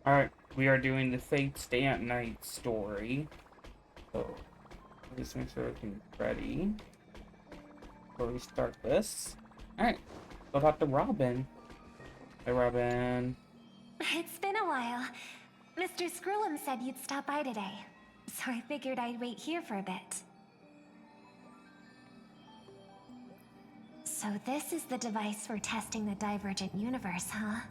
Alright, we are doing the Fate Stay at Night story. So, just make sure everything's ready before we start this. Alright, go talk to Robin. Hey, Robin. It's been a while. Mr. Screwlum said you'd stop by today, so I figured I'd wait here for a bit. So this is the device for testing the divergent universe, huh?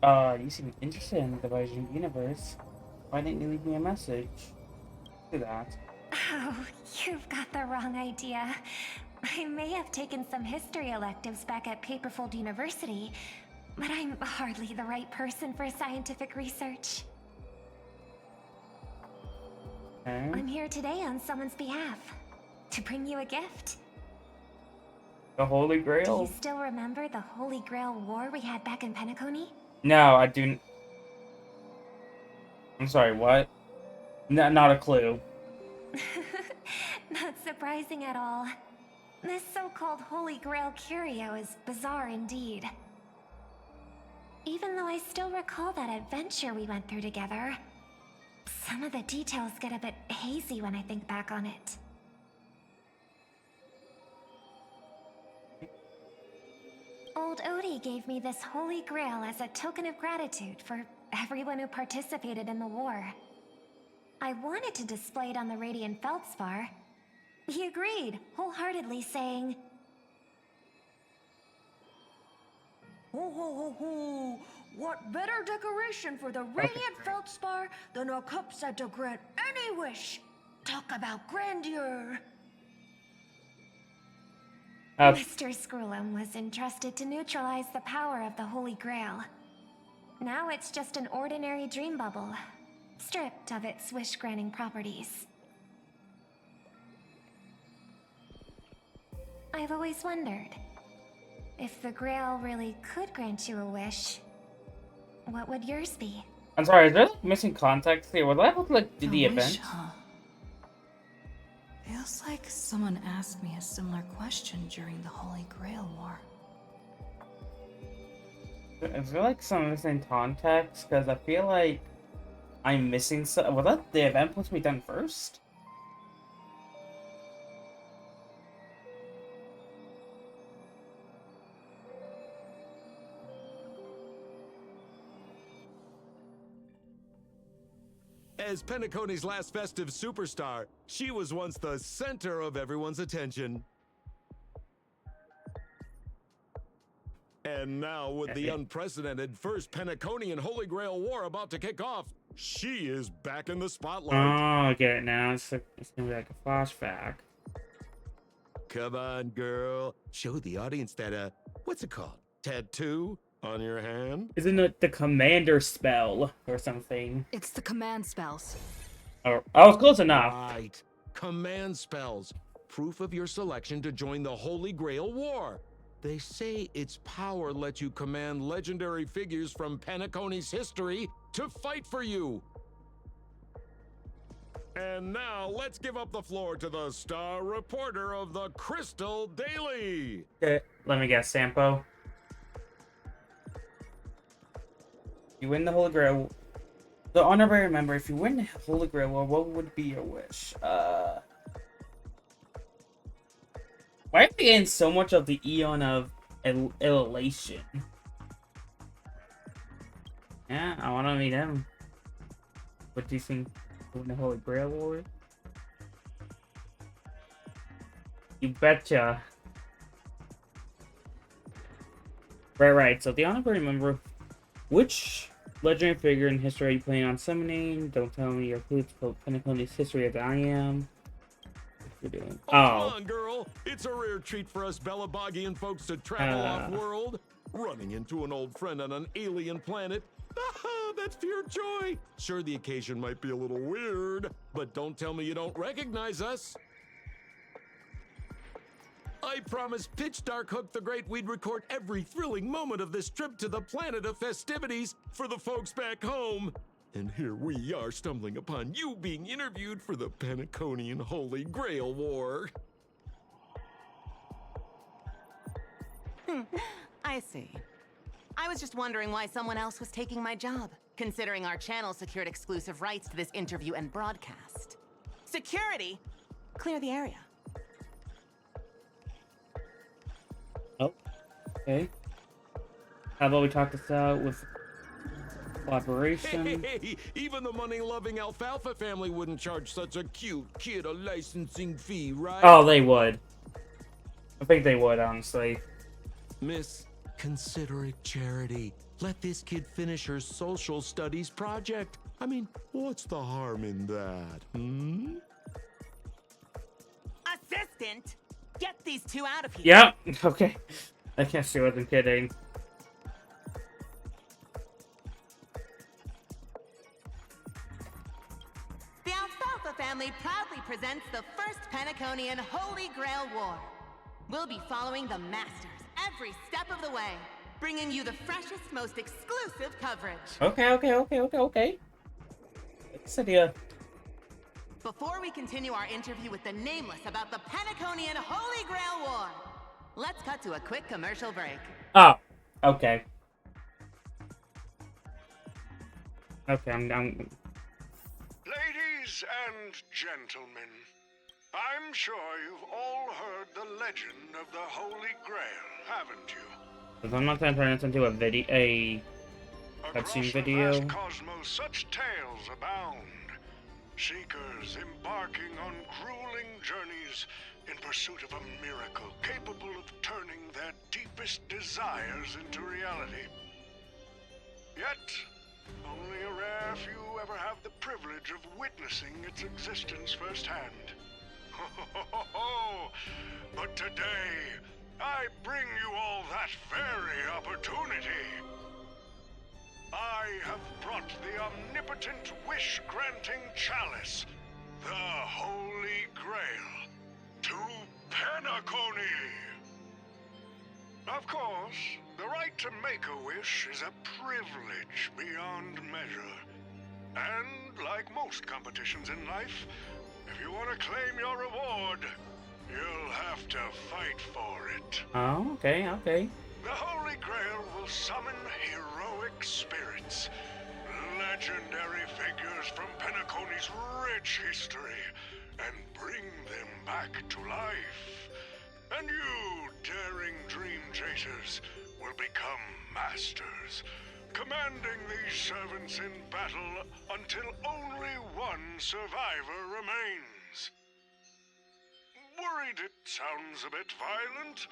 You seem interested in the Divergent Universe. Why didn't you leave me a message? Do that. Oh, you've got the wrong idea. I may have taken some history electives back at Paperfold University, but I'm hardly the right person for scientific research. Okay. I'm here today on someone's behalf, to bring you a gift. The Holy Do Grail? you still remember the Holy Grail War we had back in Penacony? No, I do. I'm sorry, what? Not a clue. Not surprising at all. This so-called Holy Grail curio is bizarre indeed. Even though I still recall that adventure we went through together, some of the details get a bit hazy when I think back on it. Old Odie gave me this Holy Grail as a token of gratitude for everyone who participated in the war. I wanted to display it on the Radiant Feldspar. He agreed, wholeheartedly saying, Ho ho ho ho! What better decoration for the Radiant Feldspar than a cup set to grant any wish? Talk about grandeur! Mr. Screwlum was entrusted to neutralize the power of the Holy Grail. Now it's just an ordinary dream bubble, stripped of its wish-granting properties. I've always wondered, if the Grail really could grant you a wish, what would yours be? I'm sorry, is there like missing context here? Was I able to like do the wish, event? huh? Feels like someone asked me a similar question during the Holy Grail War. Is there like some missing context? Because I feel like I'm missing some. Was that the event supposed to be done first? As Penacony's last festive superstar, she was once the center of everyone's attention. And now, with the unprecedented First Penaconian Holy Grail War about to kick off, she is back in the spotlight. Oh, I get it now. It's gonna be like a flashback. Come on, girl. Show the audience that, what's it called? Tattoo on your hand? Isn't it the commander spell or something? It's the command spells. Oh, I was close enough. Right. Command spells. Proof of your selection to join the Holy Grail War. They say its power lets you command legendary figures from Penacony's history to fight for you. And now, let's give up the floor to the star reporter of the Crystal Daily. Okay, let me guess, Sampo. You win the Holy Grail. The honorary member, if you win the Holy Grail, what would be your wish? Why are we getting so much of the Eon of elation? Yeah, I want to meet him. What do you think? Win the Holy Grail War? You betcha. Right. So the honorary member, which legendary figure in history are you planning on summoning? Don't tell me your clues for Penacony's history as I am. What you're doing? Come on, girl. It's a rare treat for us Bellabogian folks to travel off-world. Running into an old friend on an alien planet. That's pure joy. Sure, the occasion might be a little weird, but don't tell me you don't recognize us. I promised Pitch Dark Hook the Great we'd record every thrilling moment of this trip to the planet of festivities for the folks back home. And here we are stumbling upon you being interviewed for the Penaconian Holy Grail War. I see. I was just wondering why someone else was taking my job, considering our channel secured exclusive rights to this interview and broadcast. Security? Clear the area. Oh, okay. How about we talk this out with collaboration? Hey, even the money-loving alfalfa family wouldn't charge such a cute kid a licensing fee, right? Oh, they would. I think they would, honestly. Miss, consider it charity. Let this kid finish her social studies project. I mean, what's the harm in that, hmm? Assistant! Get these two out of here! Yep, okay. I guess she wasn't kidding. The Alfalfa family proudly presents the first Penaconian Holy Grail War. We'll be following the Masters every step of the way, bringing you the freshest, most exclusive coverage. Okay. This idea. Before we continue our interview with the Nameless about the Penaconian Holy Grail War, let's cut to a quick commercial break. Oh, okay. Okay, I'm Ladies and gentlemen, I'm sure you've all heard the legend of the Holy Grail, haven't you? I'm not gonna turn this into a video, a cutscene video. Across the vast cosmos, such tales abound. Seekers embarking on grueling journeys in pursuit of a miracle capable of turning their deepest desires into reality. Yet, only a rare few ever have the privilege of witnessing its existence firsthand. But today, I bring you all that very opportunity. I have brought the omnipotent wish-granting chalice, the Holy Grail, to Penacony. Of course, the right to make a wish is a privilege beyond measure. And like most competitions in life, if you want to claim your reward, you'll have to fight for it. Oh, okay. The Holy Grail will summon heroic spirits, legendary figures from Penacony's rich history, and bring them back to life. And you, daring dream chasers, will become masters, commanding these servants in battle until only one survivor remains. Worried it sounds a bit violent?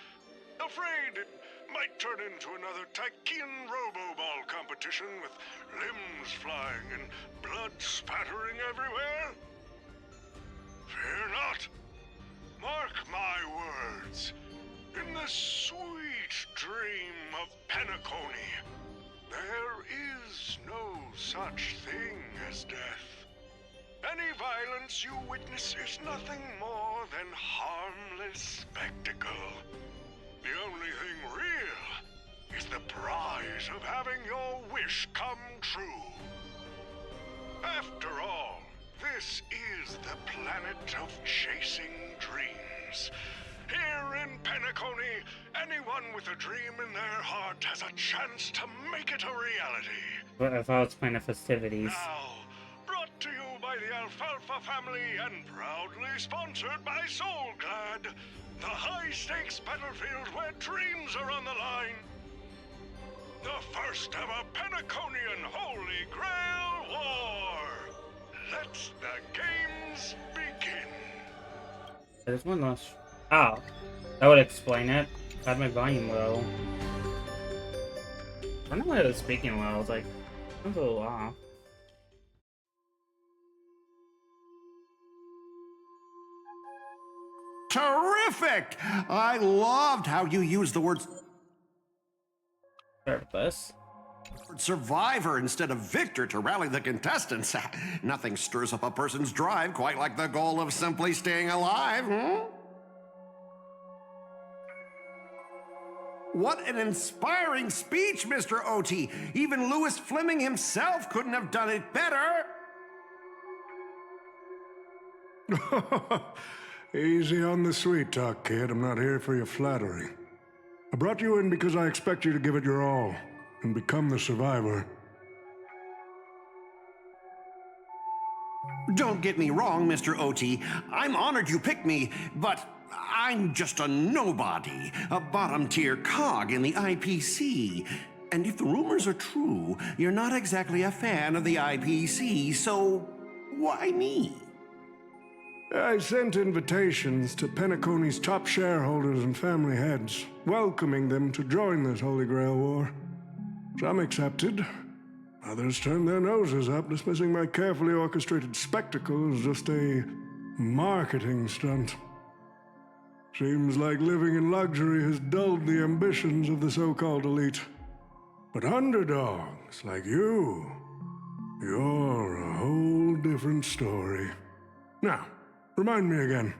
Afraid it might turn into another Tychean Robo-Ball competition with limbs flying and blood spattering everywhere? Fear not. Mark my words. In the sweet dream of Penacony, there is no such thing as death. Any violence you witness is nothing more than harmless spectacle. The only thing real is the prize of having your wish come true. After all, this is the planet of chasing dreams. Here in Penacony, anyone with a dream in their heart has a chance to make it a reality. What if I was playing the festivities? Now, brought to you by the Alfalfa family and proudly sponsored by Soulglad, the high-stakes battlefield where dreams are on the line. The first ever Penaconian Holy Grail War. Let the games begin. There's one last. Oh, that would explain it. I had my volume low. I don't know why I was speaking low. I was like, sounds a little off. Terrific! I loved how you used the word Purpose. survivor instead of victor to rally the contestants. Nothing stirs up a person's drive quite like the goal of simply staying alive, What an inspiring speech, Mr. OT. Even Louis Fleming himself couldn't have done it better. Easy on the sweet talk, kid. I'm not here for your flattery. I brought you in because I expect you to give it your all. and become the survivor. Don't get me wrong, Mr. OT. I'm honored you picked me, but I'm just a nobody, a bottom-tier cog in the IPC. And if the rumors are true, you're not exactly a fan of the IPC, so why me? I sent invitations to Penacony's top shareholders and family heads, welcoming them to join this Holy Grail War. Some accepted. Others turned their noses up, dismissing my carefully orchestrated spectacle as just a marketing stunt. Seems like living in luxury has dulled the ambitions of the so-called elite. But underdogs like you're a whole different story. Now, remind me again,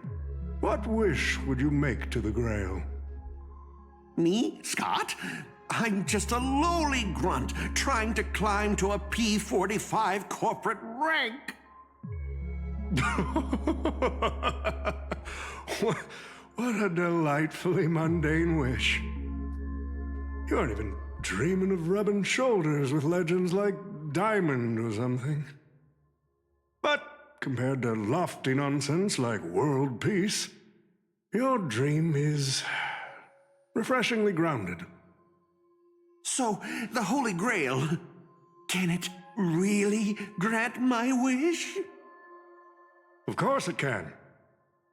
what wish would you make to the Grail? Me, Scott? I'm just a lowly grunt trying to climb to a P45 corporate rank. What a delightfully mundane wish. You aren't even dreaming of rubbing shoulders with legends like Diamond or something. But compared to lofty nonsense like world peace, your dream is refreshingly grounded. So, the Holy Grail, can it really grant my wish? Of course it can.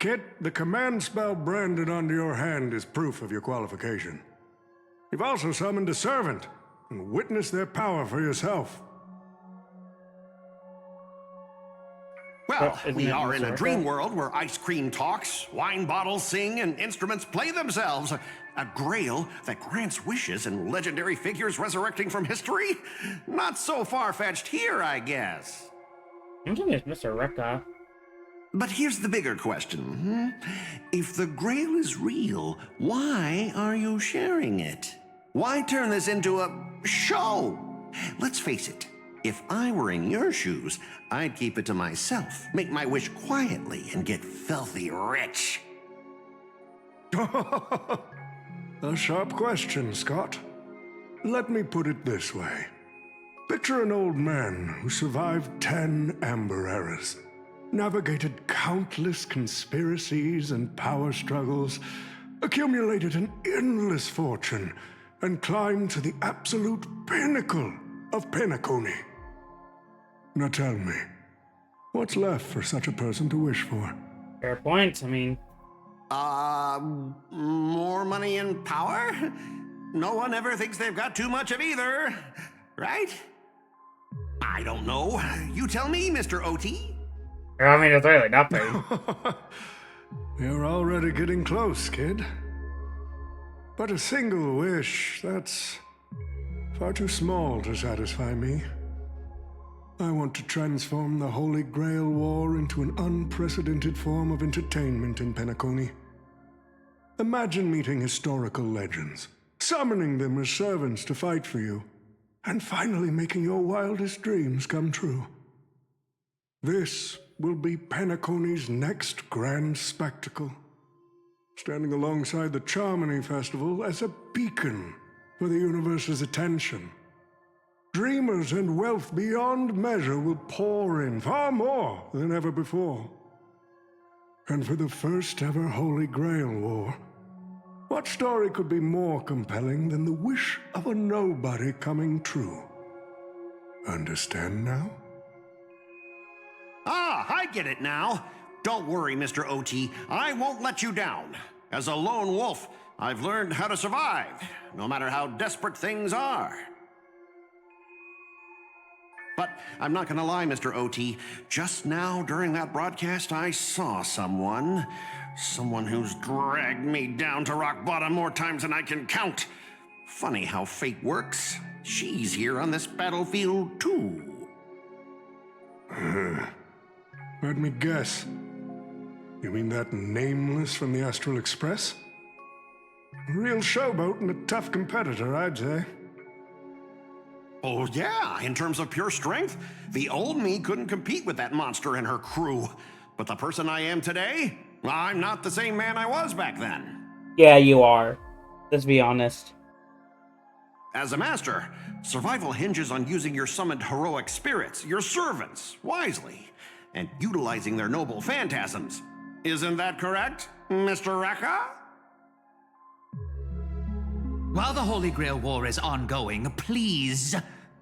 Kit, the command spell branded onto your hand is proof of your qualification. You've also summoned a servant and witnessed their power for yourself. Well, Isn't we it are in a Berserker? dream world where ice cream talks, wine bottles sing, and instruments play themselves. A grail that grants wishes and legendary figures resurrecting from history? Not so far-fetched here, I guess. I'm thinking it's Mr. Rekka. But here's the bigger question. If the Grail is real, why are you sharing it? Why turn this into a show? Let's face it, if I were in your shoes, I'd keep it to myself, make my wish quietly, and get filthy rich. A sharp question, Scott. Let me put it this way. Picture an old man who survived 10 Amber Eras, navigated countless conspiracies and power struggles, accumulated an endless fortune, and climbed to the absolute pinnacle of Penacony. Now tell me, what's left for such a person to wish for? Fair point. I mean, More money and power? No one ever thinks they've got too much of either, right? I don't know. You tell me, Mr. OT. it's really nothing. You're already getting close, kid. But a single wish, that's far too small to satisfy me. I want to transform the Holy Grail War into an unprecedented form of entertainment in Penacony. Imagine meeting historical legends, summoning them as servants to fight for you, and finally making your wildest dreams come true. This will be Penacony's next grand spectacle, standing alongside the Charmony Festival as a beacon for the universe's attention. Dreamers and wealth beyond measure will pour in, far more than ever before. And for the first ever Holy Grail War, what story could be more compelling than the wish of a nobody coming true? Understand now? Ah, I get it now. Don't worry, Mr. OT. I won't let you down. As a lone wolf, I've learned how to survive, no matter how desperate things are. But I'm not gonna lie, Mr. OT. Just now, during that broadcast, I saw someone who's dragged me down to rock bottom more times than I can count. Funny how fate works. She's here on this battlefield, too. Let me guess. You mean that Nameless from the Astral Express? A real showboat and a tough competitor, I'd say. Oh, yeah, in terms of pure strength, the old me couldn't compete with that monster and her crew. But the person I am today, I'm not the same man I was back then. Yeah, you are. Let's be honest. As a master, survival hinges on using your summoned heroic spirits, your servants, wisely, and utilizing their noble phantasms. Isn't that correct, Mr. Rekka? While the Holy Grail War is ongoing, please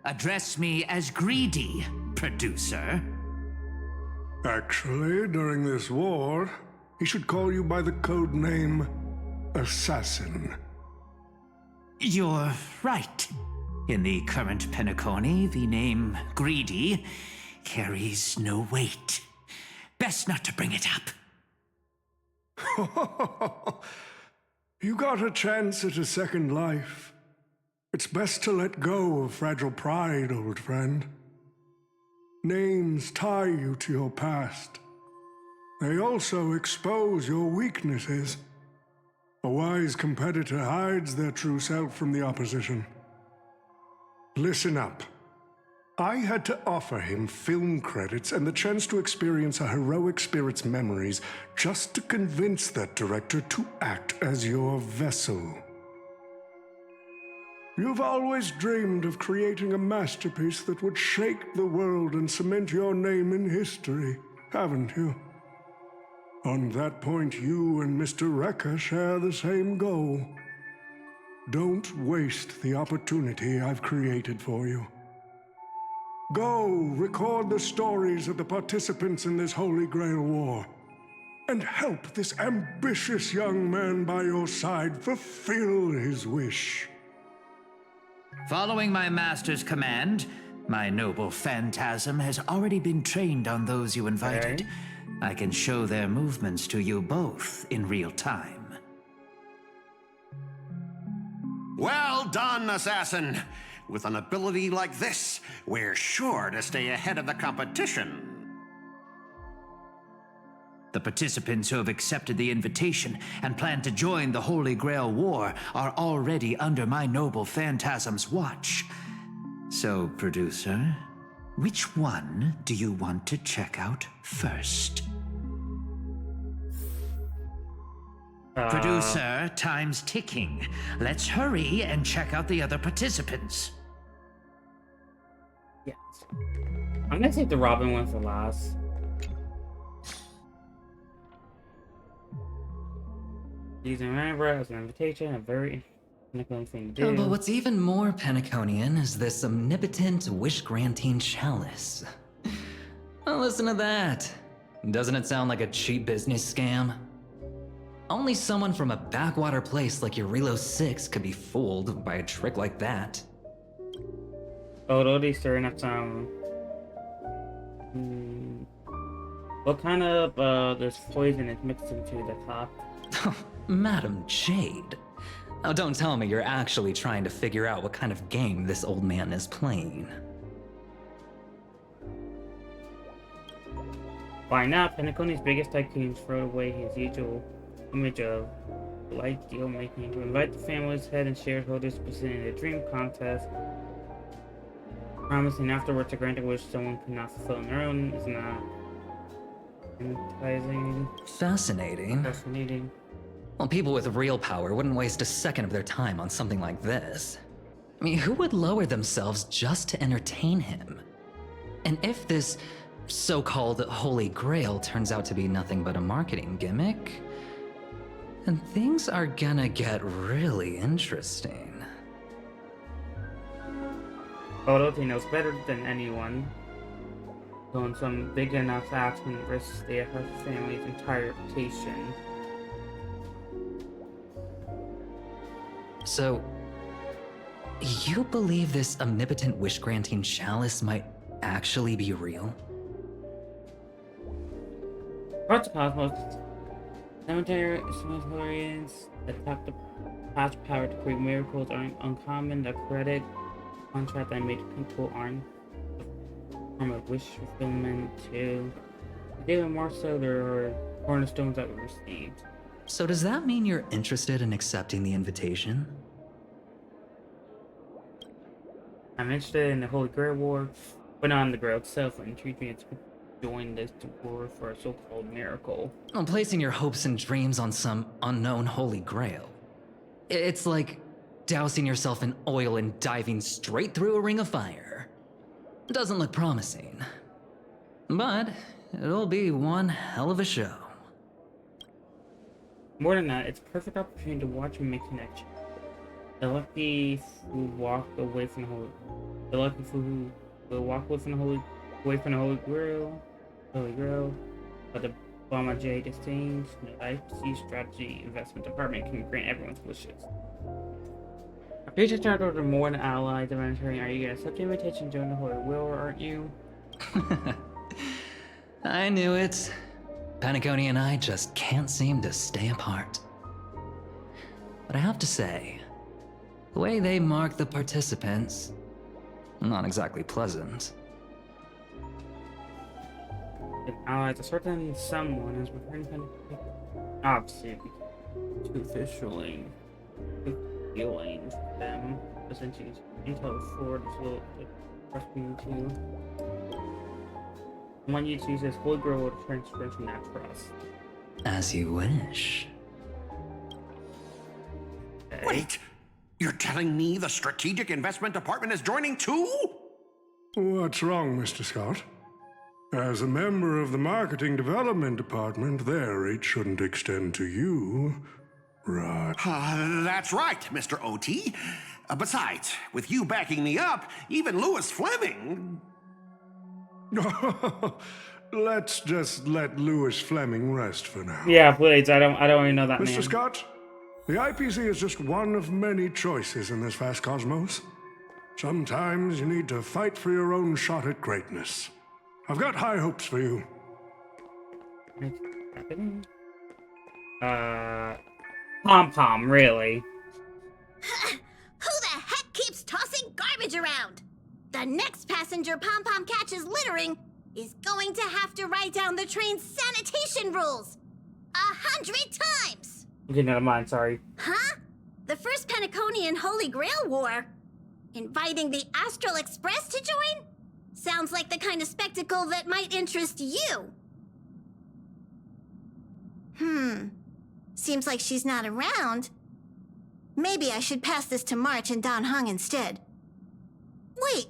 address me as Greedy, producer. Actually, during this war, he should call you by the code name Assassin. You're right. In the current Penacony, the name Greedy carries no weight. Best not to bring it up. You got a chance at a second life. It's best to let go of fragile pride, old friend. Names tie you to your past. They also expose your weaknesses. A wise competitor hides their true self from the opposition. Listen up. I had to offer him film credits and the chance to experience a heroic spirit's memories just to convince that director to act as your vessel. You've always dreamed of creating a masterpiece that would shake the world and cement your name in history, haven't you? On that point, you and Mr. Rekka share the same goal. Don't waste the opportunity I've created for you. Go record the stories of the participants in this Holy Grail War, and help this ambitious young man by your side fulfill his wish. Following my master's command, my noble phantasm has already been trained on those you invited. Okay. I can show their movements to you both in real time. Well done, Assassin. With an ability like this, we're sure to stay ahead of the competition. The participants who have accepted the invitation and plan to join the Holy Grail War are already under my noble phantasm's watch. So, producer, which one do you want to check out first? Producer, time's ticking. Let's hurry and check out the other participants. Yes. I'm gonna take the Robin one for last. These remember as an invitation, a very Penaconian thing to do. But what's even more Penaconian is this omnipotent wish-granting chalice. Well, listen to that. Doesn't it sound like a cheap business scam? Only someone from a backwater place like Eurilo 6 could be fooled by a trick like that. Oh, Lodi's stirring up some... What kind of, this poison is mixed into the top? Madam Jade. Oh, don't tell me you're actually trying to figure out what kind of game this old man is playing. By now, Penacony's biggest tycoon throw away his usual image of light deal making to invite the family's head and shareholders to present in a dream contest, promising afterwards to grant a wish someone could not fulfill on their own. Is not enticing. Fascinating. Well, people with real power wouldn't waste a second of their time on something like this. I mean, who would lower themselves just to entertain him? And if this so-called Holy Grail turns out to be nothing but a marketing gimmick, then things are gonna get really interesting. Although he knows better than anyone, on some big enough action risks the family's entire reputation. So, you believe this omnipotent wish-granting chalice might actually be real? Parts of Cosmos, cemeterians that have the past power to create miracles are uncommon. The credit contract that made people aren't from a wish fulfillment to even more so there are cornerstones that we received. So does that mean you're interested in accepting the invitation? I'm interested in the Holy Grail War, but not in the Grail itself. It intrigued me to join this war for a so-called miracle. Well, placing your hopes and dreams on some unknown Holy Grail. It's like dousing yourself in oil and diving straight through a ring of fire. Doesn't look promising. But it'll be one hell of a show. More than that, it's a perfect opportunity to watch and make connections. The lucky who walk away from the holy, the lucky who will walk away from the Holy Grail, but the Obama J disdains, the IPC strategy investment department can grant everyone's wishes. Our future started with more than allies eventually. Are you gonna accept the invitation to join the Holy Will, aren't you? I knew it. Panaconi and I just can't seem to stay apart. But I have to say, the way they mark the participants, not exactly pleasant. If allies, a certain someone is returning opposite to officially dealing with them, presenting intel for the rescue to. When you choose this, Holy Grail will transfer from that trust. As you wish. Okay. Wait, you're telling me the Strategic Investment Department is joining too? What's wrong, Mr. Scott? As a member of the Marketing Development Department, their reach shouldn't extend to you, right? That's right, Mr. OT. Besides, with you backing me up, even Louis Fleming... Let's just let Louis Fleming rest for now. Yeah, please. I don't even know that Mr. man. Scott, the IPC is just one of many choices in this vast cosmos. Sometimes you need to fight for your own shot at greatness. I've got high hopes for you. What's happening? Pom-pom, really? Who the heck keeps tossing garbage around? The next passenger Pom-Pom catches littering is going to have to write down the train's sanitation rules 100 times! Okay, never mind, sorry. Huh? The first Penaconian Holy Grail War? Inviting the Astral Express to join? Sounds like the kind of spectacle that might interest you. Seems like she's not around. Maybe I should pass this to March and Don Hung instead. Wait,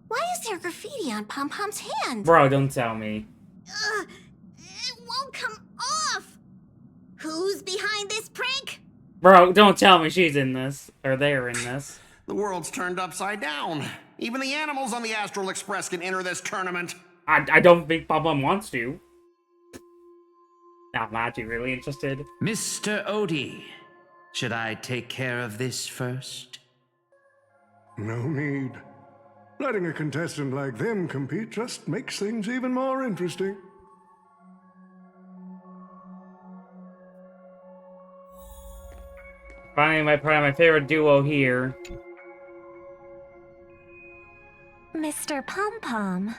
why is there graffiti on Pom-Pom's hand? Bro, don't tell me. It won't come off. Who's behind this prank? Bro, don't tell me she's in this. Or they're in this. The world's turned upside down. Even the animals on the Astral Express can enter this tournament. I don't think Pom-Pom wants to. Now, Matt, you really interested? Mr. Odie, should I take care of this first? No need. Letting a contestant like them compete just makes things even more interesting. Finally, probably my favorite duo here. Mr. Pom-Pom,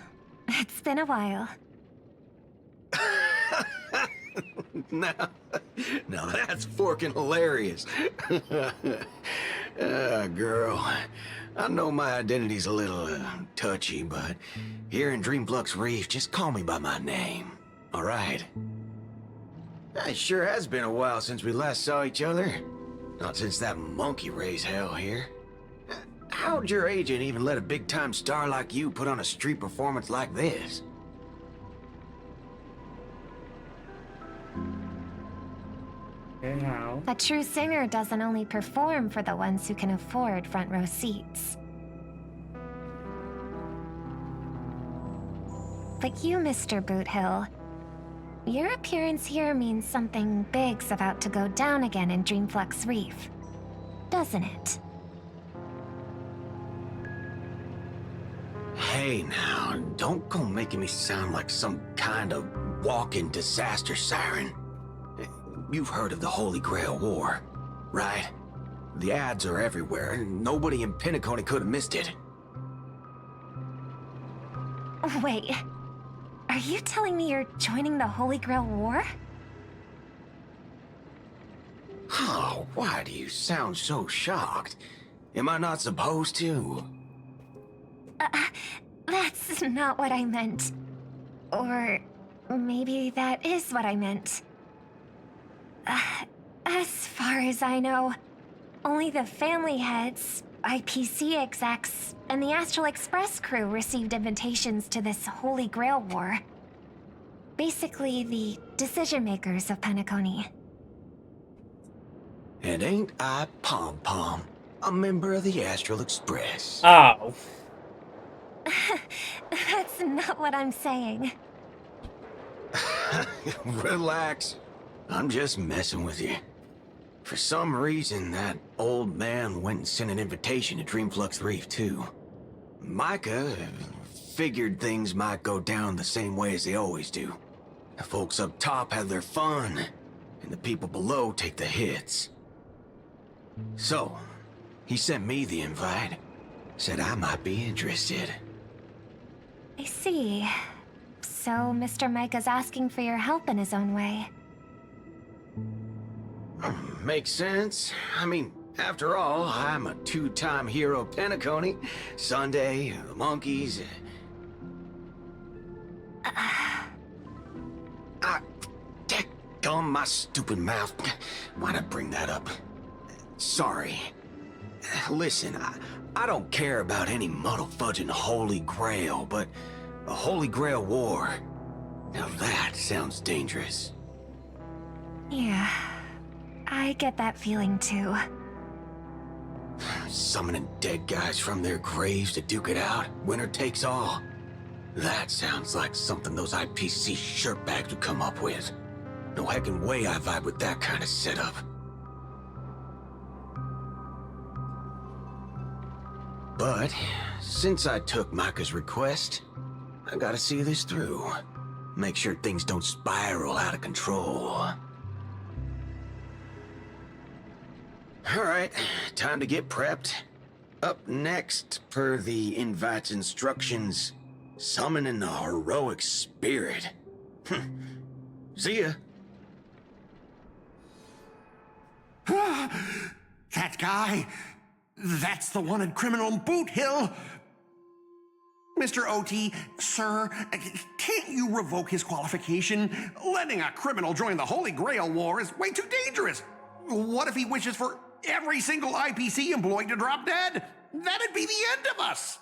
it's been a while. Now that's forking hilarious. Girl, I know my identity's a little touchy, but here in Dreamflux Reef, just call me by my name, all right? It sure has been a while since we last saw each other. Not since that monkey raised hell here. How'd your agent even let a big-time star like you put on a street performance like this? Okay, how? A true singer doesn't only perform for the ones who can afford front row seats. Like you, Mr. Boothill. Your appearance here means something big's about to go down again in Dreamflux Reef. Doesn't it? Hey now, don't go making me sound like some kind of walking disaster siren. You've heard of the Holy Grail War, right? The ads are everywhere, and nobody in Penacony could have missed it. Wait, are you telling me you're joining the Holy Grail War? Oh, why do you sound so shocked? Am I not supposed to? That's not what I meant. Or maybe that is what I meant. As far as I know, Only the family heads, IPC execs, and the Astral Express crew received invitations to this Holy Grail War. Basically, the decision makers of Penacony. And ain't I Pom Pom, a member of the Astral Express? Oh. That's not what I'm saying. Relax. I'm just messing with you. For some reason, that old man went and sent an invitation to Dreamflux Reef, too. Micah figured things might go down the same way as they always do. The folks up top have their fun, and the people below take the hits. So, he sent me the invite. Said I might be interested. I see. So Mr. Micah's asking for your help in his own way. Makes sense. I mean, after all, I'm a two-time hero of Penacony. Sunday, the monkeys. Dadgum my stupid mouth. Why'd I bring that up? Sorry. Listen, I don't care about any muddle-fudging Holy Grail, but a Holy Grail War. Now that sounds dangerous. Yeah, I get that feeling too. Summoning dead guys from their graves to duke it out. Winner takes all. That sounds like something those IPC shirtbags would come up with. No heckin' way I vibe with that kind of setup. But, since I took Micah's request, I gotta see this through. Make sure things don't spiral out of control. Alright, time to get prepped. Up next, per the invite's instructions, summoning the heroic spirit. See ya. That guy, that's the wanted criminal in Boot Hill. Mr. OT, sir, can't you revoke his qualification? Letting a criminal join the Holy Grail War is way too dangerous. What if he wishes for every single IPC employee to drop dead? That'd be the end of us.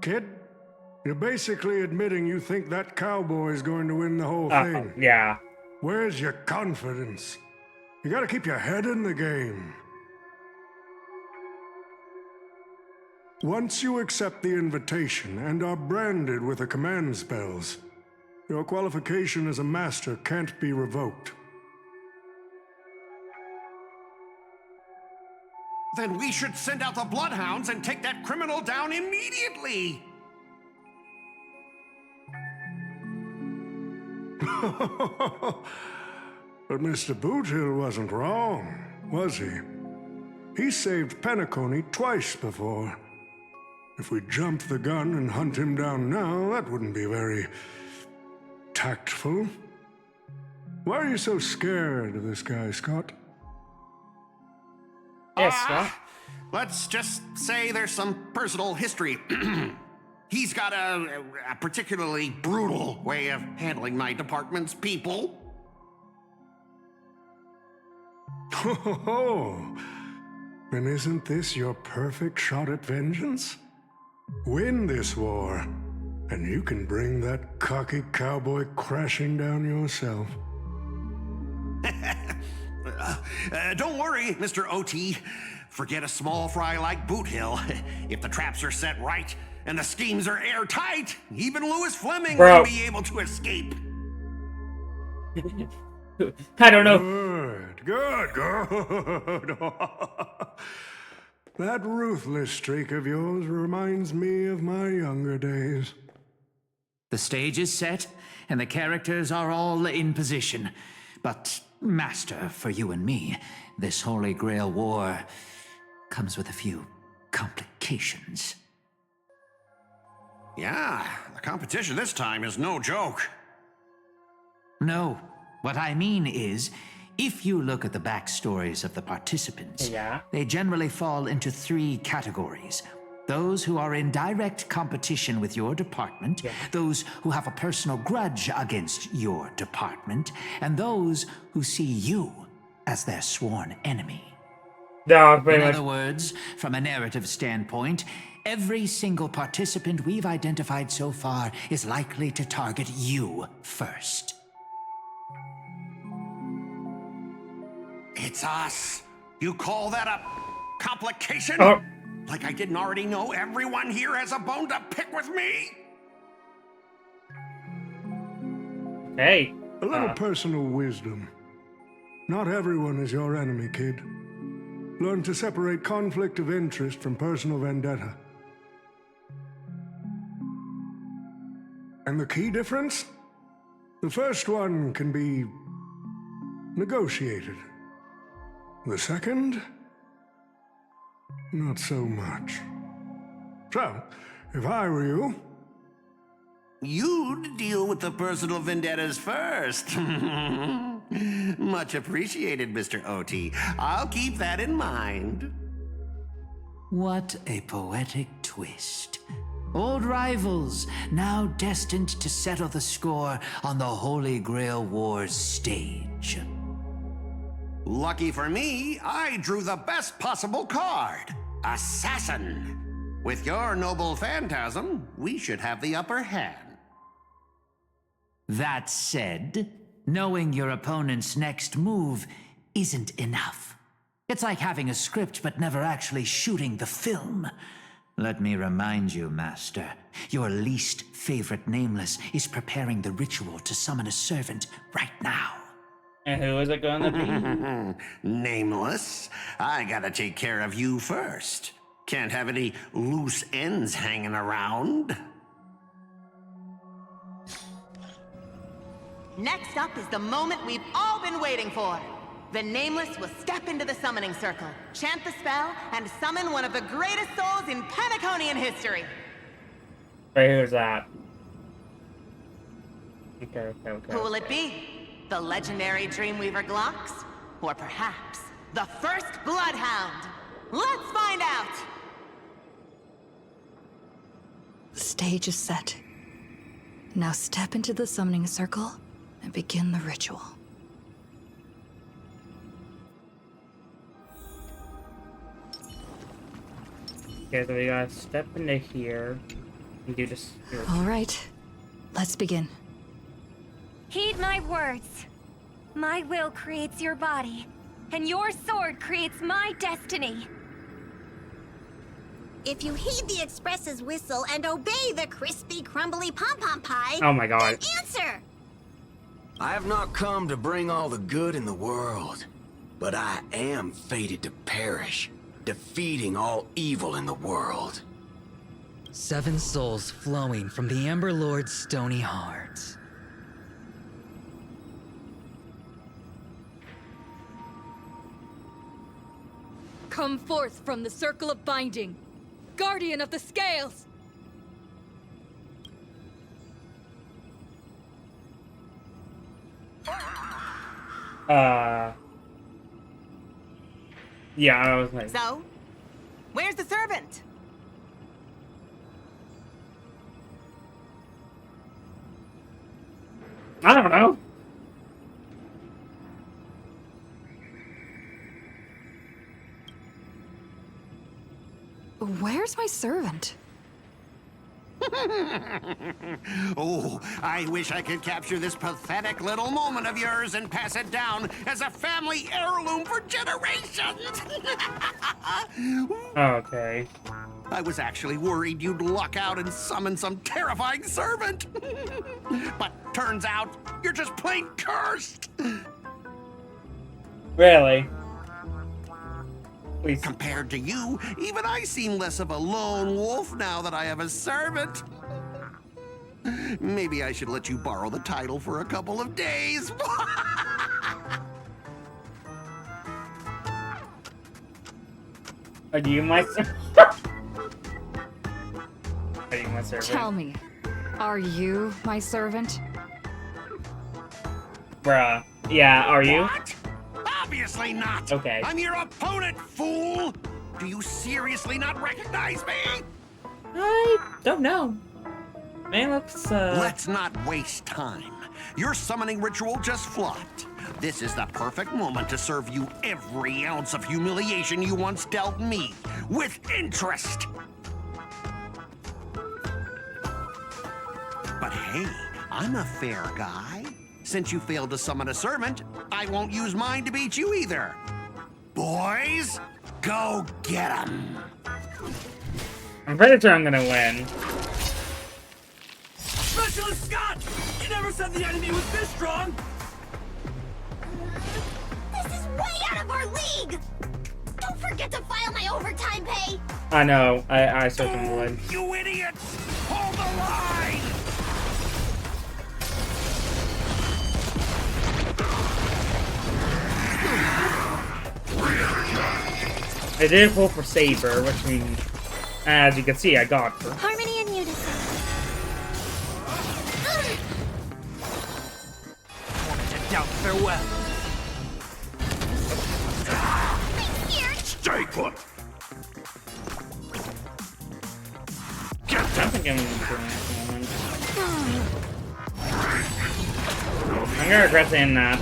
Kid, you're basically admitting you think that cowboy is going to win the whole thing. Yeah. Where's your confidence? You gotta keep your head in the game. Once you accept the invitation and are branded with the command spells, your qualification as a master can't be revoked. Then we should send out the bloodhounds and take that criminal down immediately. But Mr. Boothill wasn't wrong, was he? He saved Penacony twice before. If we jumped the gun and hunt him down now, that wouldn't be very tactful. Why are you so scared of this guy, Scott? Yes, Scott. Let's just say there's some personal history. He's got a particularly brutal way of handling my department's people. Oh, then isn't this your perfect shot at vengeance? Win this war, and you can bring that cocky cowboy crashing down yourself. Don't worry, Mr. OT. Forget a small fry like Boot Hill. If the traps are set right and the schemes are airtight, even Louis Fleming will be able to escape. I don't know. Good. That ruthless streak of yours reminds me of my younger days. The stage is set, and the characters are all in position. But, Master, for you and me, this Holy Grail War comes with a few complications. Yeah, the competition this time is no joke. No, what I mean is, if you look at the backstories of the participants, they generally fall into 3 categories. Those who are in direct competition with your department, those who have a personal grudge against your department, and those who see you as their sworn enemy. No, In other words, from a narrative standpoint, every single participant we've identified so far is likely to target you first. It's us. You call that a complication? Oh. Like I didn't already know everyone here has a bone to pick with me? Hey. A little personal wisdom. Not everyone is your enemy, kid. Learn to separate conflict of interest from personal vendetta. And the key difference? The first one can be negotiated. The second? Not so much. So, if I were you... You'd deal with the personal vendettas first. Much appreciated, Mr. OT. I'll keep that in mind. What a poetic twist. Old rivals, now destined to settle the score on the Holy Grail Wars stage. Lucky for me, I drew the best possible card. Assassin. With your noble phantasm, we should have the upper hand. That said, knowing your opponent's next move isn't enough. It's like having a script but never actually shooting the film. Let me remind you, Master, your least favorite Nameless is preparing the ritual to summon a servant right now. And who is it gonna be? Nameless, I gotta take care of you first. Can't have any loose ends hanging around. Next up is the moment we've all been waiting for. The Nameless will step into the summoning circle, chant the spell, and summon one of the greatest souls in Penaconian history. Right, who's that? Okay. Who will it be? The legendary Dreamweaver Glocks? Or perhaps the first Bloodhound? Let's find out! The stage is set. Now step into the summoning circle and begin the ritual. Okay, so we gotta step into here and do this. All right, let's begin. Heed my words. My will creates your body, and your sword creates my destiny. If you heed the Express's whistle and obey the crispy, crumbly pom-pom pie, oh my god, then answer! I have not come to bring all the good in the world, but I am fated to perish, defeating all evil in the world. 7 souls flowing from the Ember Lord's stony heart. Come forth from the circle of binding, guardian of the scales! Yeah, I was like... So, where's the servant? I don't know. Where's my servant? Oh, I wish I could capture this pathetic little moment of yours and pass it down as a family heirloom for generations. Okay. I was actually worried you'd luck out and summon some terrifying servant. But turns out you're just plain cursed. Really? Please. Compared to you, even I seem less of a lone wolf now that I have a servant. Maybe I should let you borrow the title for a couple of days. Are you my servant? Are you my servant? Tell me, are you my servant? Bruh. Yeah, are you? What? Obviously not. Okay. I'm your opponent, fool. Do you seriously not recognize me? I don't know. Man looks, Let's not waste time. Your summoning ritual just flopped. This is the perfect moment to serve you every ounce of humiliation you once dealt me, with interest. But hey, I'm a fair guy. Since you failed to summon a servant, I won't use mine to beat you either. Boys, go get 'em. I'm pretty sure I'm gonna win. Specialist Scott! You never said the enemy was this strong! This is way out of our league! Don't forget to file my overtime pay! I know, I certainly would. You idiots! Hold the line! I did pull for Saber, which means, as you can see, I got her. Harmony and unison. Moment to doubt farewell. Stay put. I don't think I'm gonna do anything. I'm gonna regret saying that.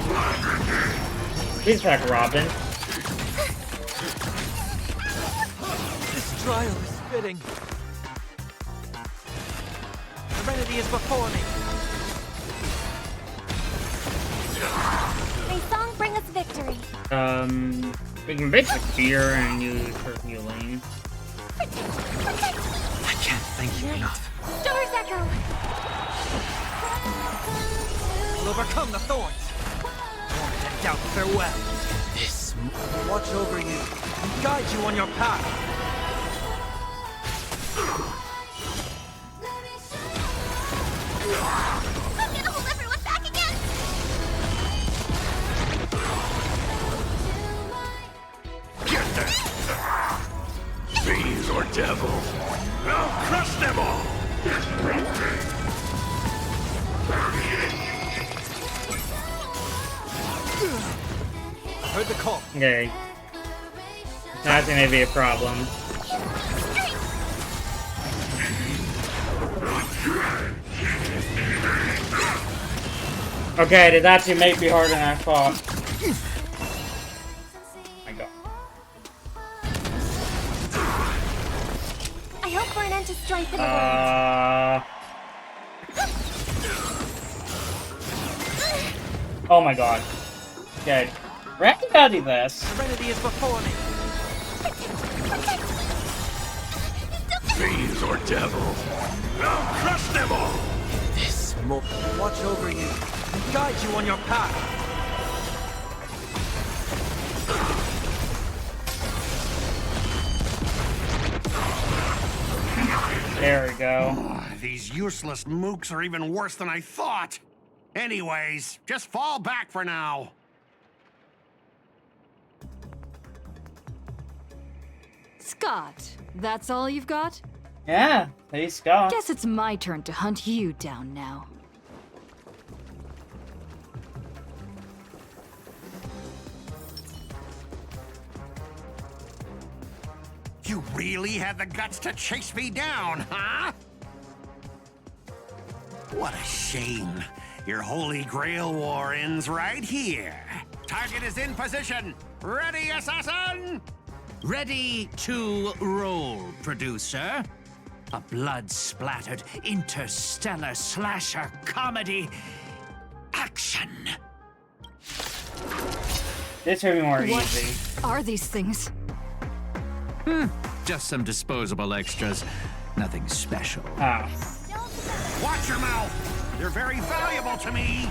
Please attack Robin. This trial is fitting. Serenity is before me. May song bring us victory. We can basic fear and use her healing. I can't thank you enough. Stars echo. We'll overcome the thorns. Moment to doubt farewell. This will watch over you and guide you on your path. I'm gonna hold everyone back again! Get them! Fiends or devils, I'll crush them all! Heard the call. Okay. That's gonna be a problem. Okay, it actually may be harder than I thought. My god. I hope for an end to strife in the world. Oh my god. Okay. We're actually gonna do this. Serenity is before me. Fiends or devils, I'll crush them all! This moment will watch over you and guide you on your path. There we go. Oh, these useless mooks are even worse than I thought. Anyways, just fall back for now. Scott, that's all you've got? Yeah, hey Scott. Guess it's my turn to hunt you down now. You really had the guts to chase me down, huh? What a shame. Your Holy Grail war ends right here. Target is in position. Ready, assassin? Ready to roll, producer. A blood-splattered interstellar slasher comedy. Action! This should be more What easy. are these things? Just some disposable extras. Nothing special. Ah. Watch your mouth. You're very valuable to me.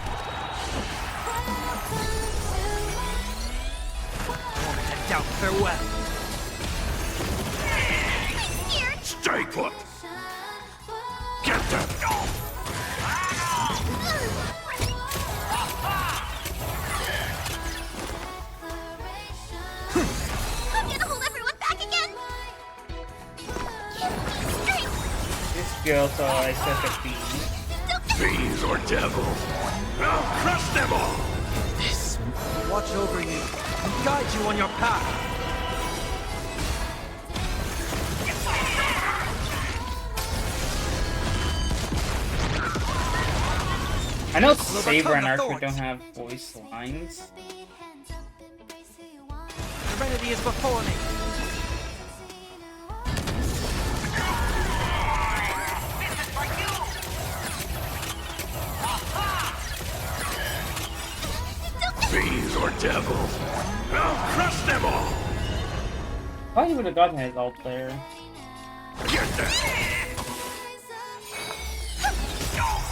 Moment to doubt farewell. Stay put! Get them! I'm gonna hold everyone back again! This girl saw I such a fiend. Fiends or devils, I'll crush them all! This will watch over you and guide you on your path. I know Saber and Archer don't have voice lines. Serenity is before me. Fiends or devils, I'll crush them all! Probably would have gotten his ult there. Get them!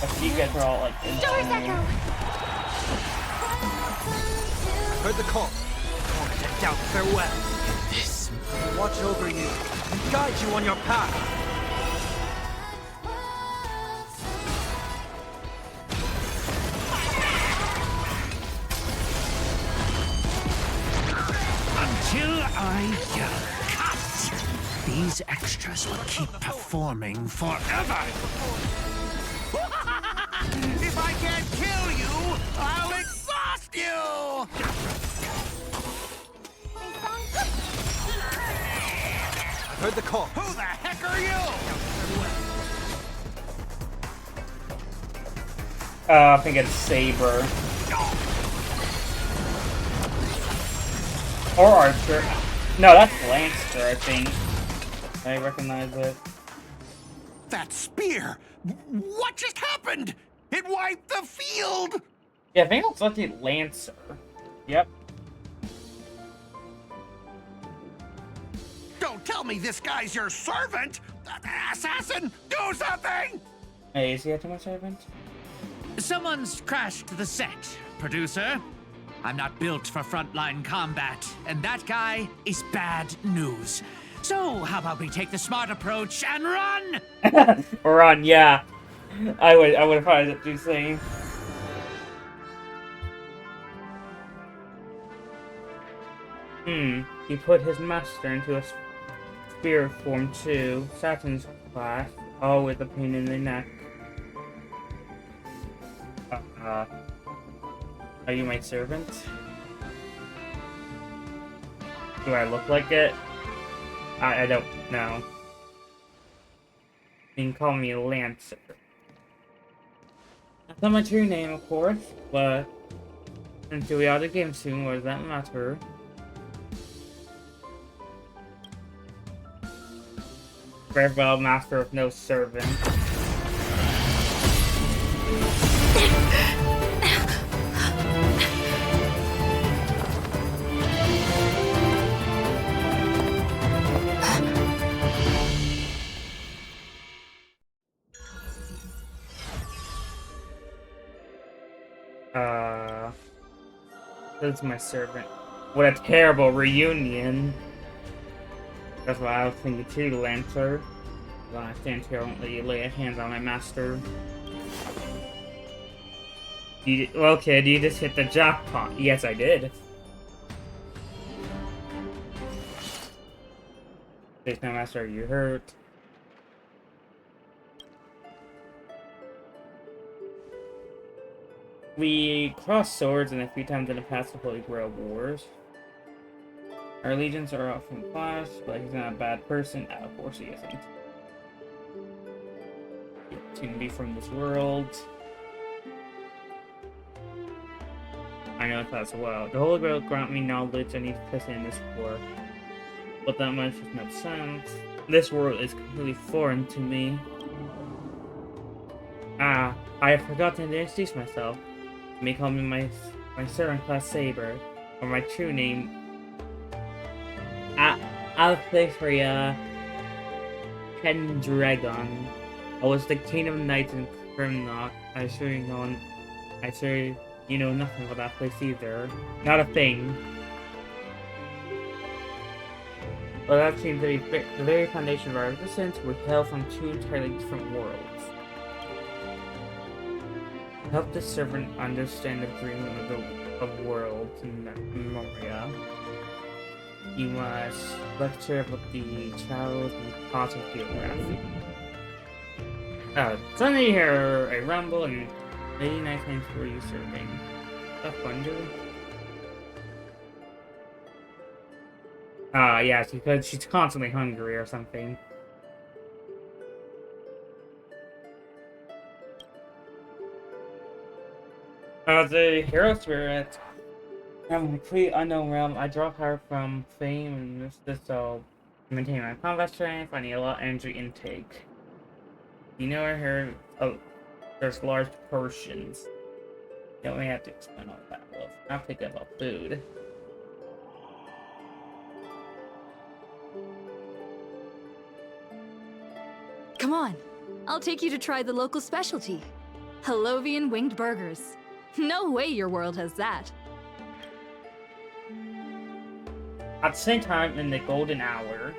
But you guys are all like Heard the call. Won't send out farewell. This will watch over you and guide you on your path. Until I cut, these extras will keep performing forever. If I can't kill you, I'll exhaust you! I've heard the call. Who the heck are you? I think it's Saber. Or Archer. No, that's Lancer, I think. I recognize it. That spear! What just happened? It wiped the field! Yeah, I think it's lucky Lancer. Yep. Don't tell me this guy's your servant! Assassin, do something! Hey, is he acting my servant? Someone's crashed the set, producer. I'm not built for frontline combat, and that guy is bad news. So, how about we take the smart approach and run? Run, yeah. I would have thought it the same. He put his master into a spirit form too. Saturn's class, all with a pain in the neck. Are you my servant? Do I look like it? I don't know. You can call me Lancer. That's not my true name, of course, but until we are the game soon, what does that matter? Farewell, master of no servant. This is my servant. What a terrible reunion. That's what I was thinking too, Lancer. When I stand here, I won't let you lay a hand on my master. Well, kid, you just hit the jackpot. Yes, I did. There's no master, are you hurt? We crossed swords and a few times in the past with Holy Grail wars. Our allegiance are often clashed, but he's not a bad person. No, of course he isn't. He seems to be from this world. I know that as well. The Holy Grail grant me knowledge I need to place in this war. But that much has no sense. This world is completely foreign to me. I have forgotten to introduce myself. You may call me my servant class Saber, or my true name, Alphithria Pendragon. I was the king of knights in Grimnock. I assure you know nothing about that place either. Not a thing. Well, that seems to be the very foundation of our existence. We hail from two entirely different worlds. Help the servant understand the dream of worlds in Memoria. You must lecture about the child and cause of geography. Suddenly you hear a rumble and Lady Night claims were you serving. A thunder? Yeah, it's because she's constantly hungry or something. The hero spirit. I'm a complete unknown realm. I draw power from fame and this so to maintain my combat strength. I need a lot of energy intake. You know I heard there's large portions. You don't really have to explain all that. Well, I'm thinking about food. Come on, I'll take you to try the local specialty. Halovian winged burgers. No way your world has that. At the same time, in the golden hour.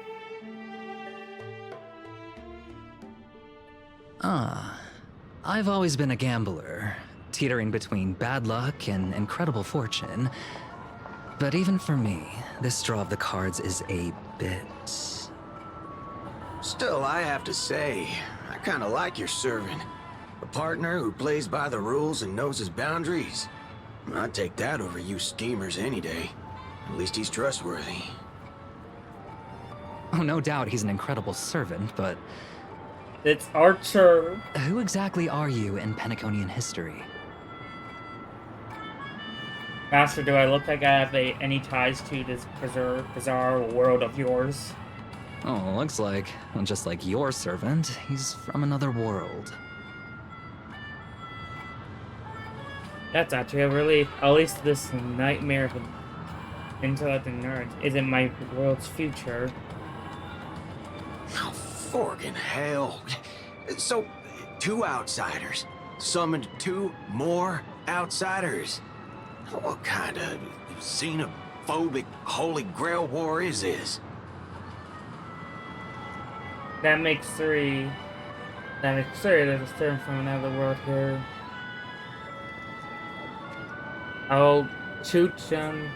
I've always been a gambler, teetering between bad luck and incredible fortune. But even for me, this draw of the cards is a bit... Still, I have to say, I kinda like your servant. A partner who plays by the rules and knows his boundaries. I'd take that over you schemers any day. At least he's trustworthy. Oh, no doubt he's an incredible servant, but... It's Archer. Who exactly are you in Penaconian history? Master, do I look like I have any ties to this bizarre world of yours? Oh, looks like, just like your servant, he's from another world. That's actually a relief. At least this nightmare of intellect and nerds isn't my world's future. Oh, forkin' hell. So, 2 outsiders summoned 2 more outsiders. What kind of xenophobic Holy Grail war is this? That makes 3. That makes 3. There's a servant from another world here. Oh, Chuchum.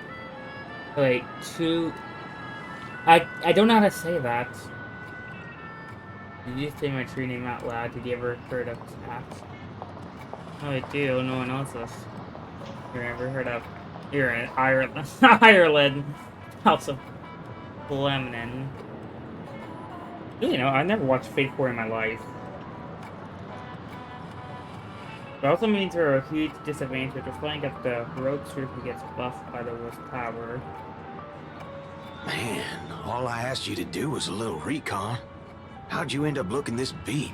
Wait, I don't know how to say that. Did you say my true name out loud? Did you ever heard of that? Oh, I do. No one else has. You ever heard of? You're in Ireland. Ireland. House of Fleming. You know, I never watched Fate 4 in my life. It also means there are a huge disadvantage of playing at the rogue troop who gets buffed by the worst power. Man, all I asked you to do was a little recon. How'd you end up looking this beat?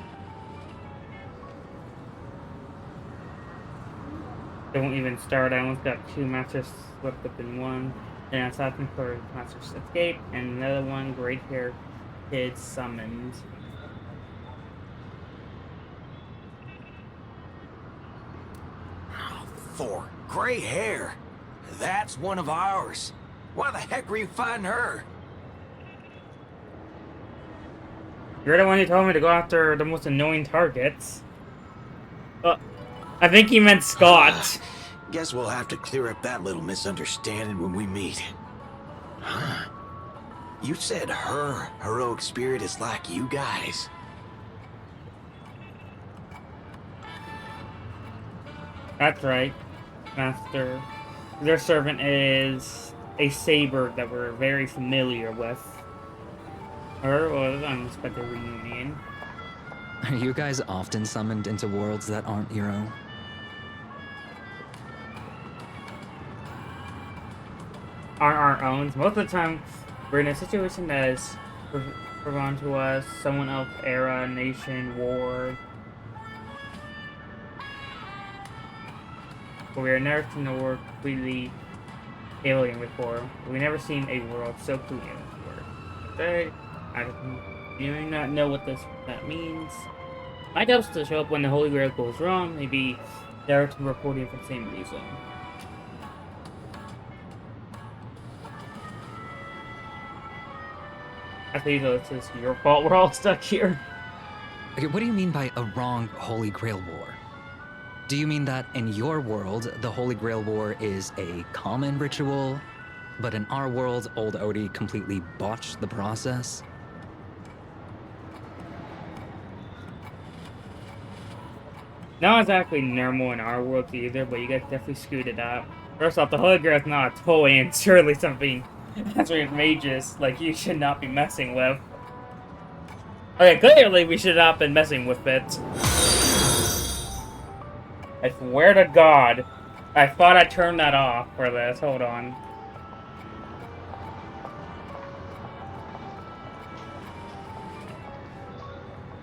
Don't even start. I almost got 2 masters swept up in one. Then I saw them for Master's Escape, and another one, Great Hair Kid summoned. Oh, 4 gray hair. That's one of ours. Why the heck were you fighting her? You're the one who told me to go after the most annoying targets. I think he meant Scott. Guess we'll have to clear up that little misunderstanding when we meet. Huh? You said her heroic spirit is like you guys. That's right, Master. Their servant is a saber that we're very familiar with. Or was an unexpected reunion. Are you guys often summoned into worlds that aren't your own? Aren't our own. Most of the time, we're in a situation that is brought to us, someone else, era, nation, war. But we are never seen a world completely alien before. We never seen a world so completely alien before. Okay, I do not know what that means. My doubts to show up when the Holy Grail goes wrong. Maybe they're reporting for the same reason. I think it's just your fault. We're all stuck here. Okay, what do you mean by a wrong Holy Grail War? Do you mean that in your world, the Holy Grail War is a common ritual, but in our world, old Odie completely botched the process? Not exactly normal in our world either, but you guys definitely screwed it up. First off, the Holy Grail is not a toy and surely something that's really mages, like, you should not be messing with. Okay, clearly we should not have been messing with it. I swear to God. I thought I turned that off for this. Hold on.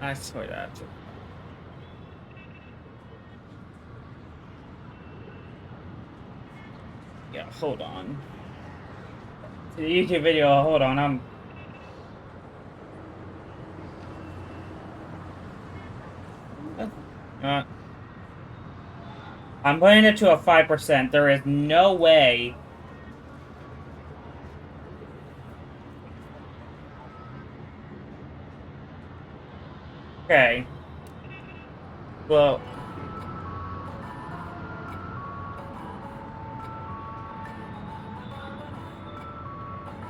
I swear that. Yeah, hold on. The YouTube video, hold on, I'm putting it to a 5%. There is no way. Okay. Well.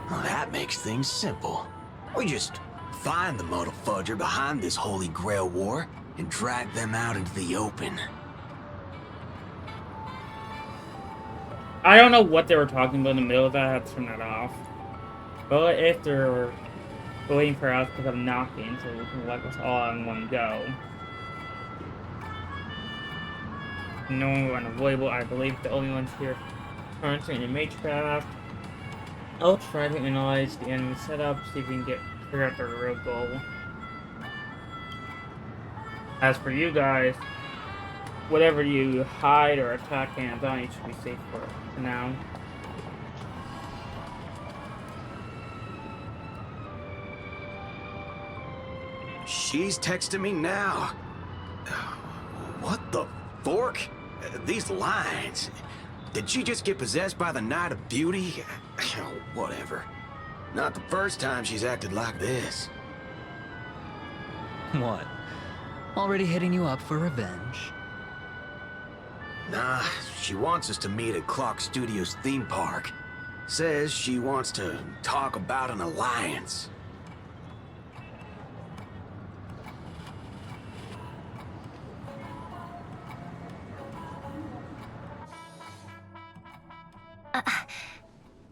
Well, that makes things simple. We just find the modal fudger behind this Holy Grail war and drag them out into the open. I don't know what they were talking about in the middle of that. I had to turn that off. But if they're waiting for us because I'm knocking, so we can let us all in one go. No one unavoidable. I believe the only ones here currently in the Magecraft. I'll try to analyze the enemy setup, see if we can figure out their real goal. As for you guys, whatever you hide or attack hands on, you should be safe for now. She's texting me now. What the fork? These lines. Did she just get possessed by the Night of Beauty? Whatever. Not the first time she's acted like this. What? Already hitting you up for revenge? Nah, she wants us to meet at Clock Studios theme park. Says she wants to talk about an alliance.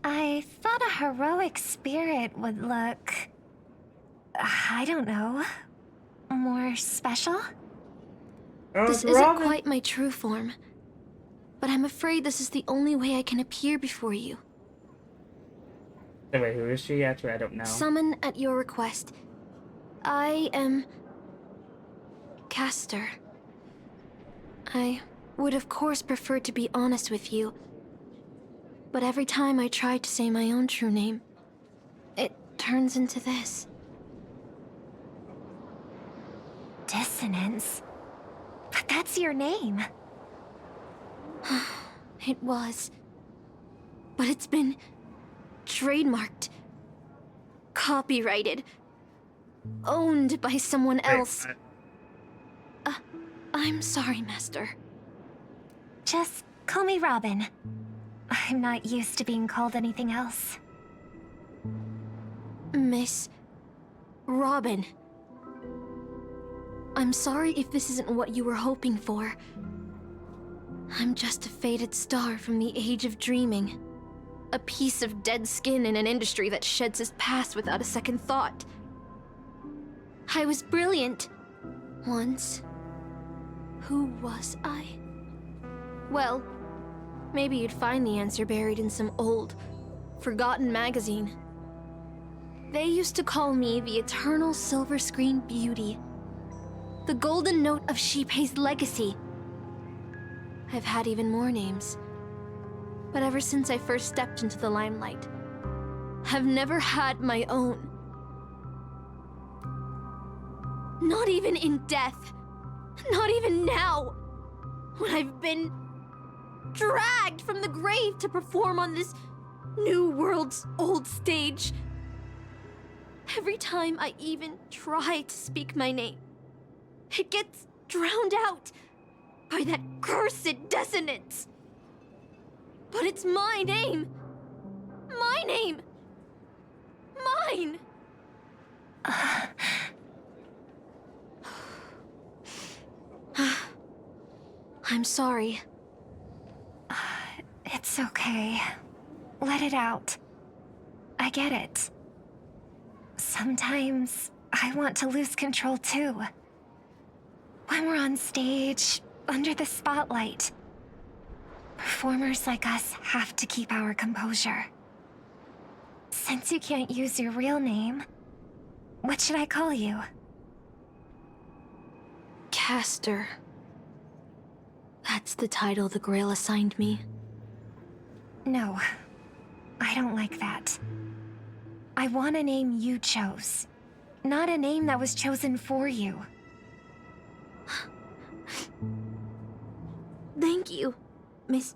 I thought a heroic spirit would look... I don't know... more special? This isn't quite my true form, but I'm afraid this is the only way I can appear before you. Wait, who is she? Actually, I don't know. Summon at your request. I am... Castor. I would of course prefer to be honest with you, but every time I try to say my own true name, it turns into this. Dissonance? But that's your name. It was. But it's been trademarked, copyrighted, owned by someone else. I'm sorry, Master. Just call me Robin. I'm not used to being called anything else. Miss Robin. I'm sorry if this isn't what you were hoping for. I'm just a faded star from the age of dreaming. A piece of dead skin in an industry that sheds its past without a second thought. I was brilliant. Once. Who was I? Well, maybe you'd find the answer buried in some old, forgotten magazine. They used to call me the Eternal Silver Screen Beauty. The Golden Note of Shipei's legacy. I've had even more names. But ever since I first stepped into the limelight, I've never had my own. Not even in death. Not even now. When I've been dragged from the grave to perform on this new world's old stage. Every time I even try to speak my name, it gets drowned out by that cursed dissonance. But it's my name. My name. Mine. I'm sorry. It's okay. Let it out. I get it. Sometimes I want to lose control too. When we're on stage, under the spotlight, Performers like us have to keep our composure. Since you can't use your real name, what should I call you? Caster. That's the title the Grail assigned me. No, I don't like that. I want a name you chose, not a name that was chosen for you. Thank you, Miss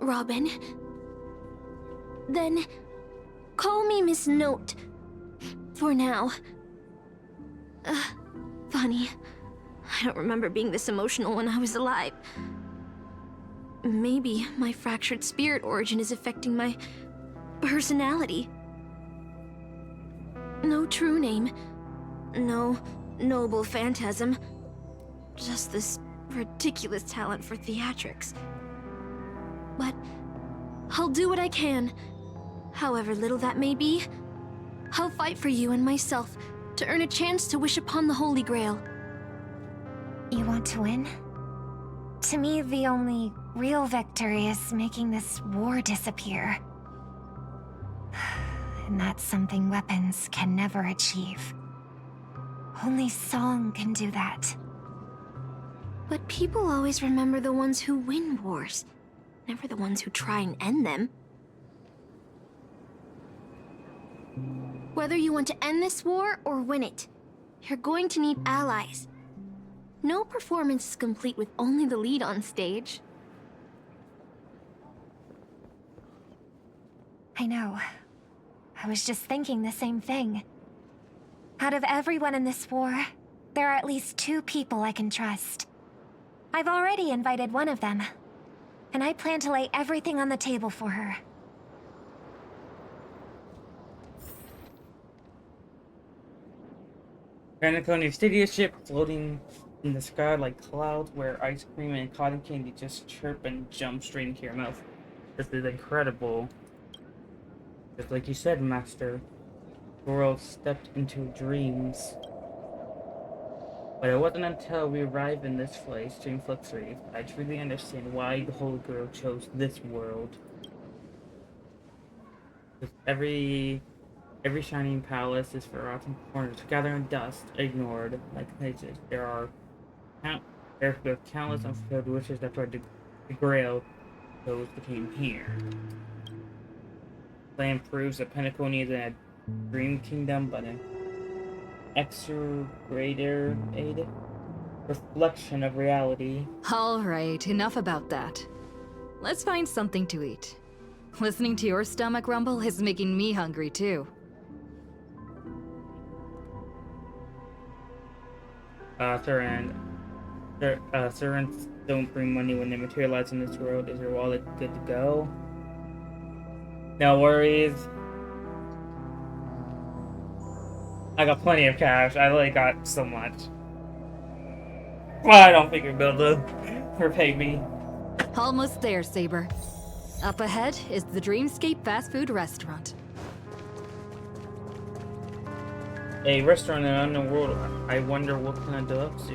Robin. Then, call me Miss Note. For now. Funny. I don't remember being this emotional when I was alive. Maybe my fractured spirit origin is affecting my personality. No true name. No noble phantasm. Just this ridiculous talent for theatrics. But I'll do what I can. However little that may be, I'll fight for you and myself to earn a chance to wish upon the Holy Grail. You want to win? To me, the only real victory is making this war disappear. And that's something weapons can never achieve. Only song can do that. But people always remember the ones who win wars, never the ones who try and end them. Whether you want to end this war or win it, you're going to need allies. No performance is complete with only the lead on stage. I know. I was just thinking the same thing. Out of everyone in this war, there are at least 2 people I can trust. I've already invited one of them, and I plan to lay everything on the table for her. Penacony Stadia ship floating in the sky like clouds where ice cream and cotton candy just chirp and jump straight into your mouth. This is incredible. Just like you said, Master. The world stepped into dreams. But it wasn't until we arrived in this place, Dreamflux Reef, I truly understand why the Holy Grail chose this world. Because every shining palace is forgotten corners, gathered in dust, ignored, like places. There are countless unfulfilled wishes that the Grail chose became here. Plan proves that Penacony is a dream kingdom, but an exaggerated reflection of reality. Alright, enough about that. Let's find something to eat. Listening to your stomach rumble is making me hungry too. Servants don't bring money when they materialize in this world. Is your wallet good to go? No worries. I got plenty of cash. I really got so much. Well, I don't think you'll be able to repay me. Almost there, Saber. Up ahead is the Dreamscape fast food restaurant. A restaurant in an unknown world. I wonder what kind of deluxe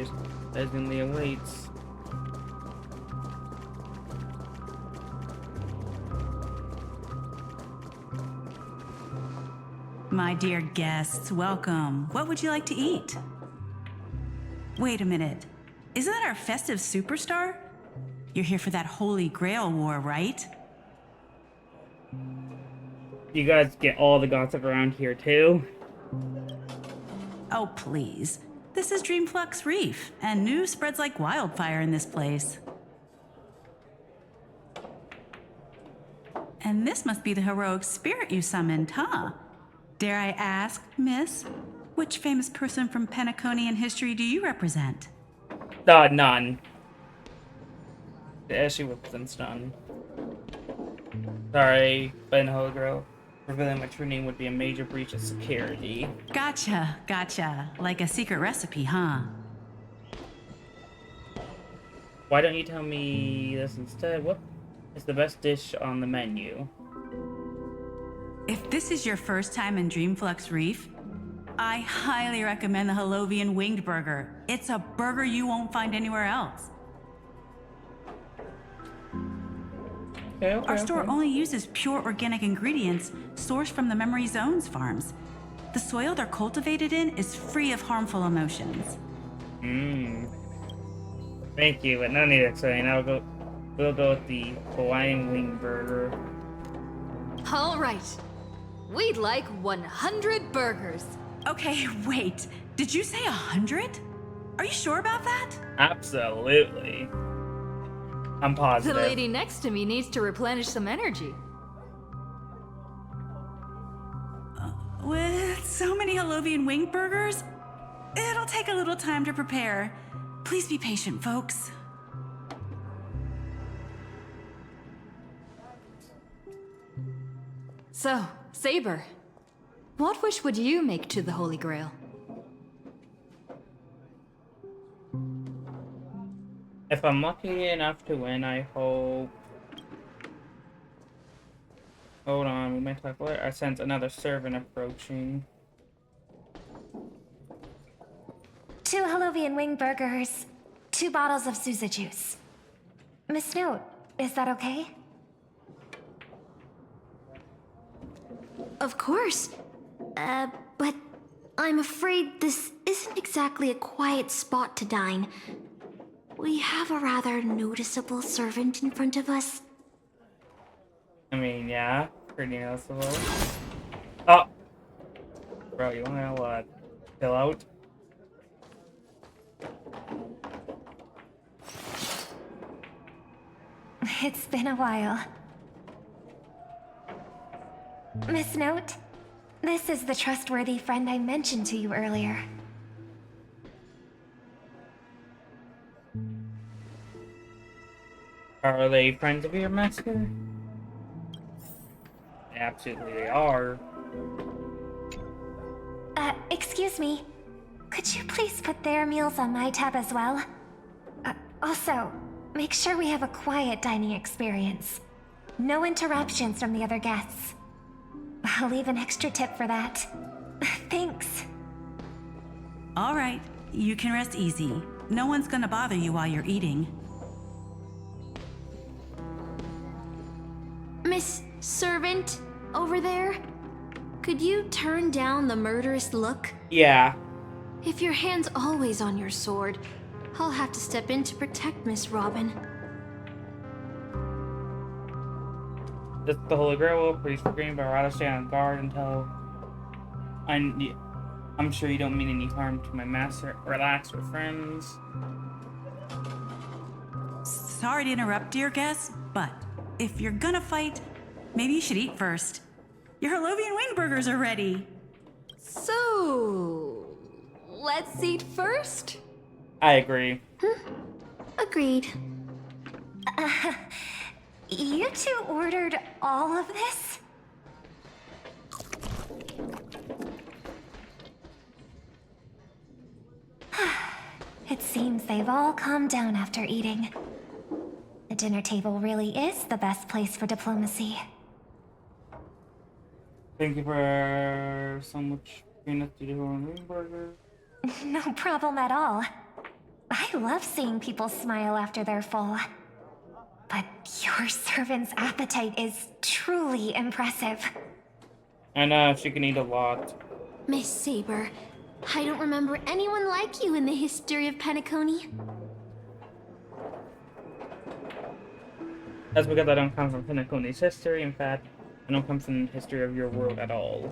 pleasantly awaits. My dear guests, welcome. What would you like to eat? Wait a minute. Isn't that our festive superstar? You're here for that Holy Grail war, right? You guys get all the gossip around here too? Oh, please. This is Dreamflux Reef, and news spreads like wildfire in this place. And this must be the heroic spirit you summoned, huh? Dare I ask, miss, which famous person from Penaconian history do you represent? None. Yeah, she represents none. Sorry, but in Holy Grail, revealing my true name would be a major breach of security. Gotcha. Like a secret recipe, huh? Why don't you tell me this instead? What is the best dish on the menu? If this is your first time in Dreamflux Reef, I highly recommend the Halovian Winged Burger. It's a burger you won't find anywhere else. Our store only uses pure organic ingredients sourced from the Memory Zone's farms. The soil they're cultivated in is free of harmful emotions. Thank you, but no need to explain. We'll go with the Hawaiian wing burger. All right. We'd like 100 burgers. Okay, wait. Did you say 100? Are you sure about that? Absolutely. I'm positive. The lady next to me needs to replenish some energy. With so many Halovian wing burgers, it'll take a little time to prepare. Please be patient, folks. So, Saber, what wish would you make to the Holy Grail? If I'm lucky enough to win, I hope... Hold on, we might talk later. I sense another servant approaching. 2 Halovian wing burgers, 2 bottles of Suza juice. Miss Note, is that okay? Of course. But I'm afraid this isn't exactly a quiet spot to dine. We have a rather noticeable servant in front of us. I mean, yeah, pretty noticeable. Oh! Bro, you wanna, chill out? It's been a while. Miss Note, this is the trustworthy friend I mentioned to you earlier. Are they friends of your master? Absolutely they are. Excuse me. Could you please put their meals on my tab as well? Also, make sure we have a quiet dining experience. No interruptions from the other guests. I'll leave an extra tip for that. Thanks. All right, you can rest easy. No one's gonna bother you while you're eating. Miss Servant, over there? Could you turn down the murderous look? Yeah. If your hand's always on your sword, I'll have to step in to protect Miss Robin. The Holy Grail will please scream, but rather stay on guard until I'm sure you don't mean any harm to my master. Relax, we're friends. Sorry to interrupt, dear guest, but if you're gonna fight, maybe you should eat first. Your Halovian wing burgers are ready. So, let's eat first? I agree. Agreed. You two ordered all of this? It seems they've all calmed down after eating. The dinner table really is the best place for diplomacy. Thank you for so much peanut to do on wing burger. No problem at all. I love seeing people smile after they're full. But your servant's appetite is truly impressive. I know, she can eat a lot. Miss Saber, I don't remember anyone like you in the history of Penacony. That's because I don't come from Penacony's history. In fact, I don't come from the history of your world at all.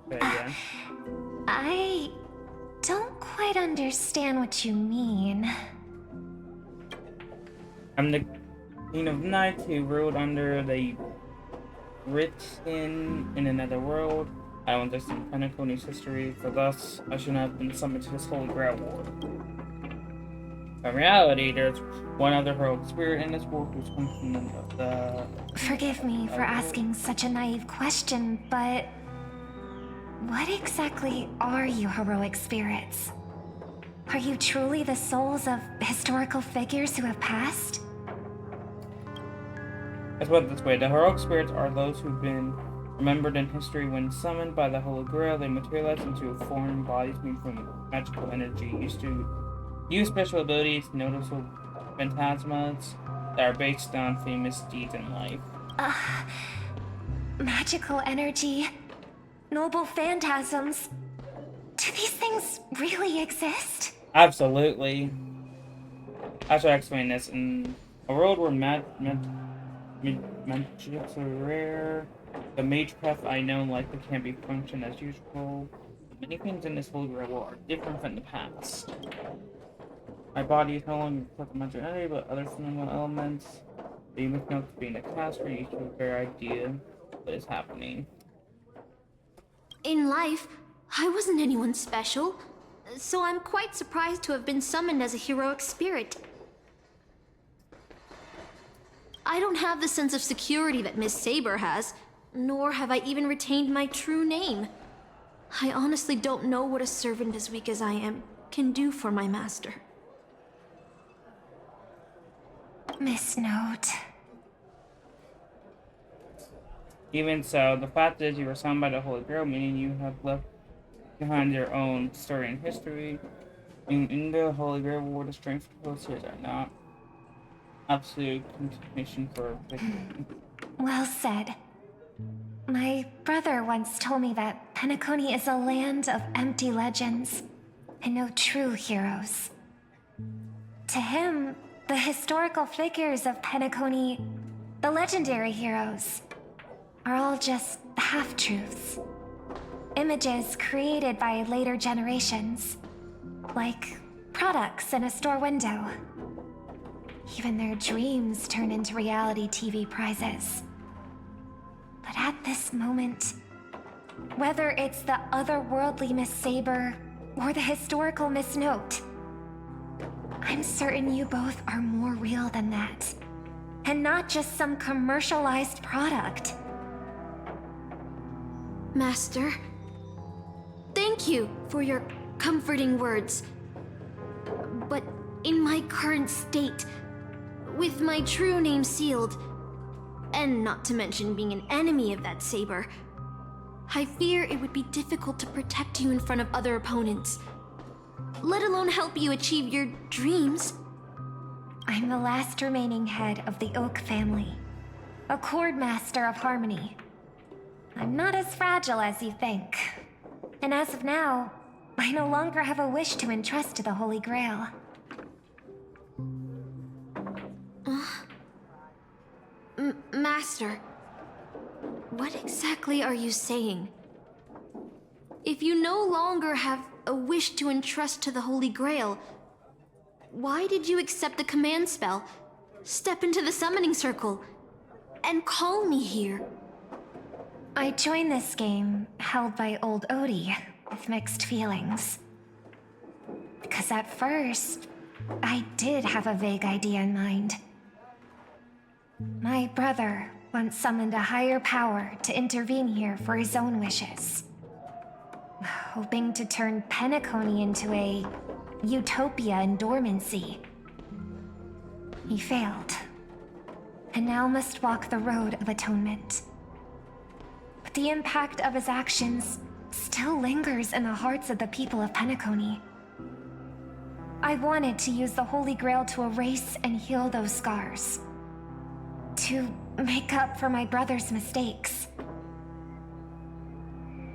Okay, yeah. I don't quite understand what you mean. I'm the Queen of Knights who ruled under the rich in another world. I don't understand Penacony's history, for thus I should not have been summoned to this Holy Grail War. In reality, there's one other heroic spirit in this world who's come from the... Forgive me for asking such a naive question, but... what exactly are you heroic spirits? Are you truly the souls of historical figures who have passed? Let's put it this way, the heroic spirits are those who've been remembered in history. When summoned by the Holy Grail, they materialize into foreign bodies made from magical energy used to Use special abilities, noticeable phantasmas that are based on famous deeds in life. Magical energy, noble phantasms. Do these things really exist? Absolutely. That's why I explain this. In a world where magics are rare, the magecraft I know likely can't be function as usual. Many things in this Holy Grail are different from the past. My body is no longer a magic energy, but other fundamental elements. The unique notes being a caster, you have a fair idea what is happening. In life, I wasn't anyone special, so I'm quite surprised to have been summoned as a heroic spirit. I don't have the sense of security that Miss Saber has, nor have I even retained my true name. I honestly don't know what a servant as weak as I am can do for my master. Miss Note. Even so, the fact is you were summoned by the Holy Grail, meaning you have left behind your own story and history. In the Holy Grail War, the strength posters are not absolute continuation for victory. Well said. My brother once told me that Penacony is a land of empty legends and no true heroes. To him, the historical figures of Penacony, the legendary heroes, are all just half-truths. Images created by later generations, like products in a store window. Even their dreams turn into reality TV prizes. But at this moment, whether it's the otherworldly Miss Saber or the historical Miss Note, I'm certain you both are more real than that, and not just some commercialized product. Master, thank you for your comforting words. But in my current state, with my true name sealed, and not to mention being an enemy of that saber, I fear it would be difficult to protect you in front of other opponents, let alone help you achieve your dreams. I'm the last remaining head of the Oak family, a Chord Master of Harmony. I'm not as fragile as you think. And as of now, I no longer have a wish to entrust to the Holy Grail. Master, what exactly are you saying? If you no longer have a wish to entrust to the Holy Grail, why did you accept the command spell, step into the summoning circle, and call me here? I joined this game, held by old Odie, with mixed feelings. Because at first, I did have a vague idea in mind. My brother once summoned a higher power to intervene here for his own wishes, hoping to turn Penacony into a utopia in dormancy. He failed, and now must walk the road of atonement. But the impact of his actions still lingers in the hearts of the people of Penacony. I wanted to use the Holy Grail to erase and heal those scars, to make up for my brother's mistakes.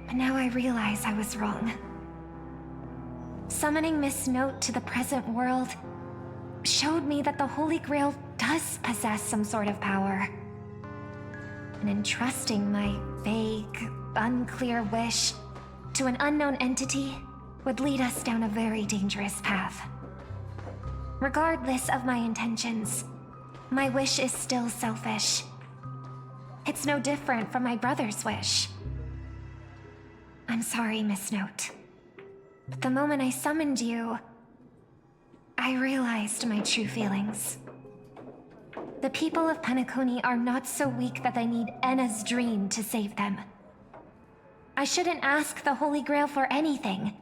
But now I realize I was wrong. Summoning Miss Note to the present world showed me that the Holy Grail does possess some sort of power. And entrusting my vague, unclear wish to an unknown entity would lead us down a very dangerous path. Regardless of my intentions, my wish is still selfish. It's no different from my brother's wish. I'm sorry, Miss Note. But the moment I summoned you, I realized my true feelings. The people of Penacony are not so weak that they need Enna's dream to save them. I shouldn't ask the Holy Grail for anything.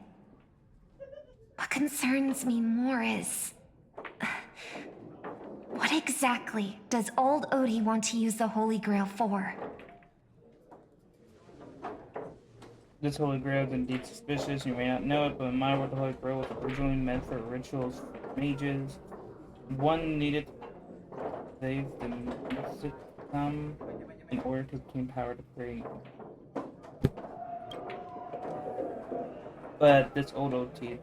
What concerns me more is... what exactly does old Odie want to use the Holy Grail for? This Holy Grail is indeed suspicious. You may not know it, but in my world, the Holy Grail was originally meant for rituals for mages. One needed to save the mystic come in order to obtain power to create. But this old OT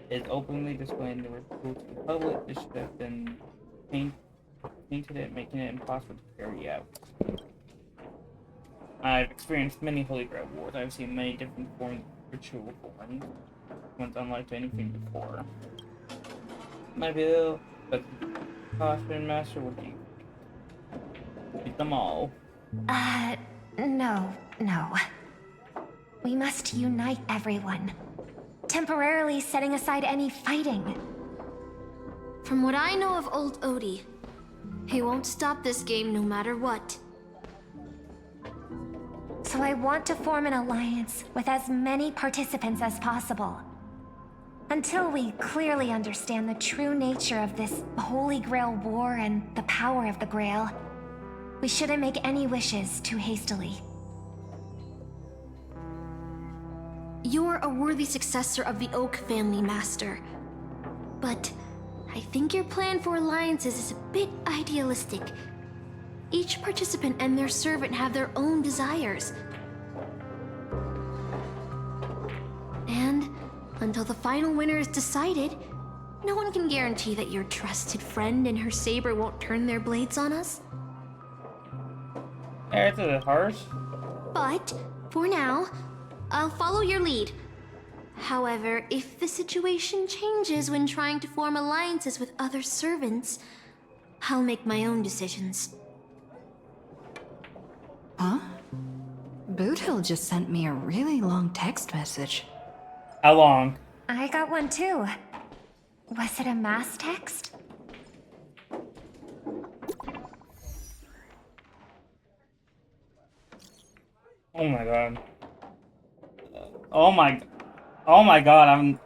is openly displaying the ritual to the public. This should have been painted it, making it impossible to carry out. I've experienced many Holy Grail wars. I've seen many different forms of ritual forms. Ones unlike anything before. Might be a little, but caution, Master, what do you think? Beat them all. No. We must unite everyone. Temporarily setting aside any fighting. From what I know of old Odie, he won't stop this game no matter what. So I want to form an alliance with as many participants as possible. Until we clearly understand the true nature of this Holy Grail war and the power of the Grail, we shouldn't make any wishes too hastily. You're a worthy successor of the Oak family, Master. But I think your plan for alliances is a bit idealistic. Each participant and their servant have their own desires. And until the final winner is decided, no one can guarantee that your trusted friend and her saber won't turn their blades on us. That's a harsh. But, for now, I'll follow your lead. However, if the situation changes when trying to form alliances with other servants, I'll make my own decisions. Huh? Boothill just sent me a really long text message. How long? I got one too. Was it a mass text? Oh my god. Oh my god, I'm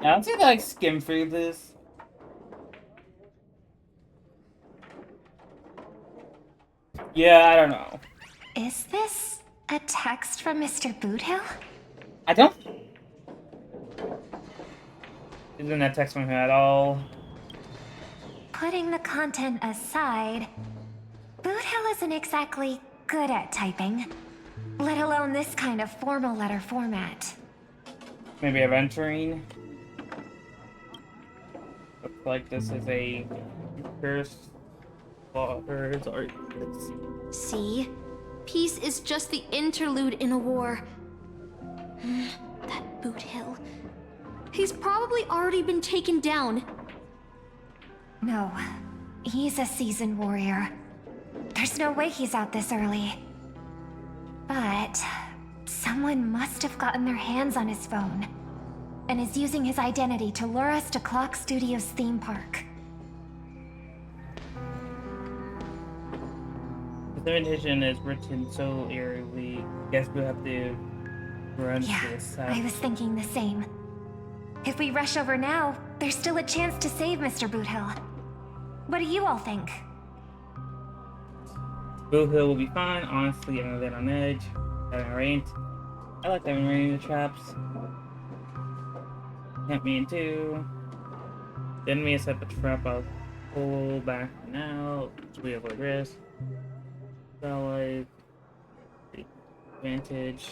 don't you like skim through this? Yeah, I don't know. Is this a text from Mr. Boothill? I don't. Isn't that text from him at all? Putting the content aside, Boothill isn't exactly good at typing, let alone this kind of formal letter format. Maybe adventuring. Looks like this is a curse. Waters or See? Peace is just the interlude in a war. That Boothill. He's probably already been taken down. No, he's a seasoned warrior. There's no way he's out this early. But someone must have gotten their hands on his phone and is using his identity to lure us to Clock Studios theme park. The invitation is written so eerily. Guess we'll have to run to the side. I was thinking the same. If we rush over now, there's still a chance to save Mr. Boothill. What do you all think? Boothill will be fine. Honestly, I'm a bit on edge. Having rain. I like having rain in the traps. Can't me in two. The enemy has set the trap. I'll pull back now. So we avoid risk. Like advantage.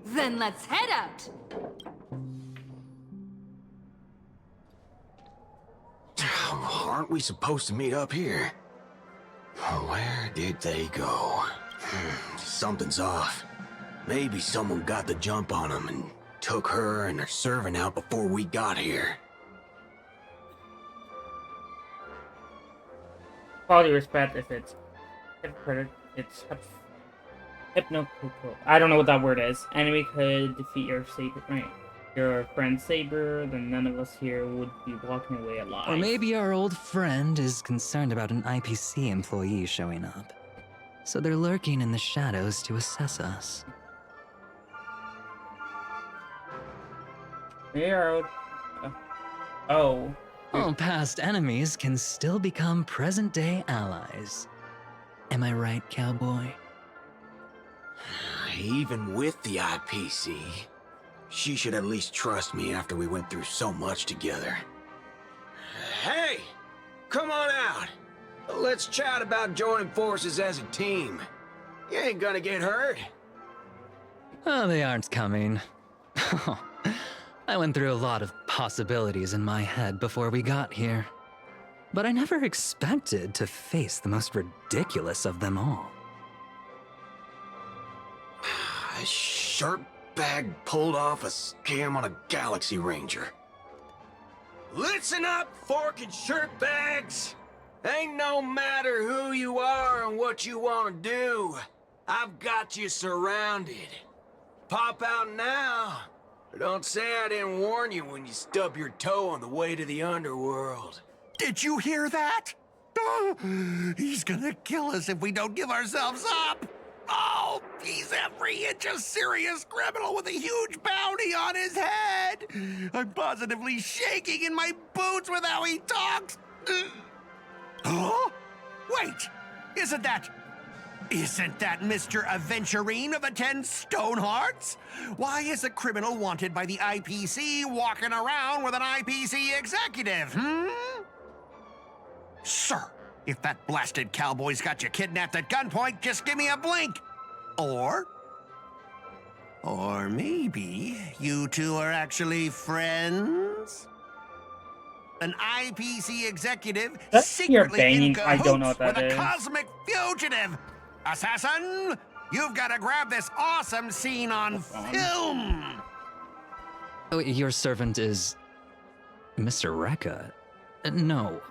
Then let's head out! Aren't we supposed to meet up here? Where did they go? Something's off. Maybe someone got the jump on them and took her and her servant out before we got here. Quality respect if it's hypnocritical. I don't know what that word is. Enemy could defeat your saber, right? Your friend Saber, then none of us here would be walking away alive. Or maybe our old friend is concerned about an IPC employee showing up. So they're lurking in the shadows to assess us. They are. Oh. All past enemies can still become present-day allies. Am I right, cowboy? Even with the IPC, she should at least trust me after we went through so much together. Hey! Come on out! Let's chat about joining forces as a team. You ain't gonna get hurt. Oh, they aren't coming. I went through a lot of possibilities in my head before we got here. But I never expected to face the most ridiculous of them all. A sharp bag pulled off a scam on a Galaxy Ranger. Listen up, fork and shirt bags! Ain't no matter who you are and what you want to do. I've got you surrounded. Pop out now. Or don't say I didn't warn you when you stub your toe on the way to the underworld. Did you hear that? Oh, he's gonna kill us if we don't give ourselves up. Oh, he's every inch a serious criminal with a huge bounty on his head. I'm positively shaking in my boots with how he talks. Huh? Wait, isn't that Mr. Aventurine of the 10 Stonehearts? Why is a criminal wanted by the IPC walking around with an IPC executive, Sir, if that blasted cowboy's got you kidnapped at gunpoint, just give me a blink. Or maybe you two are actually friends? An IPC executive secretly in cahoots I don't know what that with a is. cosmic fugitive. Assassin, you've got to grab this awesome scene on film. Oh, your servant is Mr. Rekka? No.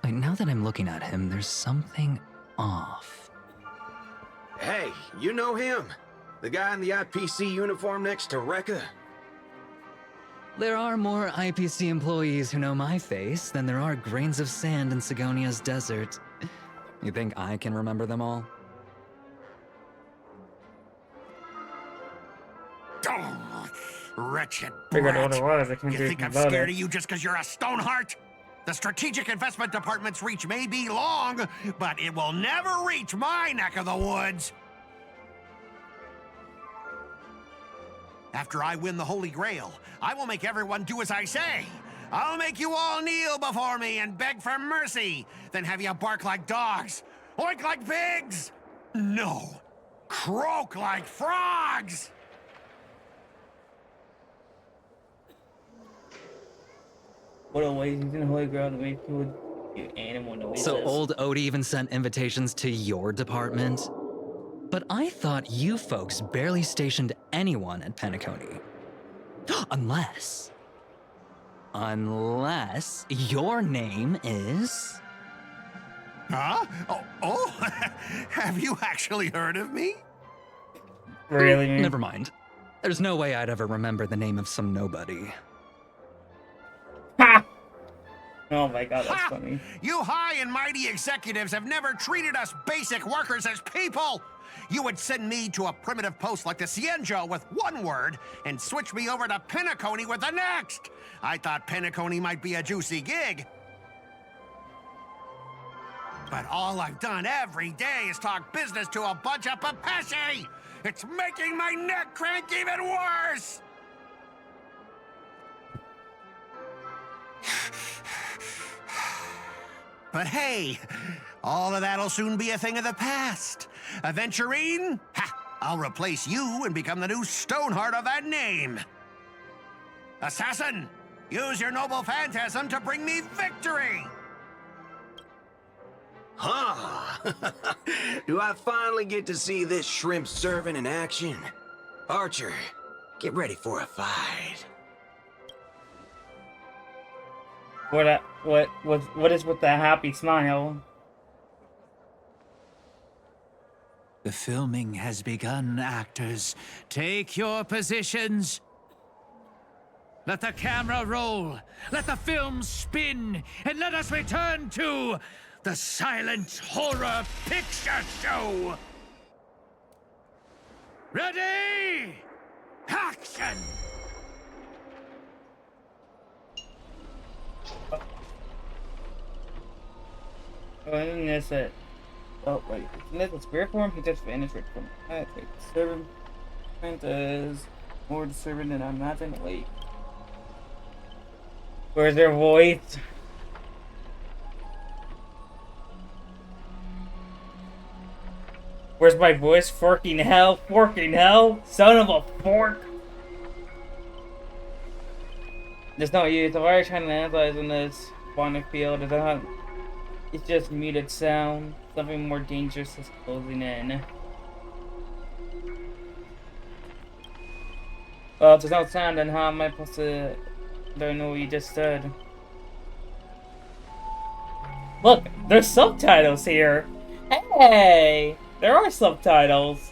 Wait, now that I'm looking at him, there's something off. Hey, you know him? The guy in the IPC uniform next to Rekka? There are more IPC employees who know my face than there are grains of sand in Sigonia's desert. You think I can remember them all? Oh, wretched Figured out brat. what it was. I can't You do think I'm anything about scared it. of you just because you're a Stoneheart? The Strategic Investment Department's reach may be long, but it will never reach my neck of the woods. After I win the Holy Grail, I will make everyone do as I say. I'll make you all kneel before me and beg for mercy, then have you bark like dogs, oink like pigs. No, croak like frogs. What a ways using the Holy Grail to make people do animal noises. So old Odie even sent invitations to your department? But I thought you folks barely stationed anyone at Penacony. Unless your name is... Huh? Oh, have you actually heard of me? Really? Never mind. There's no way I'd ever remember the name of some nobody. Ha! Oh my god, that's funny. You high and mighty executives have never treated us basic workers as people! You would send me to a primitive post like the Cienjo with one word and switch me over to Penacony with the next! I thought Penacony might be a juicy gig. But all I've done every day is talk business to a bunch of papashi! It's making my neck crank even worse! But hey, all of that'll soon be a thing of the past. Aventurine? Ha! I'll replace you and become the new Stoneheart of that name. Assassin, use your noble phantasm to bring me victory! Huh? Do I finally get to see this shrimp servant in action? Archer, get ready for a fight. What is with the happy smile? The filming has begun, actors. Take your positions. Let the camera roll. Let the film spin. And let us return to the silent horror picture show. Ready? Action! Oh, I didn't miss it. Oh, wait. In the spirit form, he just vanished right from that. Wait, servant is more disturbing than I imagine. Wait. Where's their voice? Where's my voice? Forking hell! Forking hell! Son of a fork! There's no use. Why are you trying to analyze in this quantum field? It's just muted sound. Something more dangerous is closing in. Well, if there's no sound, then how am I supposed to know what you just said? Look, there's subtitles here! Hey! There are subtitles!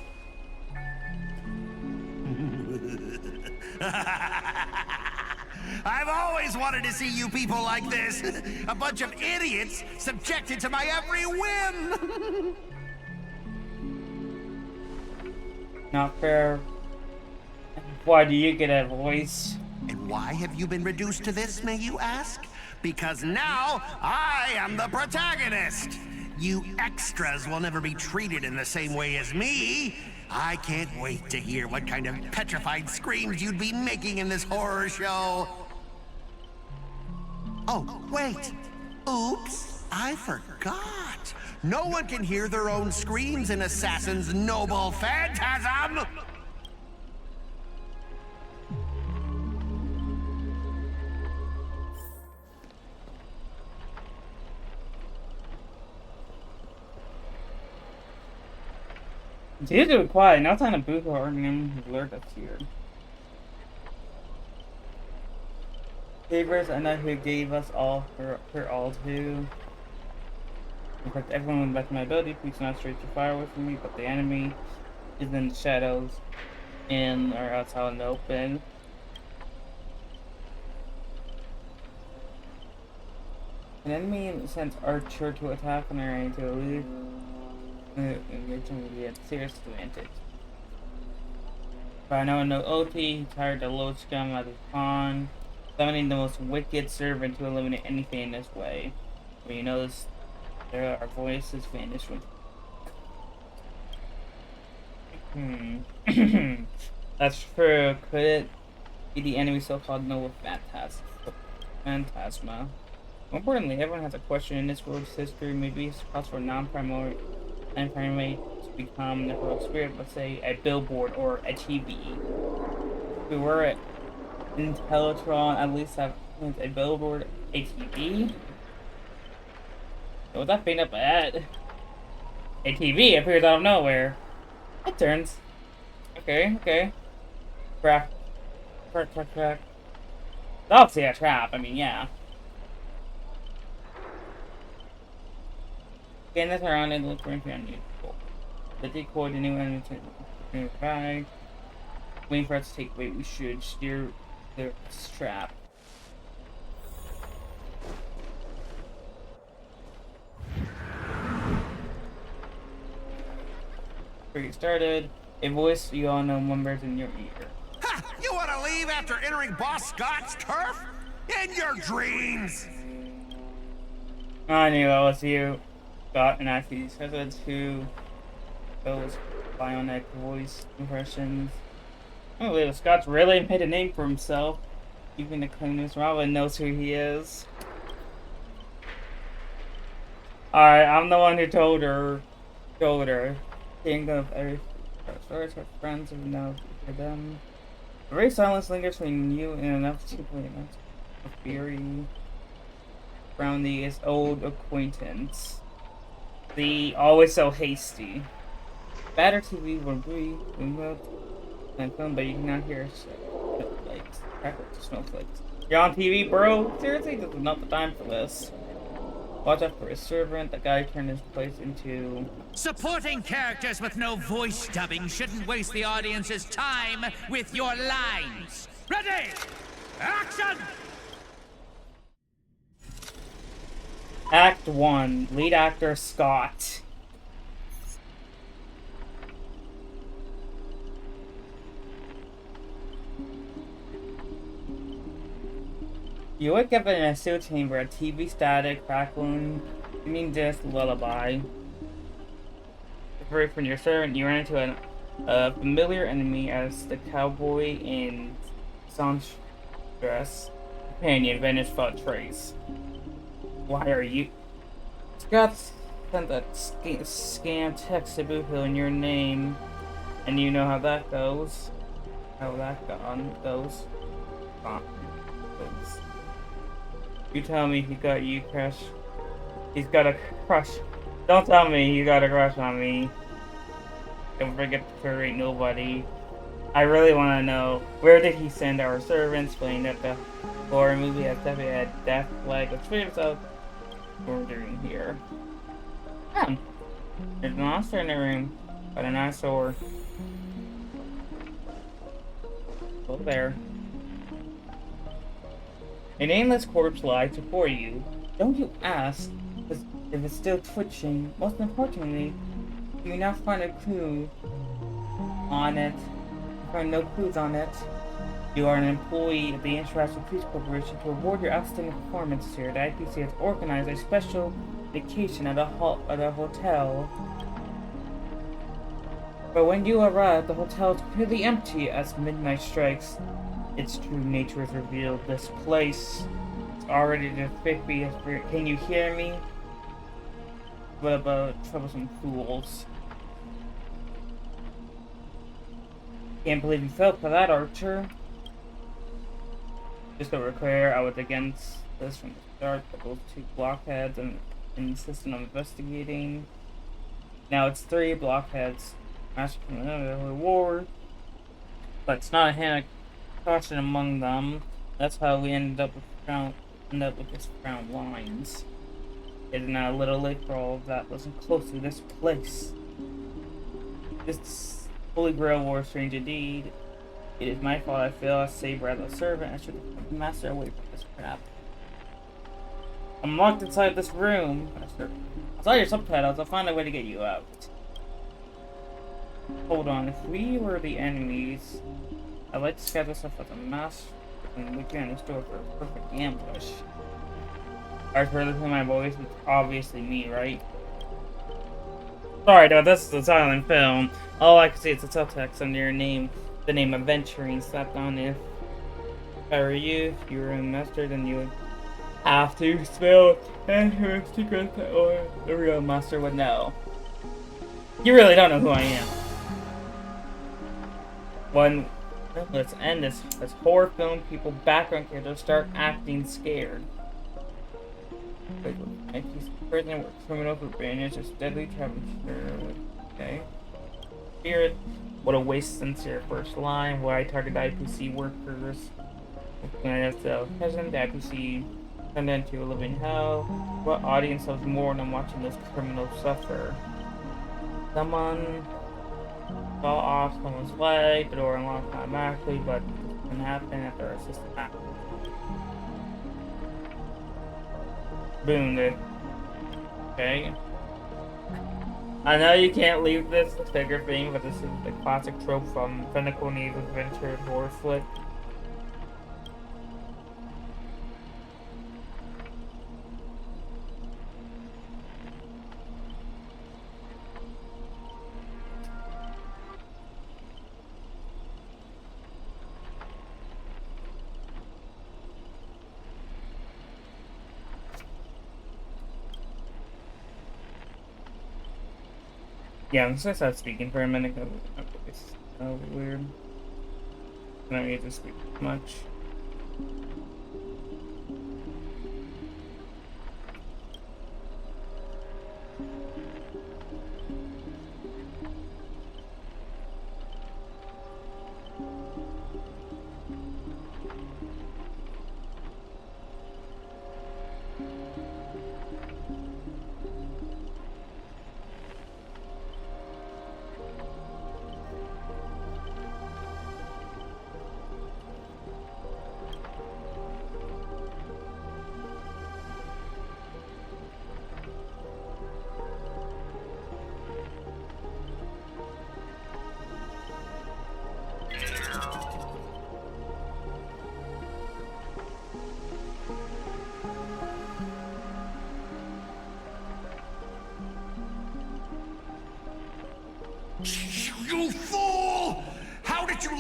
I've always wanted to see you people like this. A bunch of idiots subjected to my every whim. Not fair. Why do you get a voice? And why have you been reduced to this, may you ask? Because now I am the protagonist. You extras will never be treated in the same way as me. I can't wait to hear what kind of petrified screams you'd be making in this horror show. Oh, wait. Oops, I forgot. No one can hear their own screams in Assassin's Noble Phantasm. It's usually quiet. Now it's on a booth organizing alert us here. Favors, I know who gave us all her all to. In fact, everyone with back my ability, please not straight to fire away from me, but the enemy is in the shadows and or outside in the open. An enemy sends Archer to attack when they're ready to leave. You're trying to be at serious advantage. But I know no OT, tired to load scum out of the pawn. Summoning the most wicked servant to eliminate anything in this way. When you notice our voices vanish when That's true. Could it be the enemy so-called Noble Phantasma? More importantly, everyone has a question in this world's history. Maybe it's possible for non-primate to become the heroic spirit, let's say a billboard or a TV. If we were at Intellitron, at least have a billboard, a TV. So was that thing up ahead? A TV appears out of nowhere. It turns. Okay. Crack. Obviously a trap, I mean, yeah. Scan this around and look for anything unusual. The decoy to new enemy to bag. Waiting for us to take weight, we should steer the strap. Before you started, a voice you all know murmurs in your ear. Ha! You want to leave after entering Boss Scott's turf? In your dreams! I knew that was you, Scott, and actually these residents who those bionic voice impressions. I don't believe Scott's really made a name for himself. Even the cleanest Robin knows who he is. Alright, I'm the one who told her. Think of every stories her friends have now for them. A very silence lingers between you and enough to a fury around the old acquaintance. The always so hasty. Batter TV will breathe, remote, and film, but you cannot hear snowflakes. Crackles to snowflakes. You're on TV, bro? Seriously? This is not the time for this. Watch out for his servant. The guy turned his place into... Supporting characters with no voice dubbing shouldn't waste the audience's time with your lines. Ready? Action! Act 1. Lead actor Scott. You wake up in a sealed chamber, a TV static, crackling, singing this lullaby. Right from your servant, you ran into a familiar enemy as the cowboy in Songstress companion vanished without trace. Why are you? Scott sent that scam text to Boohill in your name, and you know how that goes. How that goes. You tell me he got you, Crush. He's got a crush. Don't tell me he got a crush on me. Don't forget to create nobody. I really want to know, where did he send our servants? Playing that the horror movie has definitely had death flag. Let's figure this out. What we're doing here. Yeah. There's a monster in the room, but an eyesore. Over there. A nameless corpse lies before you. Don't you ask if it's still twitching. Most importantly, do you not find a clue on it? You find no clues on it. You are an employee of the International Police Corporation. To reward your outstanding performance here, the IPC has organized a special vacation at a hotel. But when you arrive, the hotel is completely empty as midnight strikes. Its true nature is revealed. This place is already despicably. Can you hear me? What about troublesome fools? Can't believe you fell for that, Archer. Just to be clear, I was against this from the start, but those two blockheads and insisted on investigating. Now it's 3 blockheads. Master from the war. But it's not a hand of caution among them. That's how we ended up with this frown lines. It is now a little late for all of that. Listen closely, this place. This Holy Grail war, strange indeed. It is my fault I failed as saber as a servant. I should have put the master away from this crap. I'm locked inside this room. I saw your subtitles. I'll find a way to get you out. Hold on. If we were the enemies, I'd like to schedule stuff as a master, and we can restore for a perfect ambush. I've heard of my voice. It's obviously me, right? Sorry, though. This is a silent film. All I can see is the subtext under your name. The name Adventuring slapped on it. If I were you, if you were a master, then you would have to spell and her secret, or the real master would know. You really don't know who I am. Let's end this horror film. People, background characters start acting scared. Prison where criminals were banished as deadly traveling. Okay. Spirit. What a waste since your first line. Why target IPC workers? As the president, the IPC turned into a living hell. What audience loves more than watching those criminals suffer? Someone saw off someone's leg, the door unlocked automatically, but it can happen after our system happens. Boom, dude. Okay. I know you can't leave this figure thing, but this is the classic trope from Pinnacle Needs Adventure horror flick. Yeah, I'm just gonna start speaking for a minute because it's so weird. I don't need to speak much.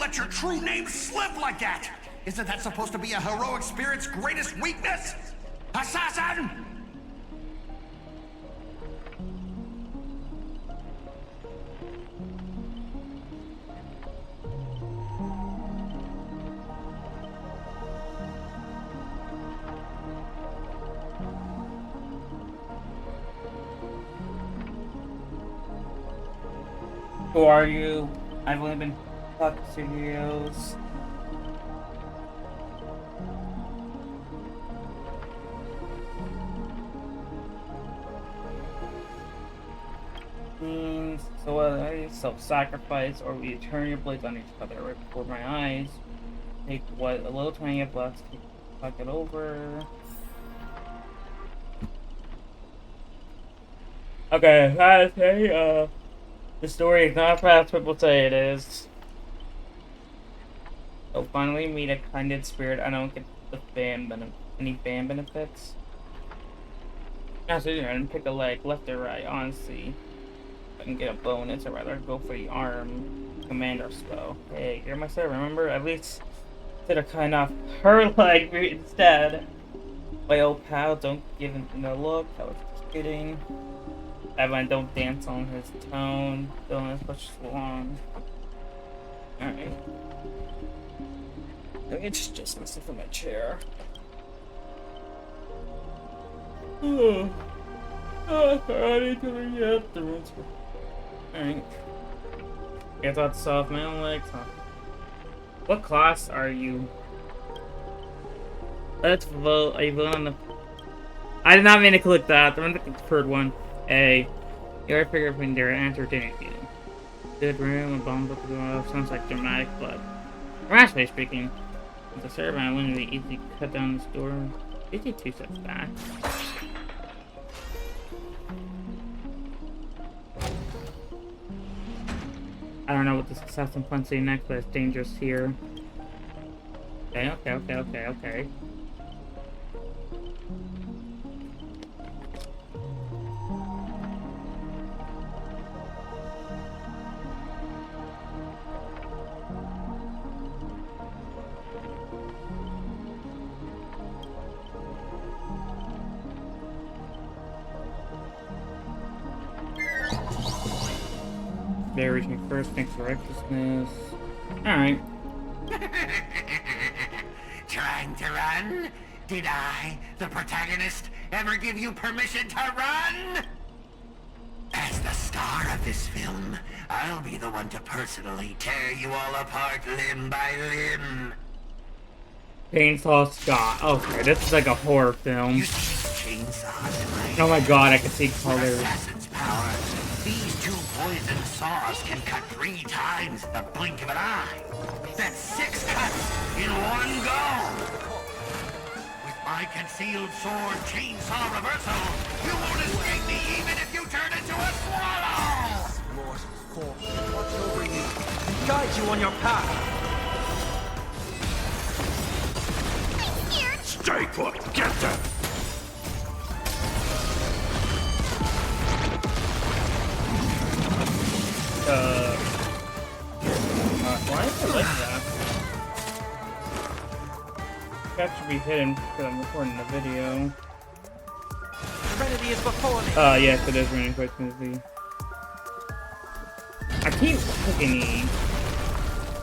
let your true name slip like that? Isn't that supposed to be a heroic spirit's greatest weakness? Assassin! Who are you? I've only been talking studios. So whether I self-sacrifice or we turn your blades on each other right before my eyes, take what a little tiny of left, talk it over. Okay, I say, the story is not as people say it is. So finally meet a kindred spirit. I don't get the any fan benefits. Actually, I didn't pick a leg, left or right, honestly. I can get a bonus, I'd rather go for the arm commander spell. Hey, you're my servant, remember? At least instead of cutting off her leg instead. My old pal, don't give him no look. I was just kidding. Evan, don't dance on his tone. Don't push long. Alright. Let me just myself in my chair. Oh, I need to read the runes. Alright. I thought soft my own legs, huh? What class are you? Let's vote. Are you voting on the... I did not mean to click that. I'm the preferred one. A. You already figured when they're entertaining you. Good room, a bomb up the door. Sounds like dramatic, but rationally speaking, as a servant, I wouldn't be easy to cut down this door. 52 steps back. I don't know what this assassin plans to do next, but it's dangerous here. Okay. There, reach me first, thanks for righteousness. Alright. Trying to run? Did I, the protagonist, ever give you permission to run? As the star of this film, I'll be the one to personally tear you all apart limb by limb. Chainsaw Scott. Okay, this is like a horror film. Oh my god, I can see colors. Power. These two poison saws can cut 3 times the blink of an eye. That's 6 cuts in one go. With my concealed sword chainsaw reversal, you won't escape me even if you turn into a swallow. Watch over you. Guide you on your path. Stay put. Get them. Why is it like that? That should be hidden because I'm recording the video. Serenity is before me. Yes, it is running quite smoothly. I keep clicking E.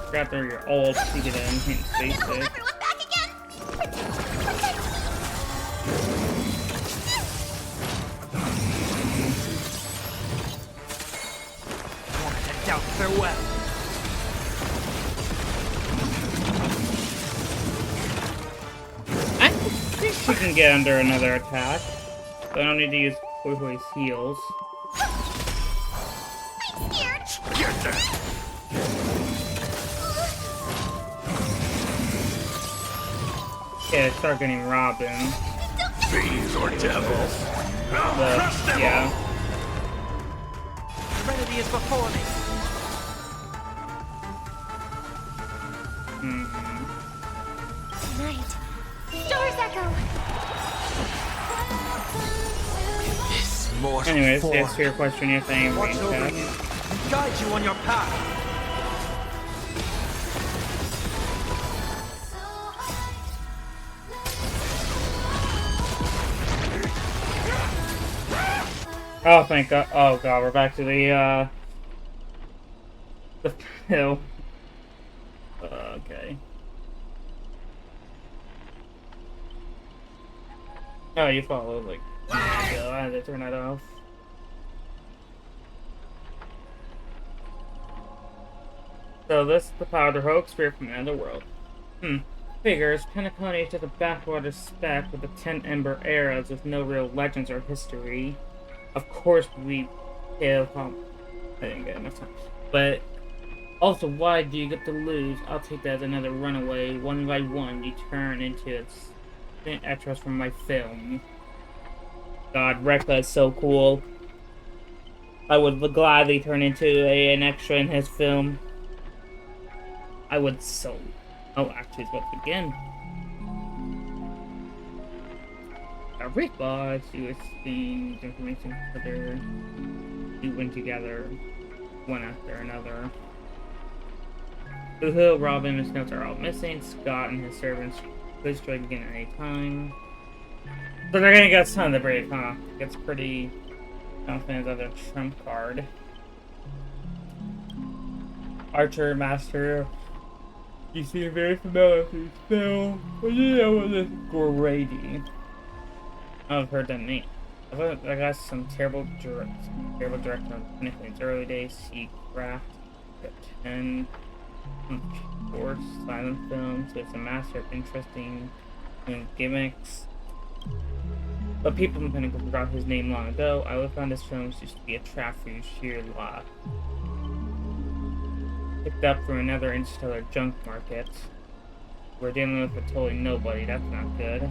Forgot they're your old to get in, can't space it. Down, farewell. I think she can get under another attack. So I don't need to use Hoi's heals. I'm scared. Get them. Okay, start getting Robin. Fiends or devils. Yeah. Serenity is before me. Tonight. Stars echo. Anyways, to answer your question, yes, I am Watch range over cast. you. Guide you on your path. Oh, thank God. Oh, God, we're back to the hill. Okay. Oh, you followed, like, a minute ago. I had to turn that off. So this is the powder hoax spirit from another world. Figures, Penacony is just a backwater speck with the 10 Ember eras with no real legends or history. Of course we kill I didn't get enough time. But also, why do you get to lose? I'll take that as another runaway. One by one, you turn into extras from my film. God, Rekka is so cool. I would gladly turn into an extra in his film. I would so. Oh, actually, it's about to begin. Every boss, you exchange information together. You win together, one after another. Uhu, Robin, and his notes are all missing. Scott and his servants could strike again at any time. But they're gonna get some of the break, huh? Gets pretty confident of their trump card. Archer, Master. You seem very familiar with these films. What do you know what this Grady? I've heard that name. I got some terrible director in its early days. He crafted 10 short silent films. So it's a master of interesting gimmicks. But people in Pinnacle forgot his name long ago. I would found his films used to be a trap for you sheer luck. Picked up from another interstellar junk market. We're dealing with a totally nobody. That's not good.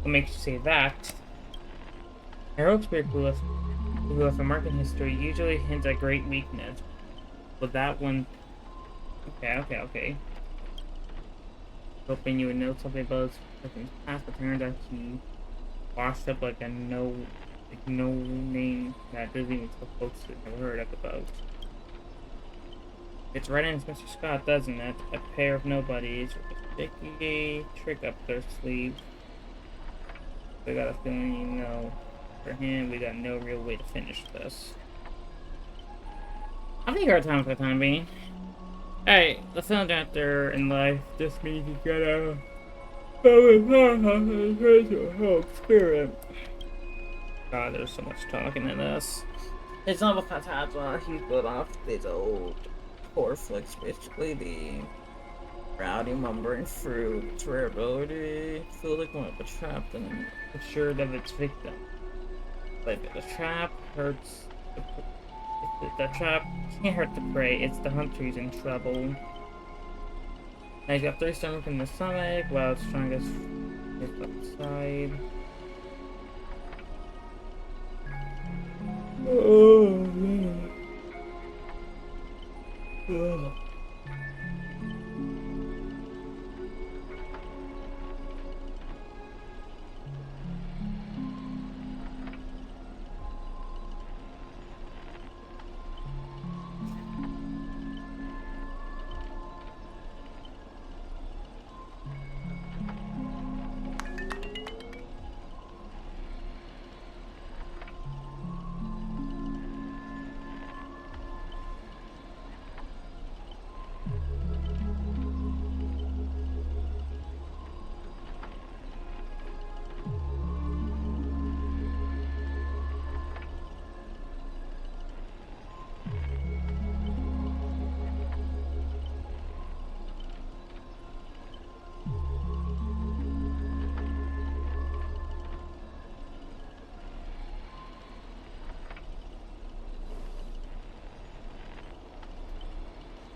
What makes you say that? Heroic spirit who left a mark in history usually hints at great weakness. But that one... Okay. Hoping you would know something about his person's past, but turns out he washed up like no name that doesn't even tell folks that never heard of about. It's right in Mr. Scott, doesn't it? A pair of nobodies with a sticky trick up their sleeve. We got a feeling, you know, for him, we got no real way to finish this. I think our time for the time being. Hey, the film director in life just means you gotta hope spirit. God, there's so much talking in this. It's not a Phantasma, he's built off these old horror flicks, basically the rowdy mumbling through its rare ability, feel like one of the trapped and assured of its victim. Like the trap hurts the trap can't hurt the prey, it's the hunter who's in trouble. Now he's got 3 stomach in the stomach, while its strongest is outside. Oh man. Ugh.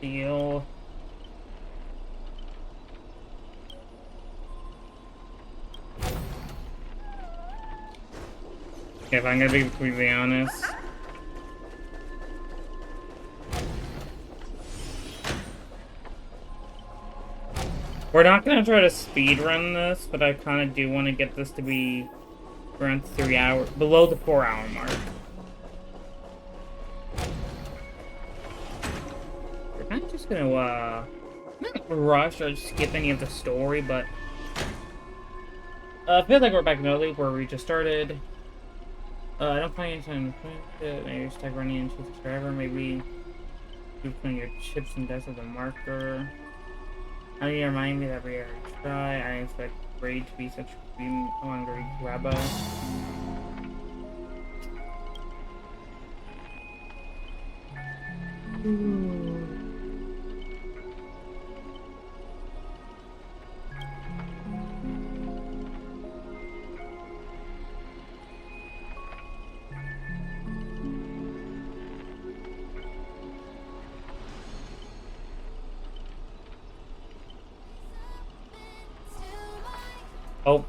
Deal. If I'm gonna be completely honest, we're not gonna try to speed run this, but I kind of do want to get this to be around 3 hours, below the 4-hour mark. I'm just gonna, not rush or skip any of the story, but I feel like we're back in early where we just started. I don't find anything to maybe stack running into the forever. Maybe you put your chips and dust as a marker. How do you remind me that we are try? I expect Raid to be such a hungry grabber. Oh.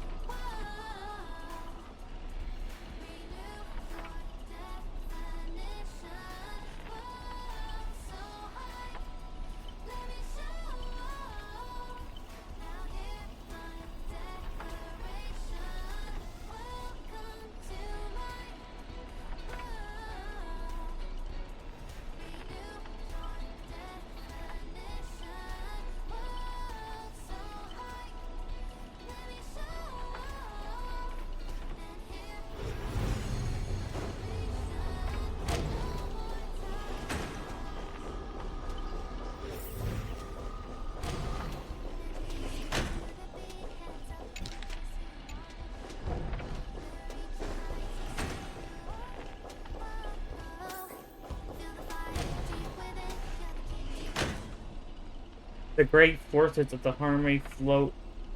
The great forces of the harmony float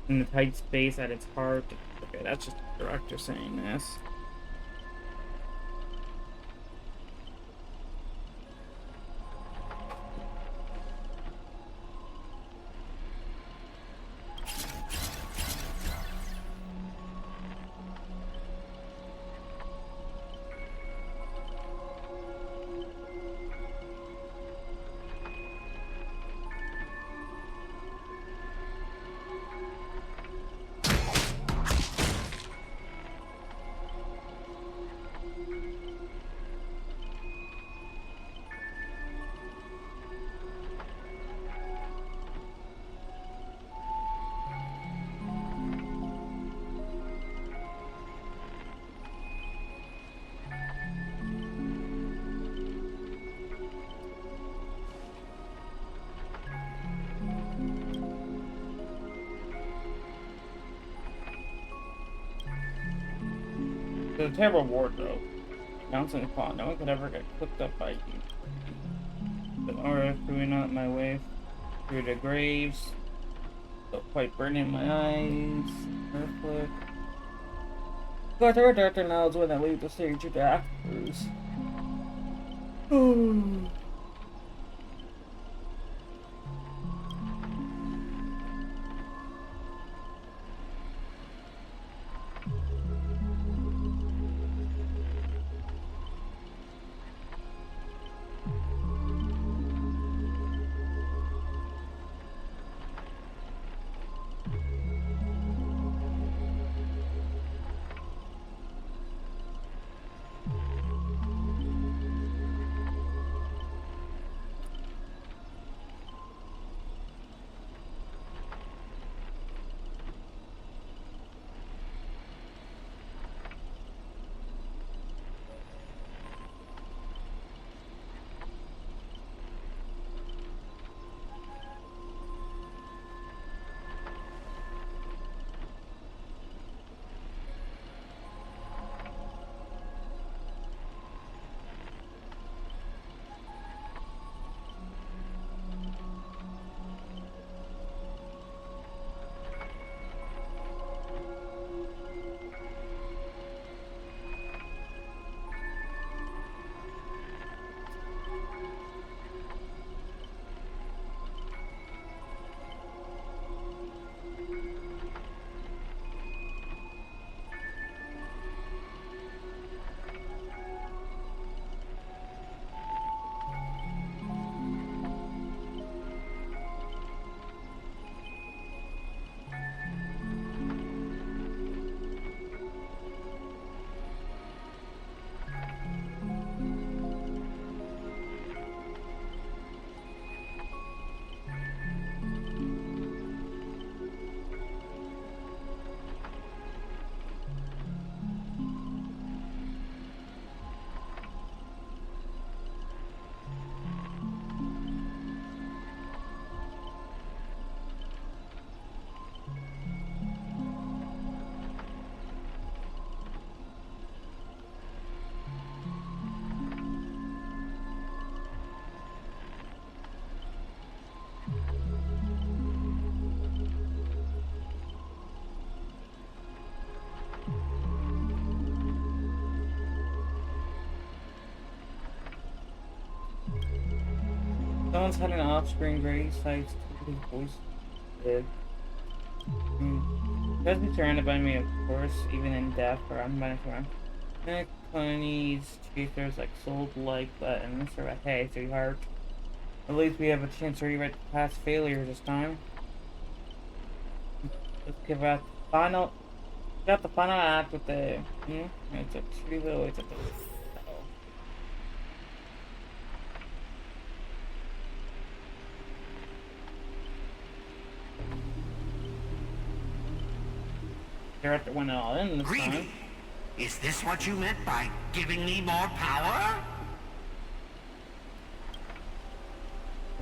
in the tight space at its heart. Okay, that's just the director saying this. It's a terrible wardrobe. Bouncing upon. No one could ever get clipped up by you. The aura threw not my way through the graves. So quite burning my eyes. Earthquake. Got our director now is when I leave the stage to the actors. Someone's had an off-screen grade sites to his voice did. Does be surrounded by me, of course, even in death or unmanaged around. Needs chasers like sold like buttons or a hey, sweetheart. At least we have a chance to rewrite past failures this time. Let's give out the final. Got the final act with the. It's a trio. It's a. They're at the one all in this Greedy. time. Is this what you meant by giving me more power?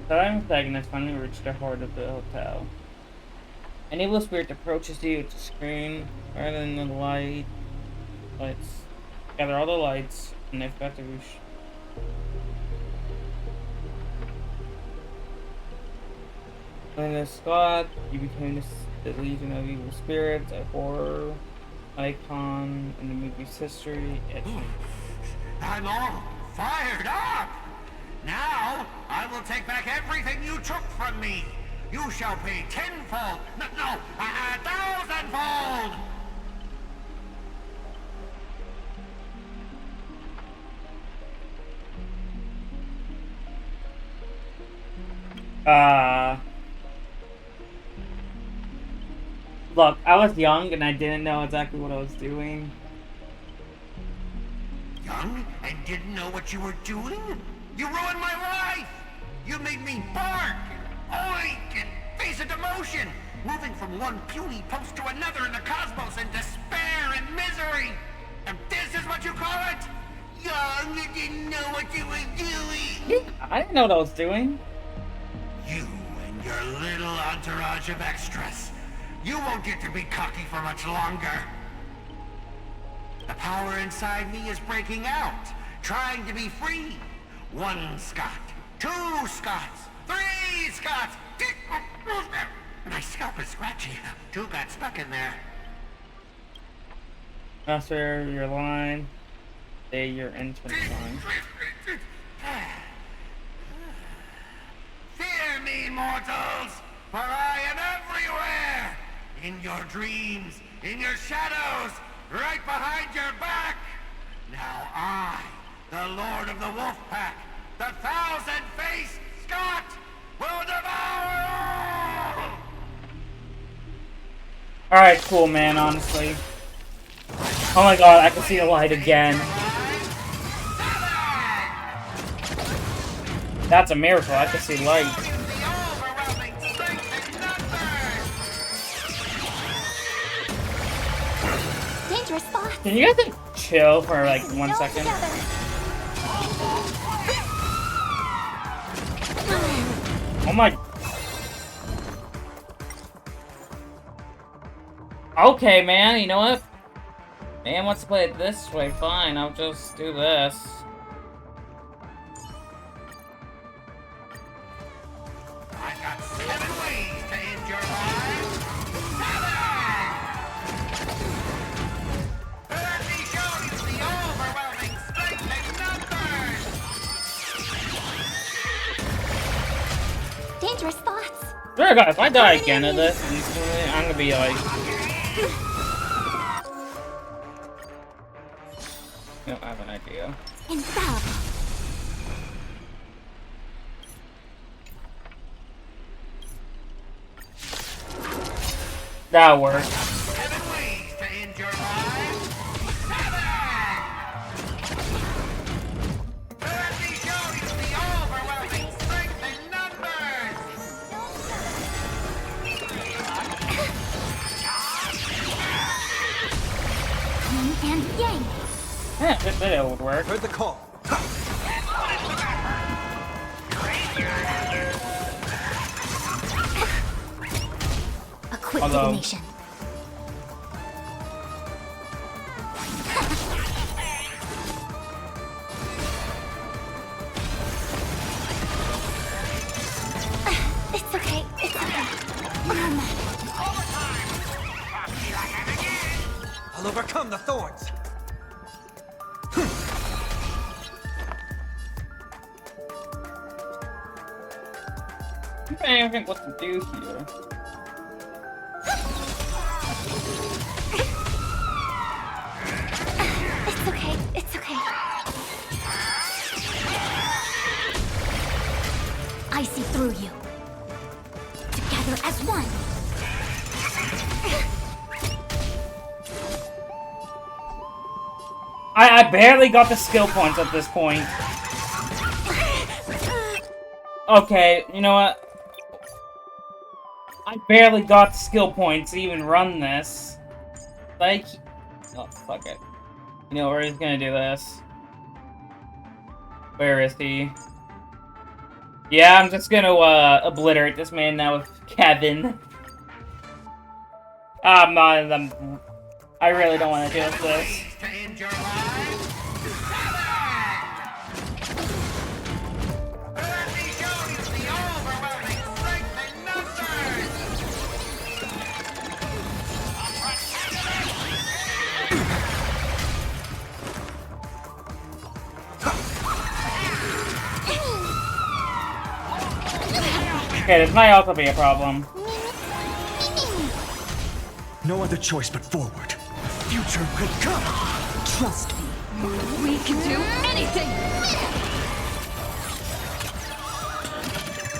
The antagonist finally reached the heart of the hotel. An evil spirit approaches you with the screen rather than the lights. Gather all the lights, and they've got to reach. In the squad, you became the Legion of Evil Spirits, a horror icon in the movie's history. I'm all fired up! Now, I will take back everything you took from me! You shall pay tenfold! No, 1,000-fold! Look, I was young and I didn't know exactly what I was doing. Young and didn't know what you were doing? You ruined my life! You made me bark and oink and face a demotion, moving from one puny post to another in the cosmos in despair and misery! And this is what you call it? Young and didn't know what you were doing! I didn't know what I was doing. You and your little entourage of extras. You won't get to be cocky for much longer. The power inside me is breaking out, trying to be free. 1 Scot, 2 Scots, 3 Scots. My scalp is scratchy. 2 got stuck in there. Master your line. Say your entrance line. Fear me, mortals, for I am everywhere. In your dreams, in your shadows, right behind your back. Now I, the Lord of the Wolf Pack, the 1,000-faced Scot, will devour all! Alright, cool, man, honestly. Oh my god, I can see the light again. That's a miracle, I can see light. Dangerous spot. Can you guys chill for like 1 second? Oh my. Okay, man, you know what? Man wants to play it this way, fine, I'll just do this. I got 7 ways to end your life. 7! Let me show you the overwhelming strength in numbers. Dangerous thoughts. Sure, guys, if I die again of this, I'm gonna be like... I don't have an idea. Infallible. That worked. 7 ways to end your life. 7! Let me show you the overwhelming strength in numbers. Yin and yang. Yeah, that would work. Heard the call. A quick Hello. divination. It's okay. It's okay. I'll overcome the thorns. trying to think what to do here. It's okay. It's okay. I see through you. Together as one. I barely got the skill points at this point. Okay, you know what? I barely got skill points to even run this. Like, oh, fuck it. You know, we're just gonna do this. Where is he? Yeah, I'm just gonna, obliterate this man now with Kevin. I'm not, I really don't want to deal with this. Okay, this might also be a problem. No other choice but forward. Future could come. Trust me. We can do anything!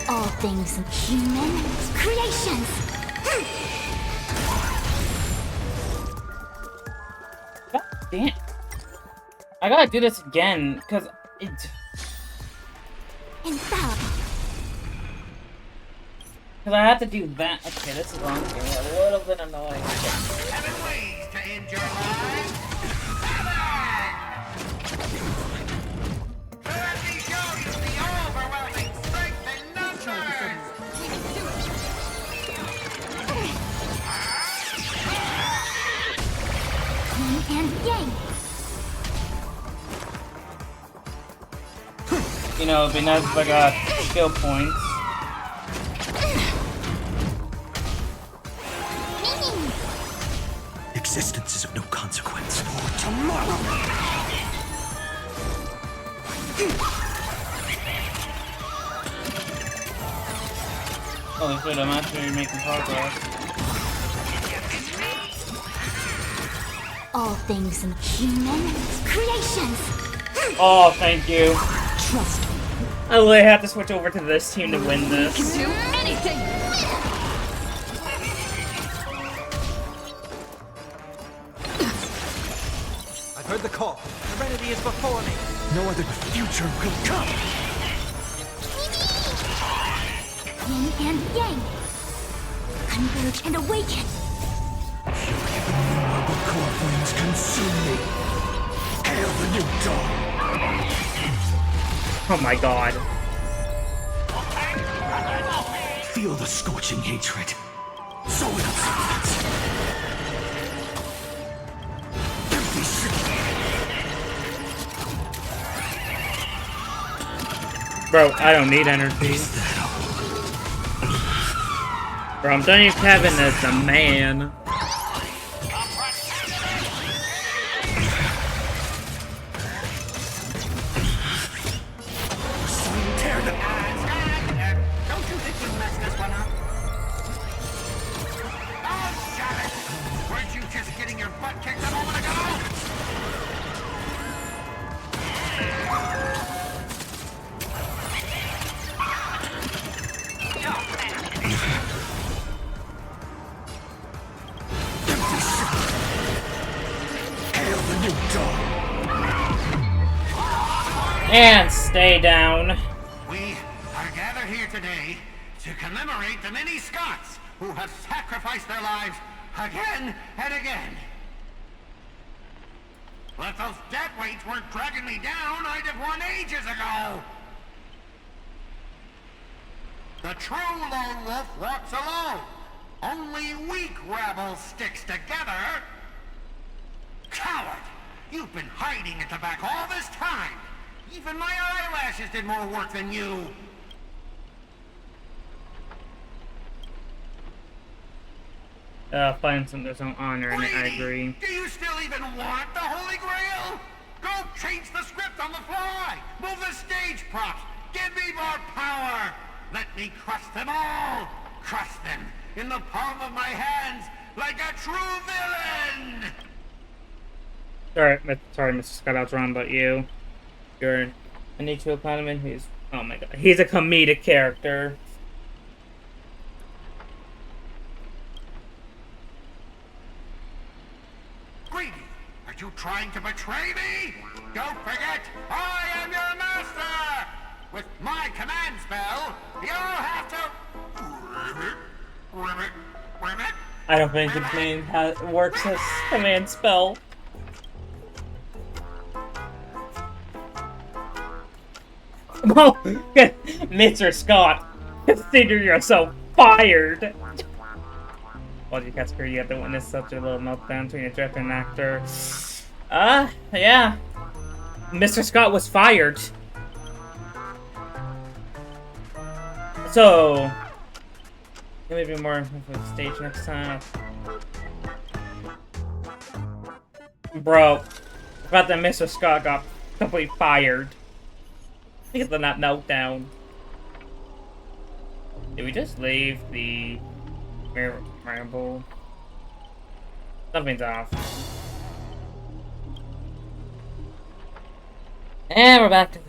All things human creations. God damn. I gotta do this again, because it... Infallible. Because I have to do that. Okay, this is wrong. A little bit annoying. 7 ways to end your life. 7! Let me show you the overwhelming strength in numbers. Yin and yang. You know, it'd be nice if I got skill points. Existence is of no consequence. For tomorrow. Holy shit, I'm actually making progress. All things human creations. Oh, thank you. Trust me. I literally have to switch over to this team to win this. We can do anything! I've heard the call. Serenity is before me. No other future could come. Yin and yang. Converge and awaken. Marble core flames consume me. Hail the new dawn. Oh my god. Feel the scorching hatred. So it absorbs. Empty ship. Bro, I don't need energy. Bro, I'm telling you, Kevin is the man. Don't you think you messed this one up? Oh, shut it! Weren't you just getting your butt kicked a moment ago? Hail the new dawn. And stay down. We are gathered here today to commemorate the many Scots who have sacrificed their lives again and again. Well, if those dead weights weren't dragging me down, I'd have won ages ago. The true lone wolf walks alone. Only weak rabble sticks together. Coward! You've been hiding at the back all this time. Even my eyelashes did more work than you. Find some there's no honor in it, I agree. Do you still even want the Holy Grail? Go change the script on the fly. Move the stage props. Give me more power. Let me crush them all! Crush them in the palm of my hands like a true villain! Sorry, Mr. Scott, I was wrong about you. You're an Ichigo Panaman who's, oh my god, he's a comedic character. Greedy, are you trying to betray me? Don't forget, I am your master! With my command spell, you'll have to... Ribbit? I don't think it works as command spell. Well, Mr. Scott, consider yourself fired! Well, you got screwed, you have to witness such a little meltdown between a director and actor. Yeah. Mr. Scott was fired. So, maybe more for the stage next time. Bro, I thought that Mr. Scott got completely fired. Because of that meltdown. Did we just leave the ramble? Something's off. And we're back to this.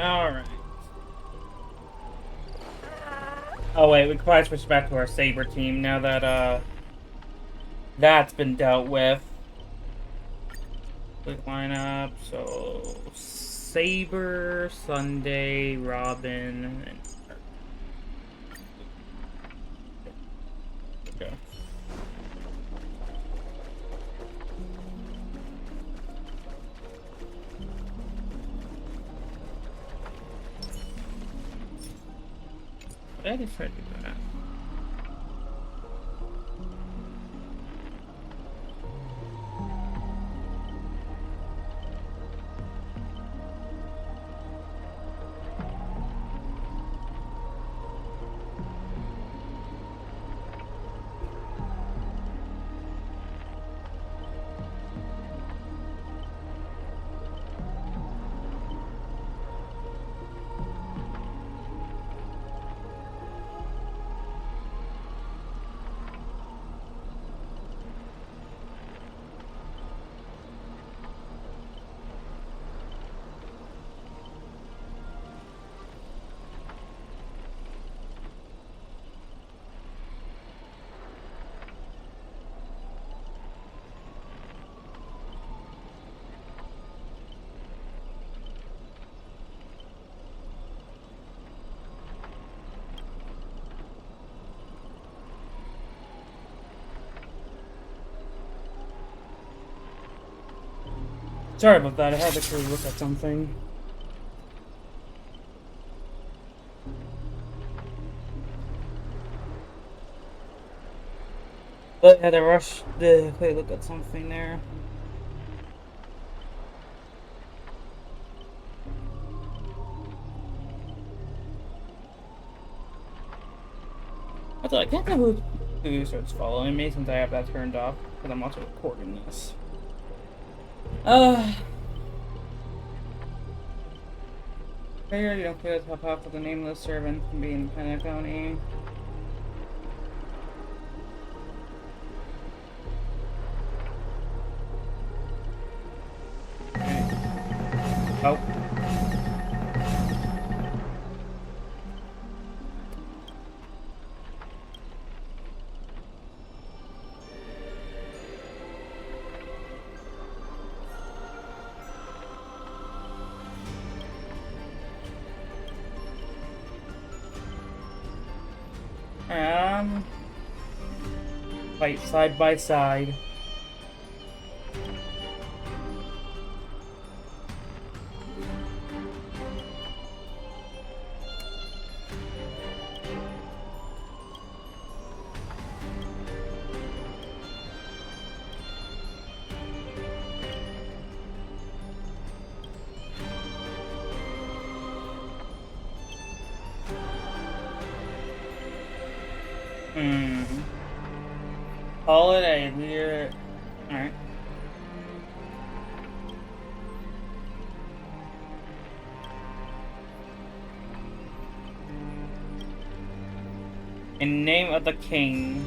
Alright. Oh wait, we can probably switch back to our Saber team now that, that's been dealt with. Quick lineup, so... Saber, Sunday, Robin, and... Okay. I just tried to do that. Sorry about that, I had to actually look at something. But I had to rush to quickly look at something there. I can't tell who starts following me since I have that turned off, because I'm also recording this. Figured you don't feel to help with the nameless servant from being Penacony. Oh. Fight side by side. Holiday, we're... Alright. In name of the king.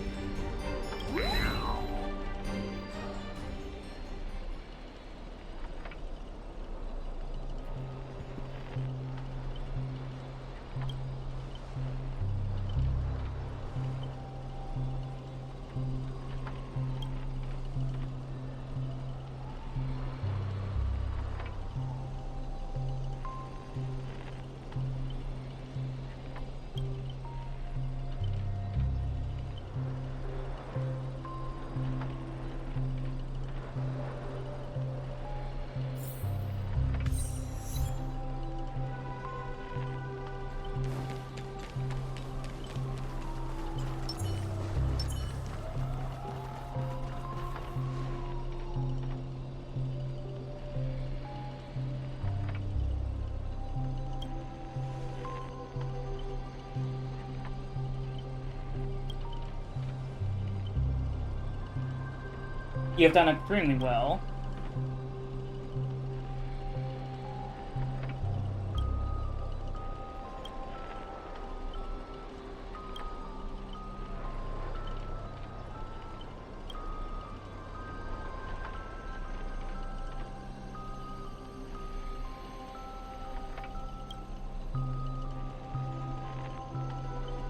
You've done extremely well.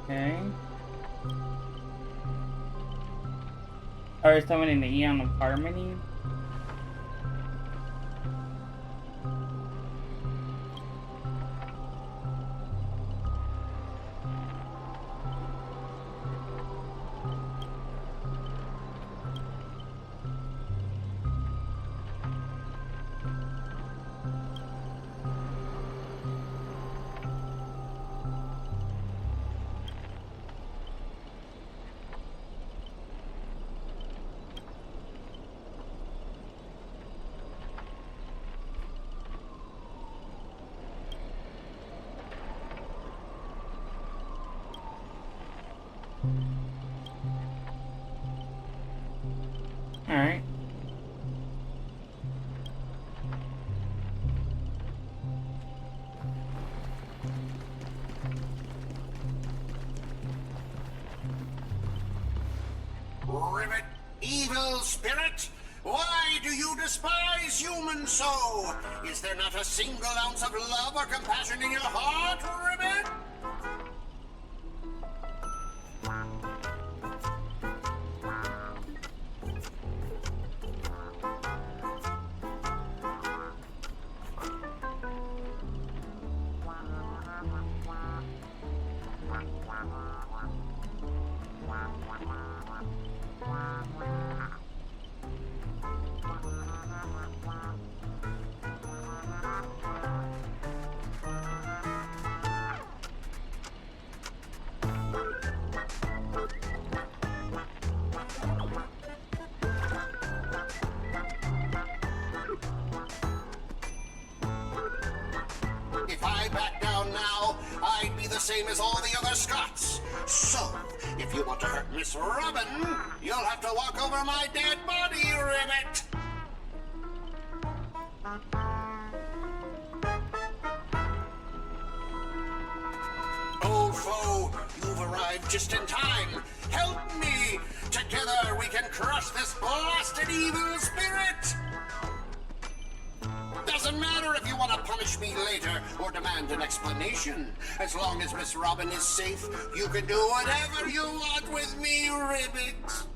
Okay. Or summoning the Eon of Harmony. Alright. Rivet, evil spirit, why do you despise humans so? Is there not a single ounce of love or compassion in your heart, Rivet? same as all the other Scots. So, if you want to hurt Miss Robin, you'll have to walk over my dead body, Ribbit. Old foe, you've arrived just in time. Help me! Together we can crush this blasted evil spirit! Doesn't matter if you want to punish me later or demand an explanation. As long as Miss Robin is safe, you can do whatever you want with me, Ribbit.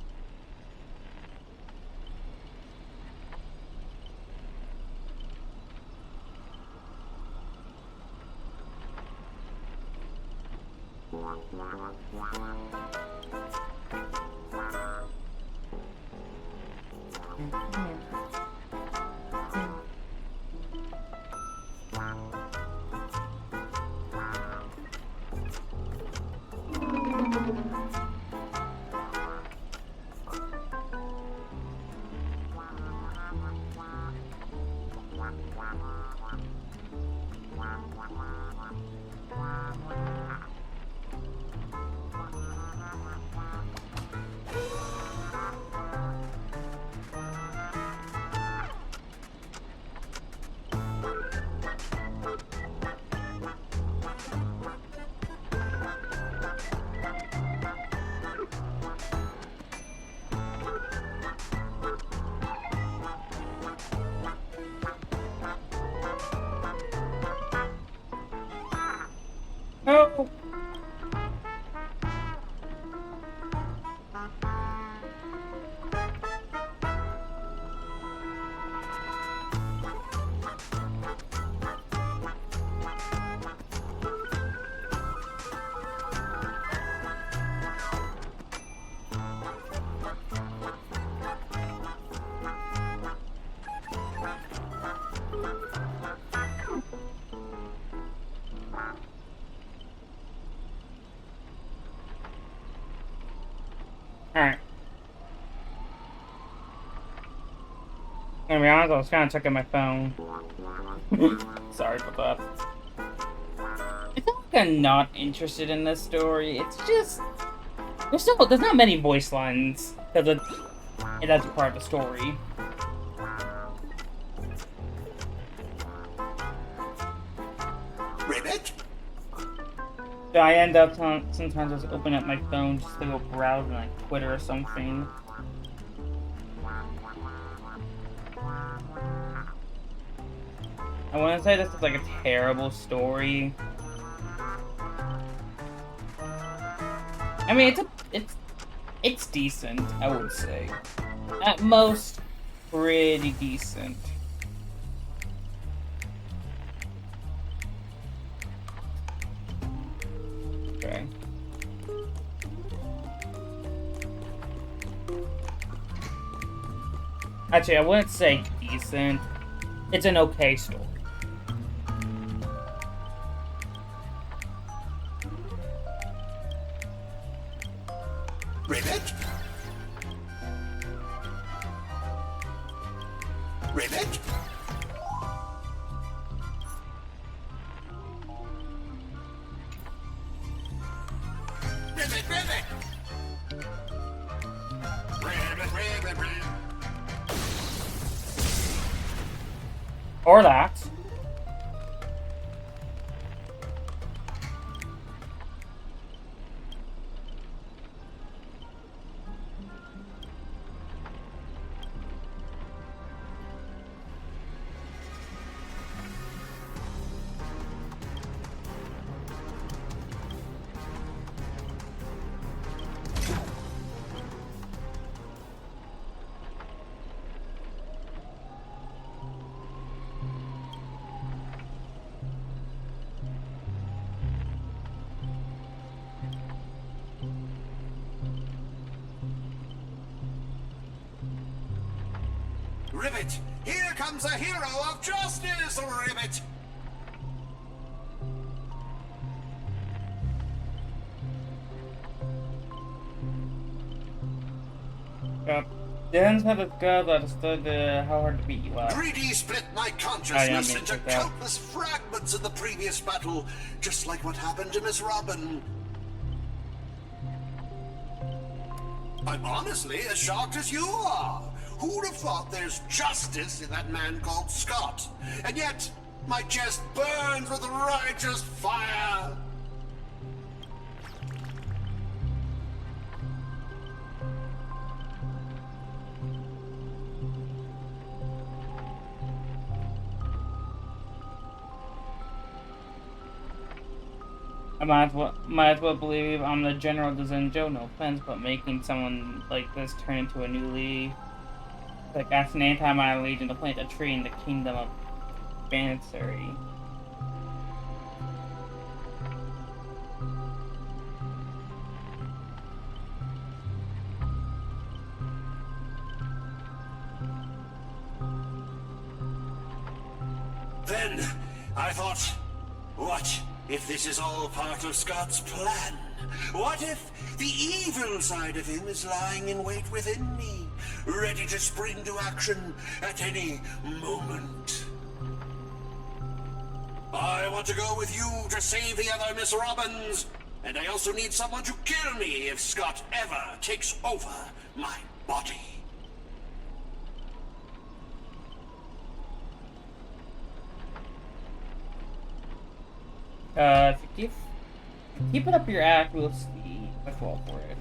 No. Alright. To be honest, I was kind of checking my phone. Sorry for that. It's not like I'm not interested in this story. It's just there's not many voice lines because that's part of the story. Ribbit? I end up sometimes just open up my phone just to go browse on like Twitter or something. I wouldn't say this is like a terrible story. I mean, it's decent, I would say. At most, pretty decent. Okay. Actually, I wouldn't say decent. It's an okay story. Ribbit? Ribbit? Ribbit, ribbit! Ribbit, ribbit, ribbit. Or that. Ribbit! Here comes a hero of justice, Ribbit! Depends how this goes. I understood how hard to beat you up. Greedy split my consciousness into countless fragments in the previous battle, just like what happened to Miss Robin. I'm honestly as shocked as you are. Who'd have thought there's justice in that man called Scott? And yet, my chest burns with righteous fire. I might as well believe I'm the General Zenjo. No offense, but making someone like this turn into a new league. Like asking any time I legion to plant a tree in the kingdom of Bansary. Then, I thought, what if this is all part of Scott's plan? What if the evil side of him is lying in wait within me, ready to spring to action at any moment? I want to go with you to save the other Miss Robins, and I also need someone to kill me if Scott ever takes over my body. If you keep it up your act, we'll see. Let's roll for it.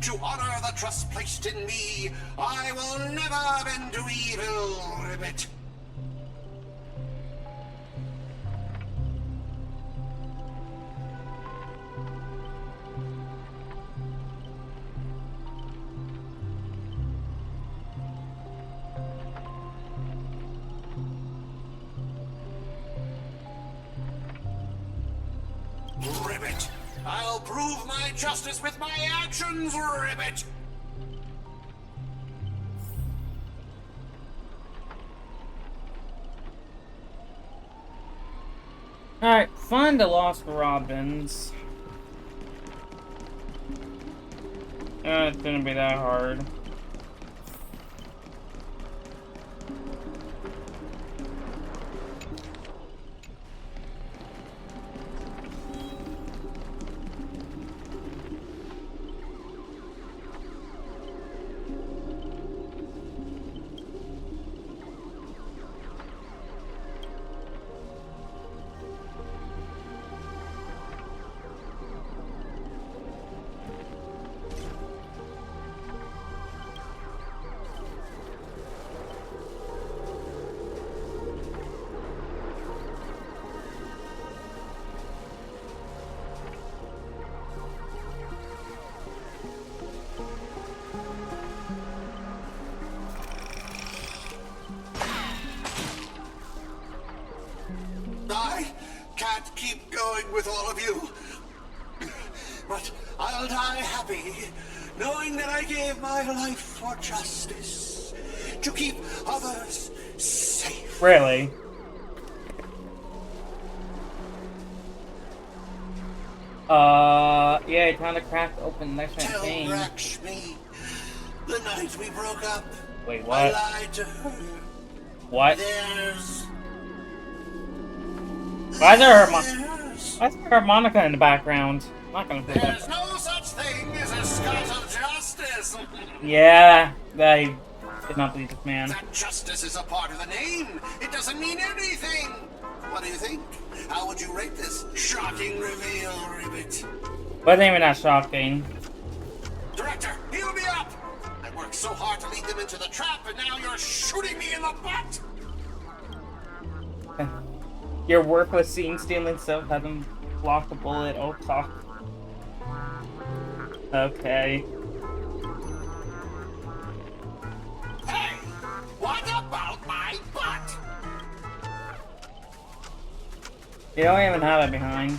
To honor the trust placed in me, I will never bend to evil, Ribbit. Ribbit, I'll prove my justice with my actions, Ribbit! Alright, find the lost Robins. It shouldn't be that hard. I can't keep going with all of you. But I'll die happy, knowing that I gave my life for justice, to keep others safe. Really? Yeah, time to crack open the next champagne. Tell Rakshmi, the night we broke up, Wait, I what? lied to her. What? There's Why is there a harmonica in the background? I'm not gonna play that. There's no such thing as a Scott of justice. Yeah, I did not believe this man. That justice is a part of the name. It doesn't mean anything. What do you think? How would you rate this shocking reveal, Ribbit? Wasn't even that shocking. Director, heal me up! I worked so hard to lead them into the trap, and now you're shooting me in the butt! Your worthless scene stealing stuff hasn't blocked a bullet. Oh, talk. Okay. Hey! What about my butt? You don't even have it behind.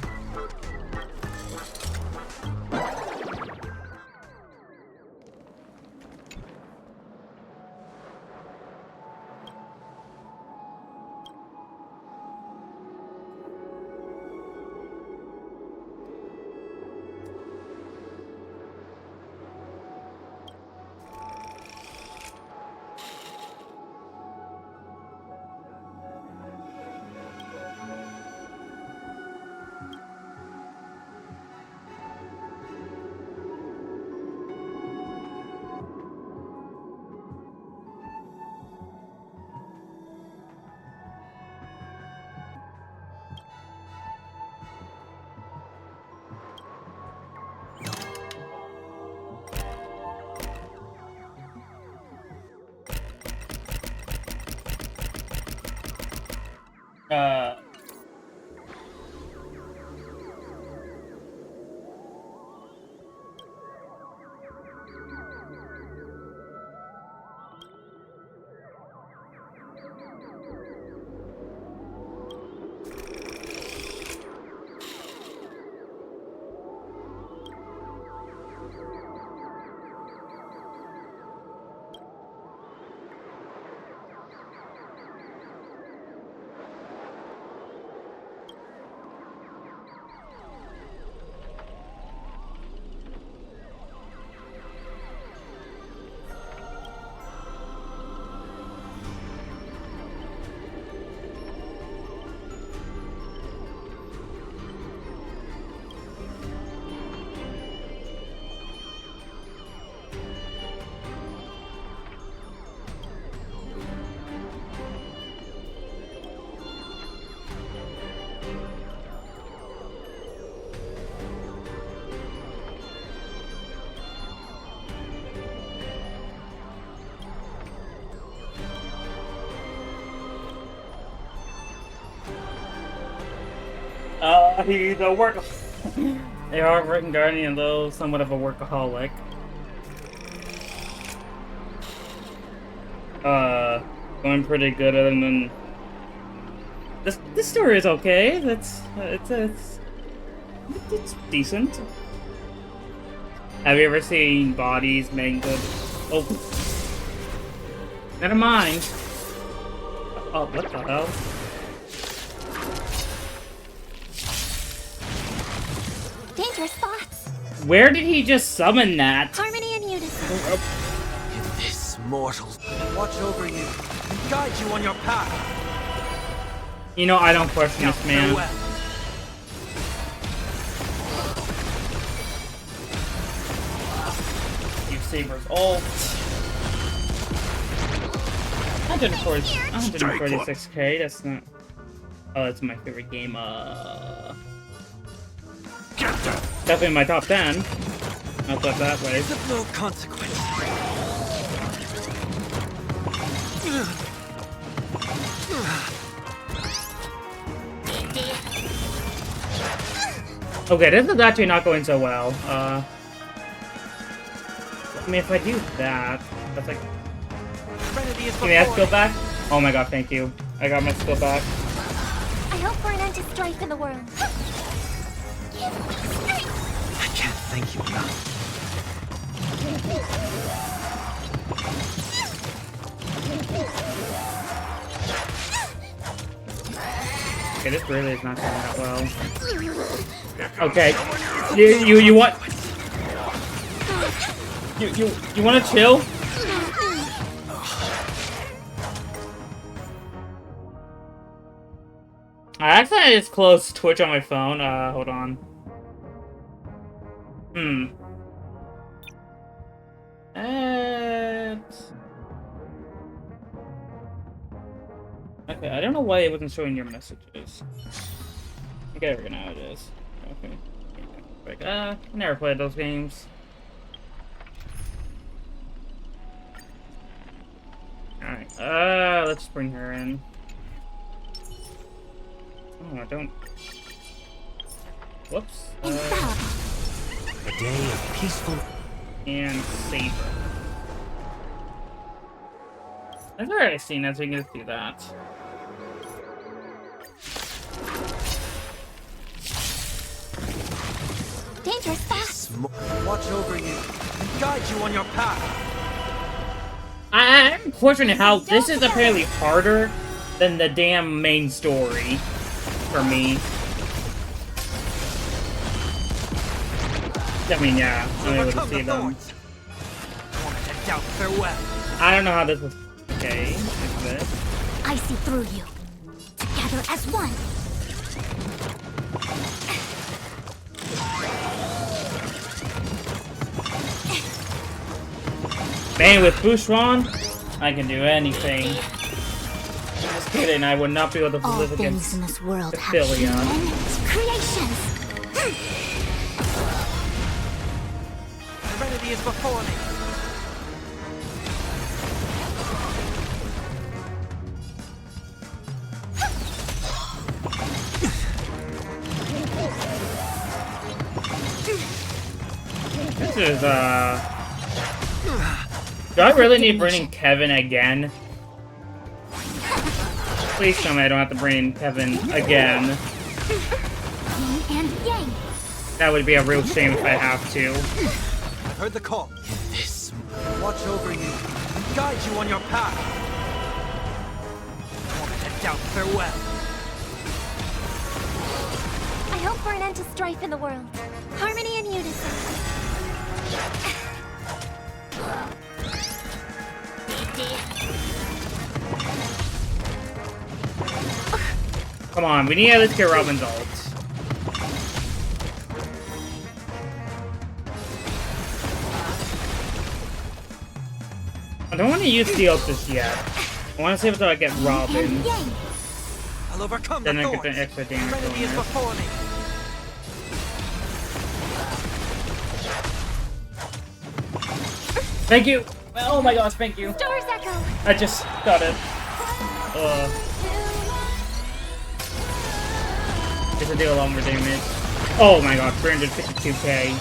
He's a work. They are written guardian, though somewhat of a workaholic. Going pretty good, other than this story is okay. It's decent. Have you ever seen bodies mangled? Oh, never mind. Oh, what the hell? Dangerous thoughts. Where did he just summon that? Harmony and unison. In this mortal, watch over you and guide you on your path. You know, I don't question this man. You Saber's ult. 146k, that's not... Oh, that's my favorite game, Definitely in my top 10. I'll put it that way. It's of no consequence. Okay, this is actually not going so well. I mean, if I do that, that's like... Give me that skill back? Oh my god, thank you. I got my skill back. I hope for an end to strife in the world. I can't thank you enough. Okay, this really is not going that well. Okay, you want? You want to chill? I accidentally just closed Twitch on my phone. Hold on. Okay, I don't know why it wasn't showing your messages. Okay, there we go, now it is. Okay. Like, I never played those games. Alright, let's bring her in. Oh, I don't... Whoops. A day of peaceful... And Saber. I've already seen that, so we can just do that. Dangerous fast. Watch over you and guide you on your path. I'm questioning how this is apparently harder than the damn main story for me. I mean, yeah, I'm able to see them. I don't know how this was. Okay, like this. I see through you. Together as one. Man, with Bushwan, I can do anything. Just kidding, I would not be able to live against in this world Ophelia. Creations. Serenity is before me. This is, do I really need to bring in Kevin again? Please tell me I don't have to bring in Kevin again. That would be a real shame if I have to. I've heard the call. This watch over you and guide you on your path. I won't head down. Farewell. I hope for an end to strife in the world. Harmony and unison. Come on, we need to at least get Robin's ult. I don't want to use the ult just yet. I want to save it until I get Robin. I'll overcome Then the I get thorns. the extra damage Serenity is bonus. before me. Thank you! Oh my gosh, thank you. Stars echo. I just got it. It's a deal longer damage. Oh my god, 352k.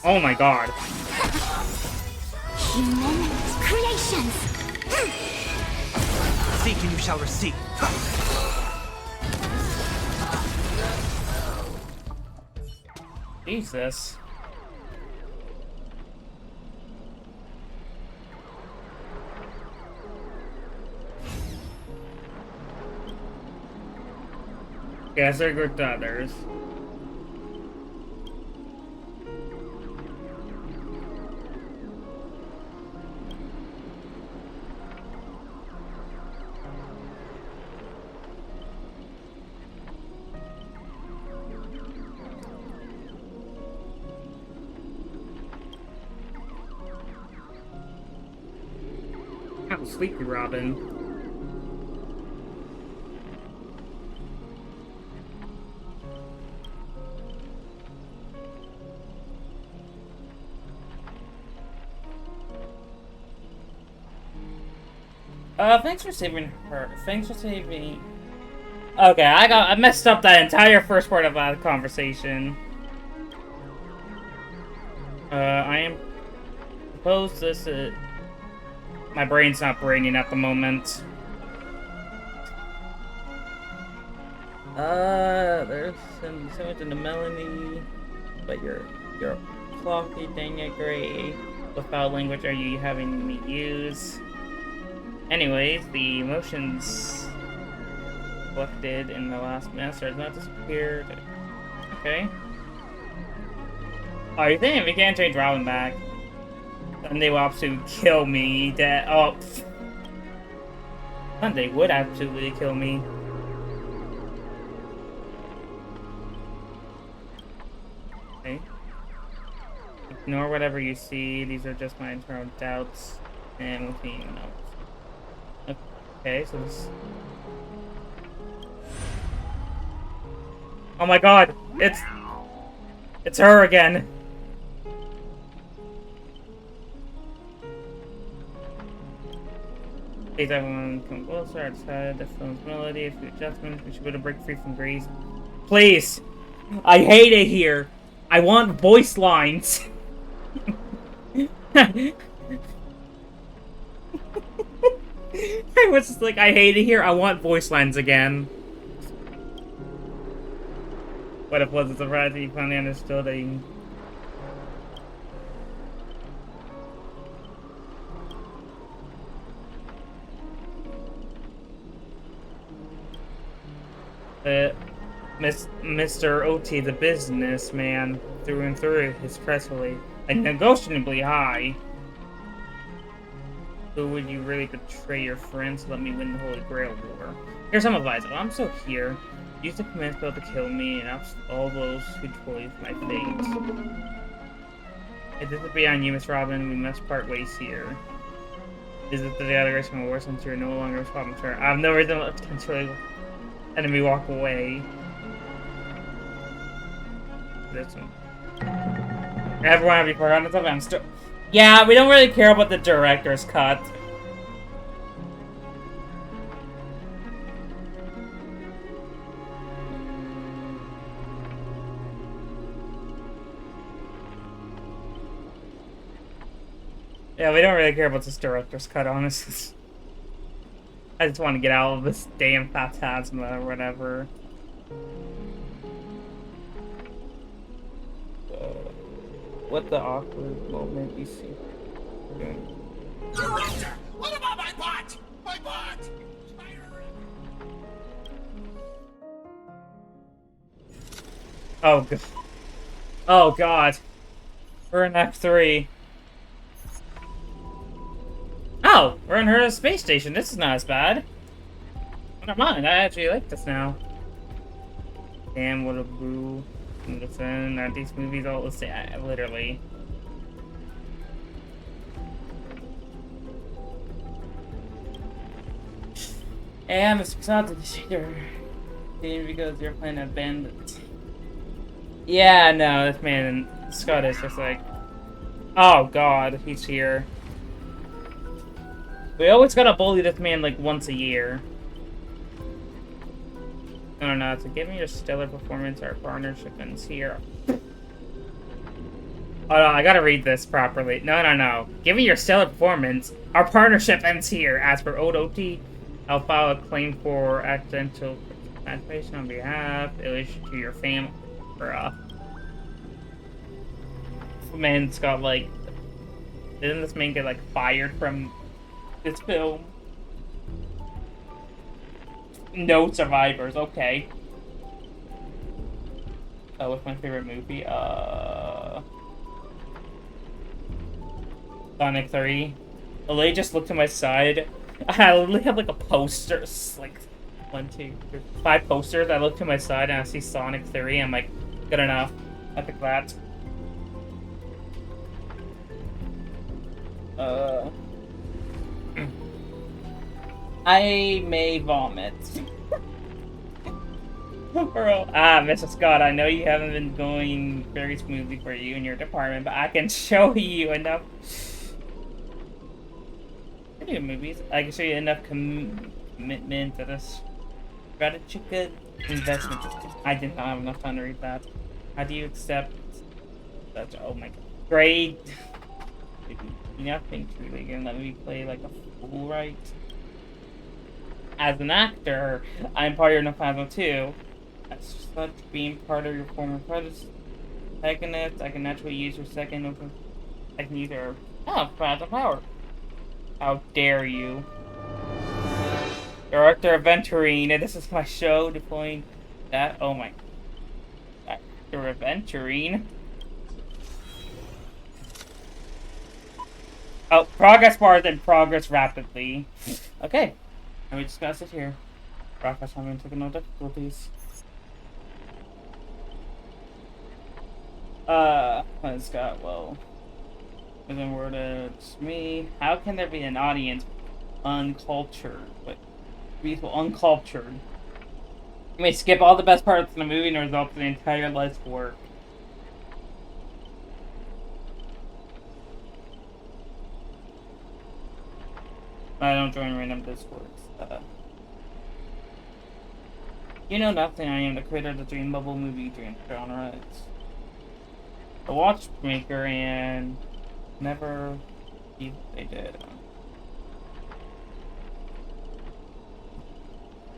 Oh my god. Human creations. Seek and you shall receive. Jesus. Yes, they're good to others. I'm sleepy, Robin. Thanks for saving her. Thanks for saving. Okay, I messed up that entire first part of that conversation. I am. Suppose this is. My brain's not braining at the moment. There's some sandwich in the Melanie, but you're clocky, dang it, Gray. What foul language are you having me use? Anyways, the emotions collected in the last master has not disappeared. Okay. Oh, you think if we can't change Robin back, then they will absolutely kill me. That then they would absolutely kill me. Okay. Ignore whatever you see. These are just my internal doubts and routine notes. Okay, so this. Oh my god! It's her again! Please everyone come closer outside the film's melody. A few adjustments. We should be able to break free from Grace. Please! I hate it here! I want voice lines! I was just like, I hate it here. I want voice lines again. What if it was a surprise that you finally understood that you... Mr. OT, the businessman, through and through, his crest rate, unnegotiably high. So would you really betray your friends to let me win the Holy Grail War? Here's some advice. While I'm still here, use the command spell to kill me and oust all those who toy with my fate. If this is beyond you, Miss Robin, we must part ways here. Is it the other race from a war since you're no longer responsible for? I have no reason to potentially enemy walk away. This one. Everyone have you forgotten this? I'm still. Yeah, we don't really care about the director's cut. Yeah, we don't really care about this director's cut, honestly. I just want to get out of this damn phantasma or whatever. What the awkward moment you see? Director! What about my bot? My bot! Oh god. Oh god. We're in Act 3. Oh, we're in her space station. This is not as bad. Never mind. I actually like this now. Damn, what a boo. Listen, are these movies all the same? Literally. And it's excited to your team because you're playing a bandit. Yeah, no, this man, Scott is just like, oh god, he's here. We always gotta bully this man like once a year. I don't know, so give me your stellar performance, our partnership ends here. Oh no, I gotta read this properly. No. Give me your stellar performance, our partnership ends here. As for OT, I'll file a claim for accidental participation on behalf, relation to your family. Bruh. This man's got like... Didn't this man get like fired from this film? No survivors, okay. What's my favorite movie? Sonic 3. Lily just looked to my side. I literally have like a poster, like 1, 2, 3, 5 posters. I look to my side and I see Sonic 3. I'm like, good enough. I pick that. I may vomit. Bro. Mr. Scott, I know you haven't been going very smoothly for you in your department, but I can show you enough video movies. I can show you enough commitment to this strategic investment. I did not have enough time to read that. How do you accept such? Oh my god. Great. Nothing truly gonna let me play like a fool, right? As an actor, I'm part of your Phantasm too. As such, being part of your former protagonist, I can naturally use your second. I can use your Phantasm power. How dare you? Director of Venturine, and this is my show deploying that. Oh my. Director of Venturine. Oh, progress bars and progress rapidly. Okay. And we just gotta sit here. Progress having taken no difficulties. Let's go. Well, isn't word it's me. How can there be an audience uncultured? But people uncultured. You may skip all the best parts of the movie and the results of the entire life's work. I don't join random discords. You know nothing. I am the creator of the Dream Bubble movie genre. It's a watchmaker and never they did.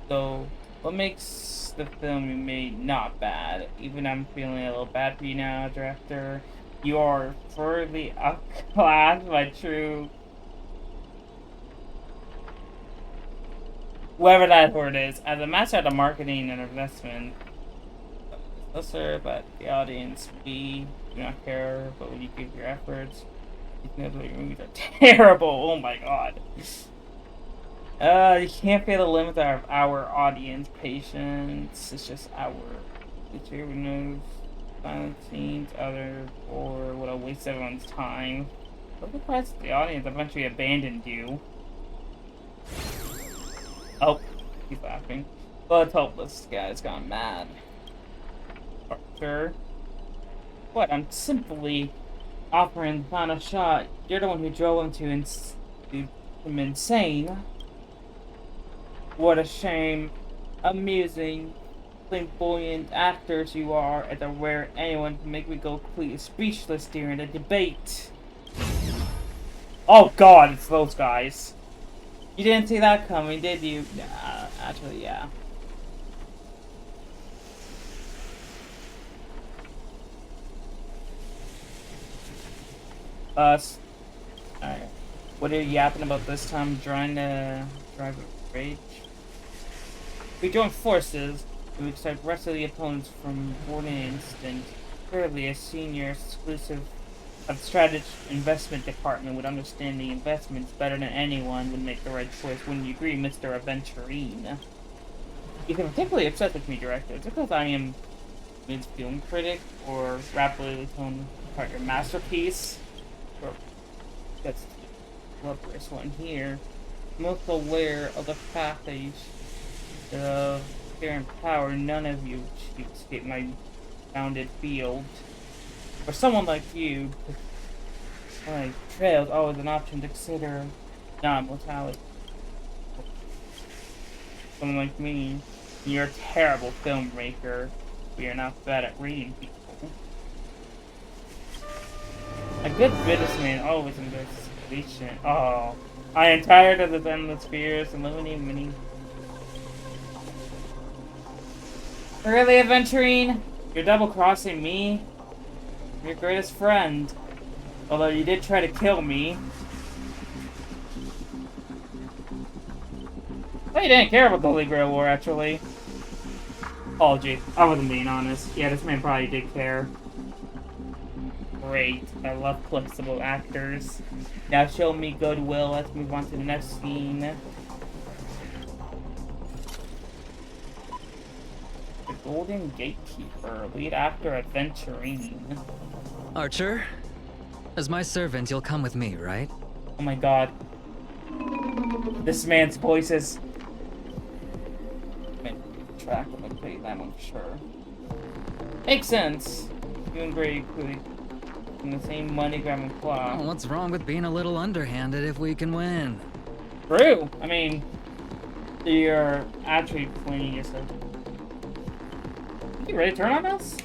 So, what makes the film you made not bad? Even I'm feeling a little bad for you now, director. You are thoroughly outclassed by true. Whoever that word is, as a master of the marketing and investment, listener, but the audience, we do not care, but when you give your efforts, you know that your movies are terrible. Oh my god. You can't fail the limits of our audience patience. It's just our future knows silent scenes, other, or would have wasted everyone's time. What surprised the audience eventually abandoned you? Oh, he's laughing. Well, it's hopeless. This guy's gone mad. Archer. What? I'm simply offering the final shot. You're the one who drove him to him insane. What a shame. Amusing, flamboyant actors you are, at the rare anyone can make me go completely speechless during a debate. Oh god, it's those guys. You didn't see that coming, did you? Actually, yeah. Alright. What are you yapping about this time? Trying to drive a rage? We join forces. We expect rest of the opponents from Born Instant. Clearly, a senior exclusive of the strategy investment department would understand the investments better than anyone would make the right choice. Wouldn't you agree, Mr. Aventurine? You can particularly upset with me, Director. Is it because I am mid film critic or rapidly tone apart your masterpiece? Or that's the first one here. Most aware of the fact that you fear and power, none of you should escape my bounded field. For someone like you, trail is always an option to consider non-mortality. Someone like me, you're a terrible filmmaker. We are not bad at reading people. A good businessman always invests patient. Oh, I am tired of the endless fears and limiting many. Really, Aventurine? You're double-crossing me? Your greatest friend. Although you did try to kill me. Well, you didn't care about the Holy Grail War, actually. Apology. I wasn't being honest. Yeah, this man probably did care. Great. I love flexible actors. Now show me goodwill. Let's move on to the next scene. The Golden Gatekeeper, lead actor Aventurine. Archer, as my servant, you'll come with me, right? Oh my god. This man's voice is... track of a play that one for sure. Makes sense. You and Gray could in the same money-grabbing plot. Well, what's wrong with being a little underhanded if we can win? True. I mean, you're actually playing yourself. You ready to turn on us?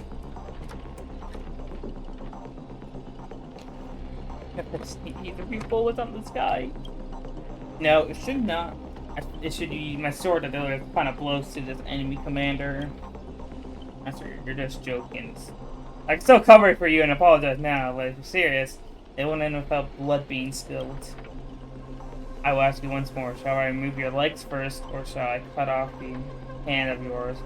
Either be bullets on the sky. No, it should not. It should be my sword that delivers kind of blows to this enemy commander. That's what you're just joking. I can still cover it for you and apologize now, but if you're serious, it won't end without blood being spilled. I will ask you once more, shall I remove your legs first, or shall I cut off the hand of yours?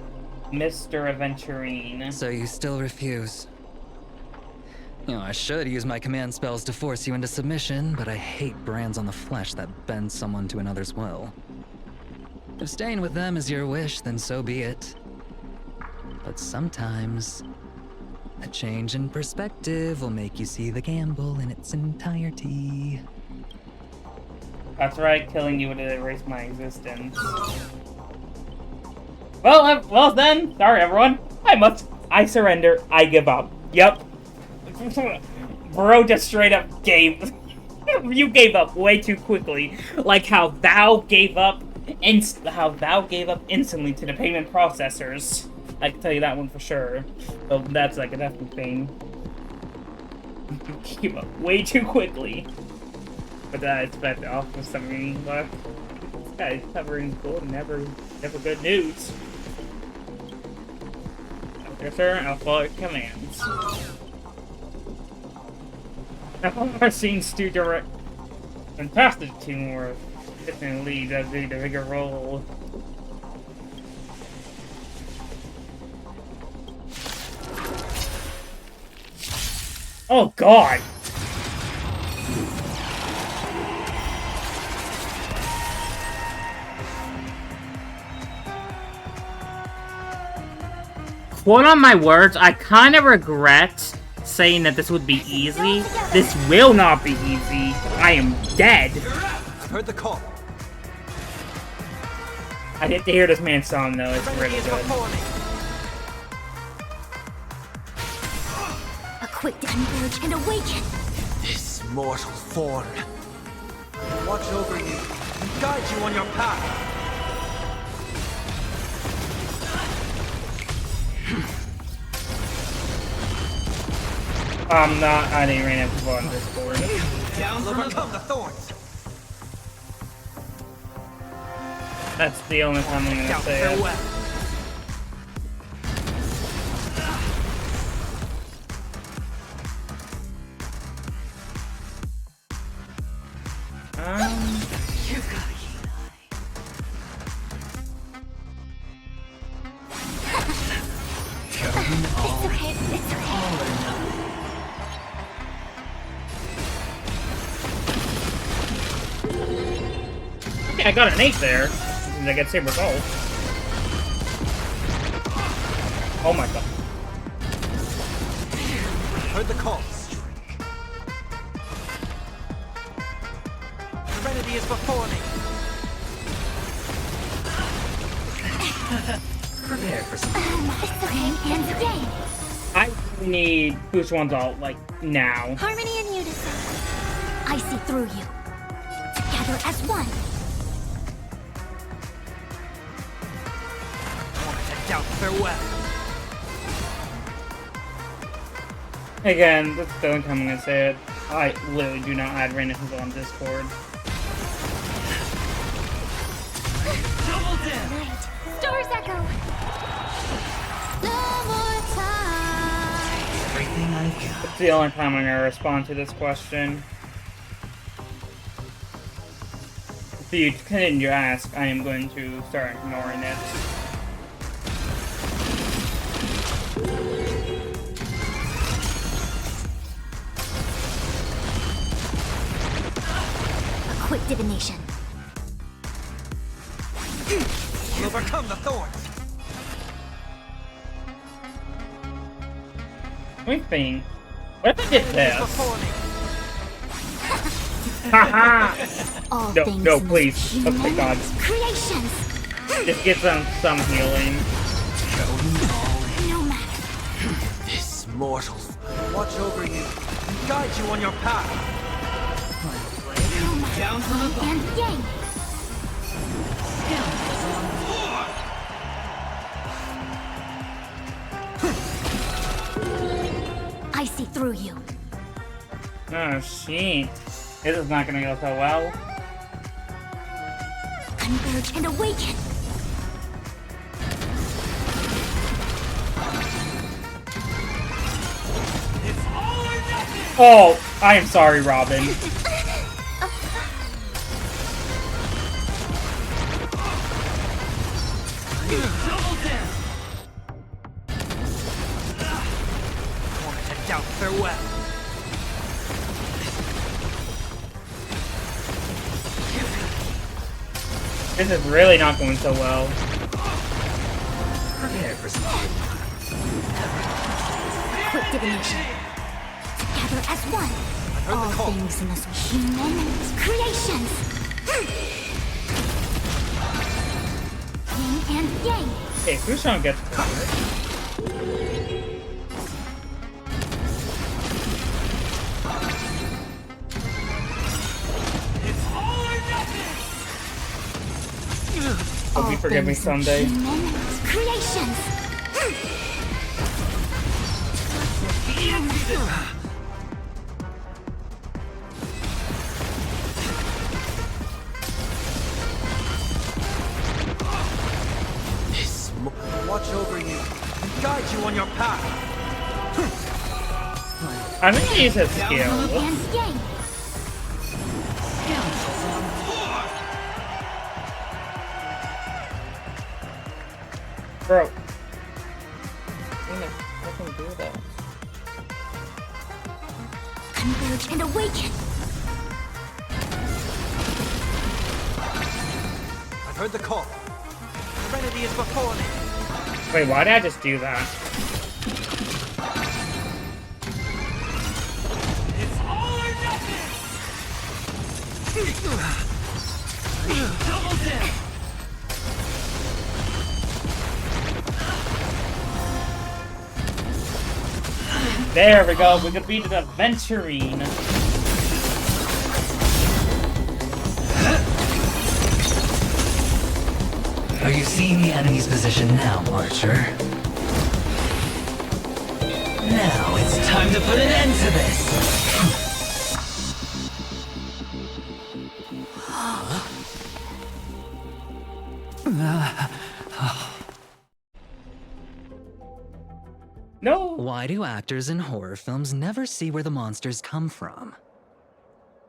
Mr. Aventurine. So you still refuse? You know, I should use my command spells to force you into submission, but I hate brands on the flesh that bend someone to another's will. If staying with them is your wish, then so be it. But sometimes, a change in perspective will make you see the gamble in its entirety. That's right, killing you would erase my existence. Well then, sorry everyone. I surrender, I give up. Yep. Bro just straight up gave. You gave up way too quickly. Like how thou gave up instantly to the payment processors. I can tell you that one for sure. So that's like a definite thing. You gave up way too quickly. But I expect off of something left. This guy's covering gold, never good news. Yes, sir, I'll follow your commands. Now, our scenes to direct. Fantastic teamwork. Different leads as they the bigger role. Oh god! Quote on my words, I kind of regret saying that this would be easy. This will not be easy. I am dead. I've heard the call. I get to hear this man's song though, it's really good. A quick diverge and awaken. This mortal form will watch over you and guide you on your path. I'm not adding right now on Discord. We'll overcome the thorns. That's the only time I'm gonna say it. Farewell. I got an 8 there. I get same result. Oh my god. Heard the call. Serenity is before me. Prepare for some. It's okay, and yay! I need Boost One's ult, like, now. Harmony and unison. I see through you. Together as one. Doubt farewell. Again, that's the only time I'm gonna say it. I literally do not add Raina who's on Discord. Double down. Right. Stars echo. No more time. Everything I've got. That's the only time I'm gonna respond to this question. If you continue to ask, I am going to start ignoring it. A quick divination. We'll overcome the thorns. Let me think. What if I did Serenity is this? before me. Haha! All No, things no, must please. be Oh my god. creations. Just get some healing. No matter. This mortals watch over you and guide you on your path. Down from above. And yang. I see through you. Oh, shit. This is not gonna go so well. Converge and awaken. Oh, I am sorry, Robin. Doubt farewell. This is really not going so well. Prepare for some. Quick divination. Together as one. All things must be human creations. Yin and yang. Okay, Fushan gets Hope you forgive me someday. Human creations. Watch over you and guide you on your path. I'm gonna use his skill. And yang. Bro. I can do that. Converge and awaken. I've heard the call. Serenity is before me. Wait, why did I just do that? It's all or nothing. Double down. There we go. We defeated a Venturine. Are you seeing the enemy's position now, Archer? Now it's time to put an end to this! No! Why do actors in horror films never see where the monsters come from?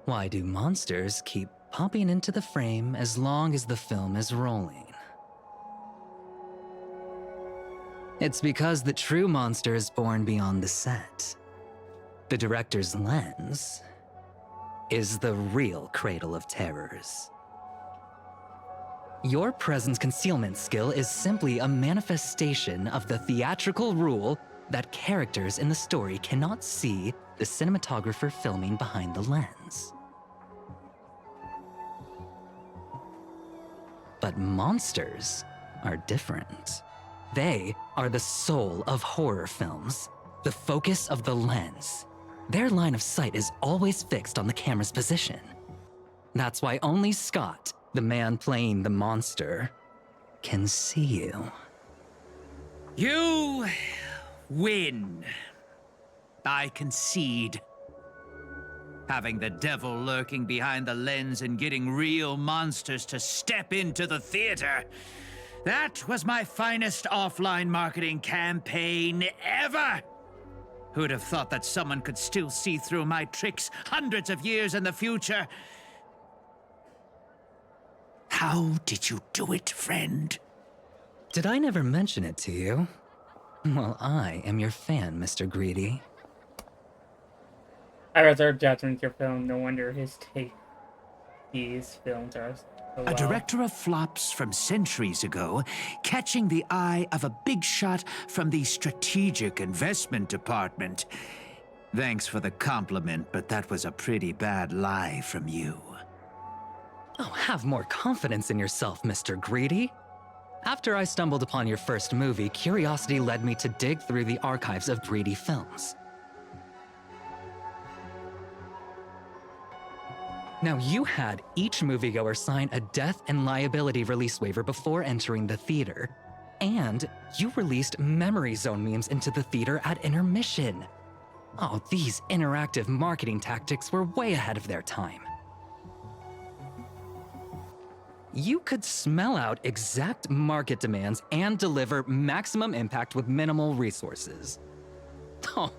Why do monsters keep popping into the frame as long as the film is rolling? It's because the true monster is born beyond the set. The director's lens is the real cradle of terrors. Your presence concealment skill is simply a manifestation of the theatrical rule that characters in the story cannot see the cinematographer filming behind the lens. But monsters are different. They are the soul of horror films, the focus of the lens. Their line of sight is always fixed on the camera's position. That's why only Scott, the man playing the monster, can see you. You win. I concede. Having the devil lurking behind the lens and getting real monsters to step into the theater. That was my finest offline marketing campaign ever! Who'd have thought that someone could still see through my tricks hundreds of years in the future? How did you do it, friend? Did I never mention it to you? Well, I am your fan, Mr. Greedy. I reserve judgment your film. No wonder these films are so well. A director of flops from centuries ago, catching the eye of a big shot from the strategic investment department. Thanks for the compliment, but that was a pretty bad lie from you. Oh, have more confidence in yourself, Mr. Greedy. After I stumbled upon your first movie, curiosity led me to dig through the archives of Greedy films. Now, you had each moviegoer sign a death and liability release waiver before entering the theater. And you released memory zone memes into the theater at intermission. Oh, these interactive marketing tactics were way ahead of their time. You could smell out exact market demands and deliver maximum impact with minimal resources. Oh,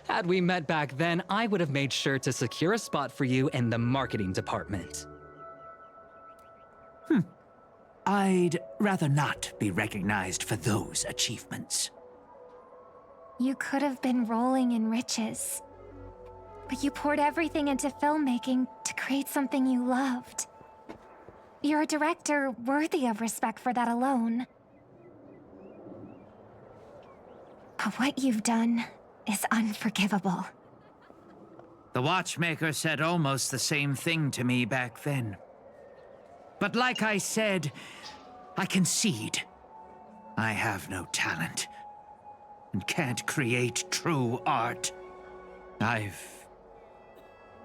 had we met back then, I would have made sure to secure a spot for you in the marketing department. I'd rather not be recognized for those achievements. You could have been rolling in riches. But you poured everything into filmmaking to create something you loved. You're a director worthy of respect for that alone. But what you've done is unforgivable. The watchmaker said almost the same thing to me back then. But like I said, I concede. I have no talent and can't create true art. I've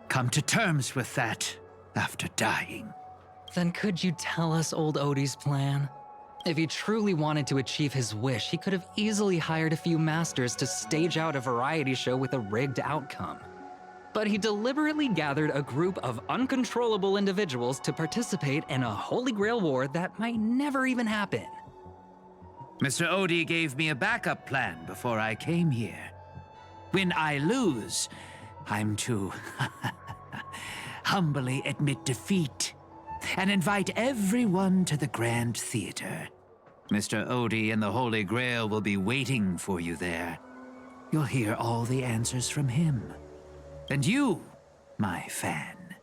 come to terms with that after dying. Then could you tell us old Odie's plan? If he truly wanted to achieve his wish, he could have easily hired a few masters to stage out a variety show with a rigged outcome. But he deliberately gathered a group of uncontrollable individuals to participate in a Holy Grail war that might never even happen. Mr. Odie gave me a backup plan before I came here. When I lose, I'm to humbly admit defeat and invite everyone to the Grand Theater. Mr. Odie and the Holy Grail will be waiting for you there. You'll hear all the answers from him. And you, my fan,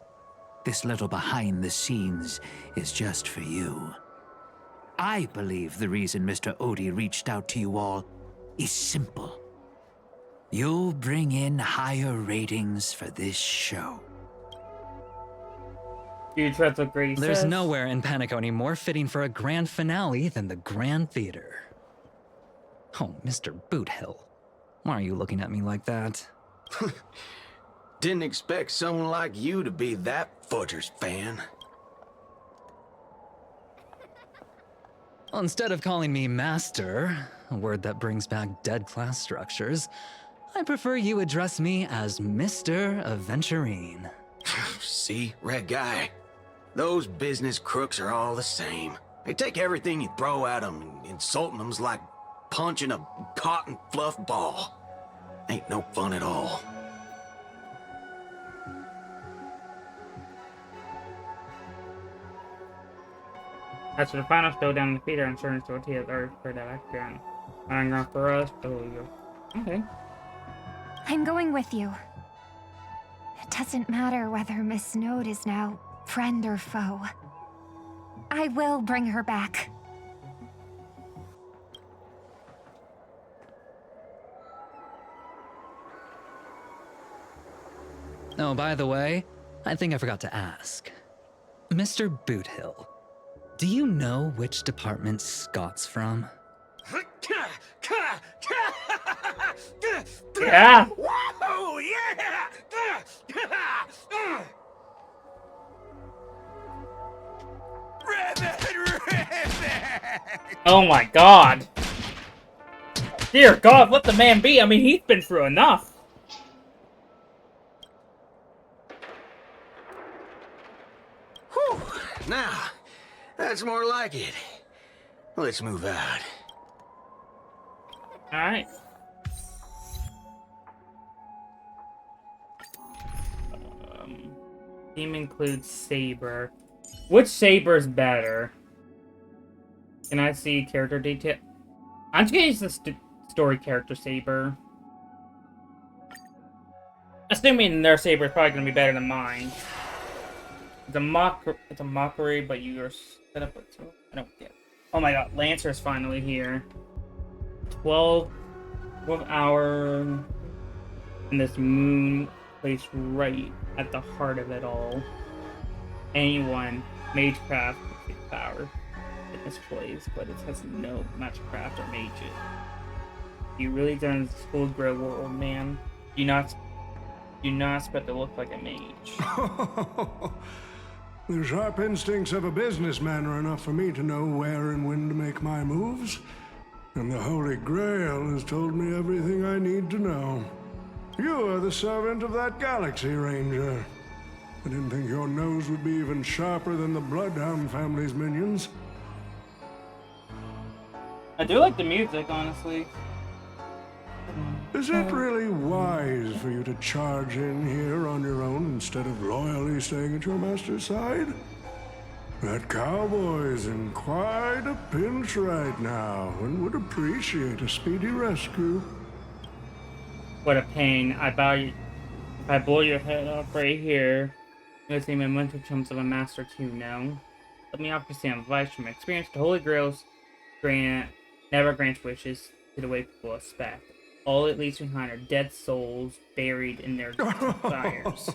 this little behind the scenes is just for you. I believe the reason Mr. Odie reached out to you all is simple. You'll bring in higher ratings for this show. You trust what Grace There's says? nowhere in Penacony more fitting for a grand finale than the Grand Theater. Oh, Mr. Boothill, why are you looking at me like that? Didn't expect someone like you to be that Footers fan. Well, instead of calling me Master, a word that brings back dead class structures, I prefer you address me as Mr. Aventurine. See, Red Guy, those business crooks are all the same. They take everything you throw at them, and insulting them's like punching a cotton fluff ball. Ain't no fun at all. As for the final showdown in the theater, insurance to OT has already prepared that background. I'm going for us. Okay. I'm going with you. It doesn't matter whether Miss Snowd is now friend or foe. I will bring her back. Oh, by the way, I think I forgot to ask. Mr. Boothill, do you know which department Scott's from? Yeah! Whoa, yeah! Oh my god! Dear God, let the man be! I mean, he's been through enough! Whew. Now, that's more like it. Let's move out. Alright. Team includes Saber. Which Saber's better? Can I see character detail? I'm just gonna use the story character Saber. Assuming their Saber is probably gonna be better than mine. It's a mockery, but you are set up with two. I don't get it. Oh my god, Lancer is finally here. 12 hour in this moon placed right at the heart of it all. Anyone, magecraft, power in this place, but it has no matchcraft or mages. You really done this whole Grail world, man. Do not expect to look like a mage. The sharp instincts of a businessman are enough for me to know where and when to make my moves. And the Holy Grail has told me everything I need to know. You are the servant of that Galaxy Ranger. I didn't think your nose would be even sharper than the Bloodhound family's minions. I do like the music, honestly. Is it really wise for you to charge in here on your own instead of loyally staying at your master's side? That cowboy's in quite a pinch right now and would appreciate a speedy rescue. What a pain. If I blow your head off right here, you'll see my mental chumps of a master too now. Let me offer some advice from experience. The Holy Grails never grants wishes to the way people expect. All it leaves behind are dead souls buried in their desires.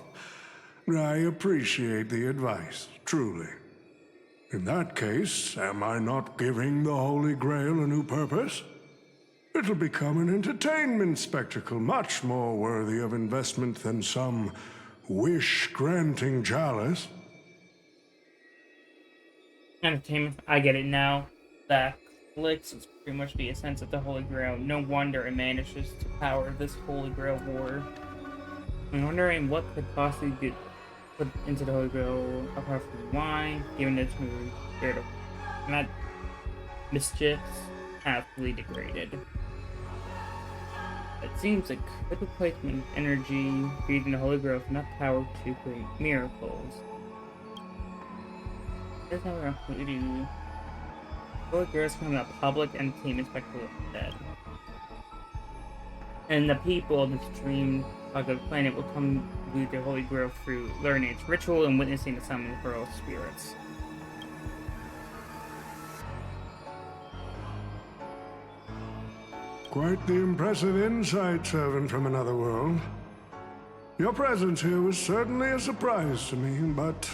I appreciate the advice, truly. In that case, am I not giving the Holy Grail a new purpose? It'll become an entertainment spectacle much more worthy of investment than some wish-granting chalice. Entertainment, I get it now. That clicks is pretty much the essence of the Holy Grail. No wonder it manages to power this Holy Grail war. I'm wondering what could possibly get put into the Holy Grail apart from wine, given its mood, spirit of not mischiefs, have fully degraded. It seems like could replacement energy feeding the Holy Grail with enough power to create miracles. Here's how we're going to do. Holy Grail is becoming a public entertainment spectacle instead. And the people of this dream of the planet will come to the Holy Grail through learning its ritual and witnessing the summoning of her spirits. Quite the impressive insight, servant from another world. Your presence here was certainly a surprise to me, but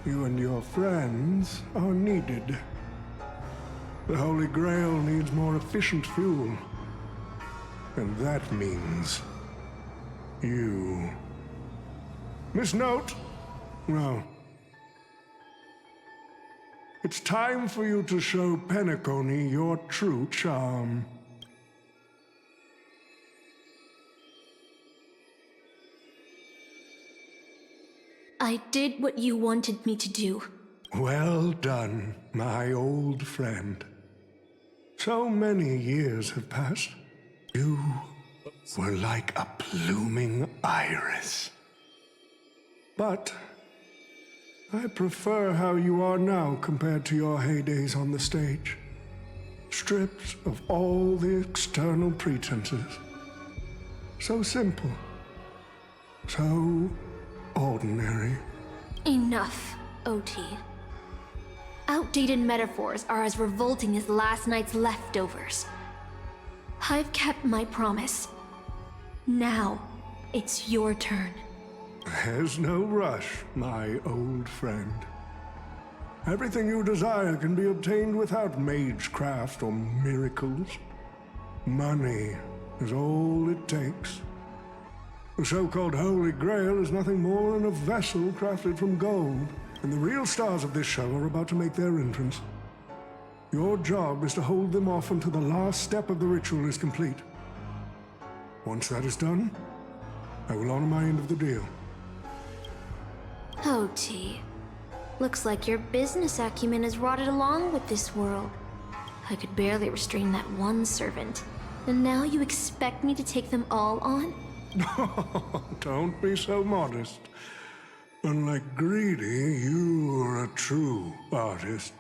you and your friends are needed. The Holy Grail needs more efficient fuel. And that means you. Miss Note? Well, it's time for you to show Penacony your true charm. I did what you wanted me to do. Well done, my old friend. So many years have passed. You were like a blooming iris. But I prefer how you are now compared to your heydays on the stage. Stripped of all the external pretenses. So simple. So ordinary. Enough, OT. Outdated metaphors are as revolting as last night's leftovers. I've kept my promise. Now, it's your turn. There's no rush, my old friend. Everything you desire can be obtained without magecraft or miracles. Money is all it takes. The so-called Holy Grail is nothing more than a vessel crafted from gold, and the real stars of this show are about to make their entrance. Your job is to hold them off until the last step of the ritual is complete. Once that is done, I will honor my end of the deal. OT. Looks like your business acumen has rotted along with this world. I could barely restrain that one servant, and now you expect me to take them all on? Don't be so modest. Unlike Greedy, you are a true artist.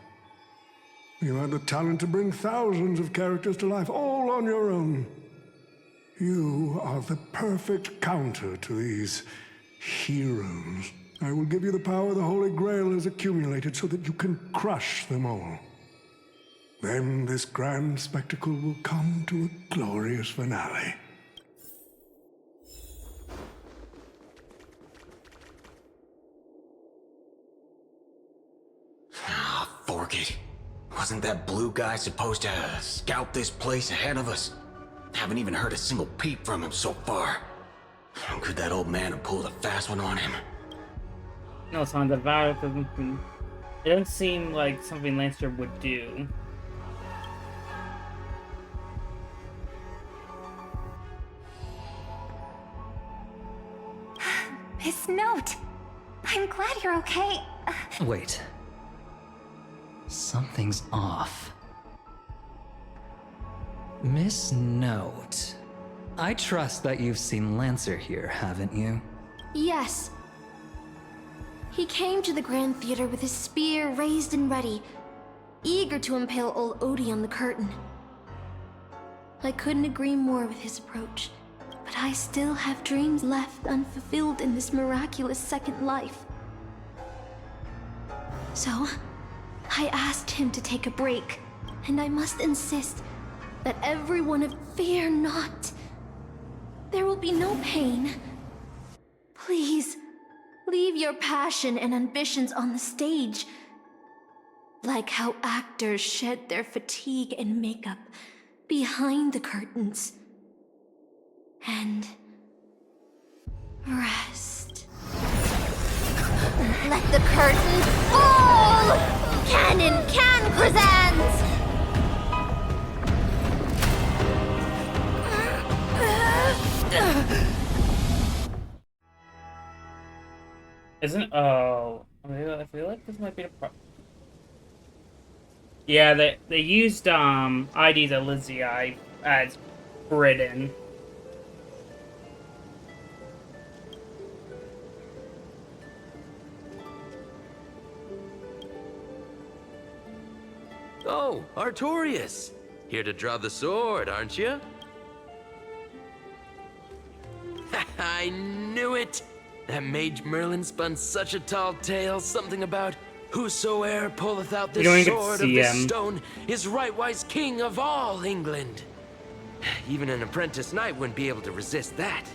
You had the talent to bring thousands of characters to life, all on your own. You are the perfect counter to these heroes. I will give you the power the Holy Grail has accumulated so that you can crush them all. Then this grand spectacle will come to a glorious finale. Ah, fork it. Wasn't that blue guy supposed to scout this place ahead of us? Haven't even heard a single peep from him so far. Could that old man have pulled a fast one on him? No signs of valor doesn't. It doesn't seem like something Lancer would do. Miss Note! I'm glad you're okay. Wait. Something's off. Miss Note. I trust that you've seen Lancer here, haven't you? Yes. He came to the Grand Theater with his spear raised and ready, eager to impale old Odie on the curtain. I couldn't agree more with his approach, but I still have dreams left unfulfilled in this miraculous second life. So, I asked him to take a break, and I must insist that everyone fear not. There will be no pain. Please, leave your passion and ambitions on the stage. Like how actors shed their fatigue and makeup behind the curtains. And rest. Let the curtain fall! Canon Can presents! Isn't I feel like this might be a problem. Yeah, they used ID's Elysiae as Britain. Oh, Artorias! Here to draw the sword, aren't you? I knew it! That mage Merlin spun such a tall tale, something about whosoe'er pulleth out this sword of this stone is rightwise king of all England. Even an apprentice knight wouldn't be able to resist that.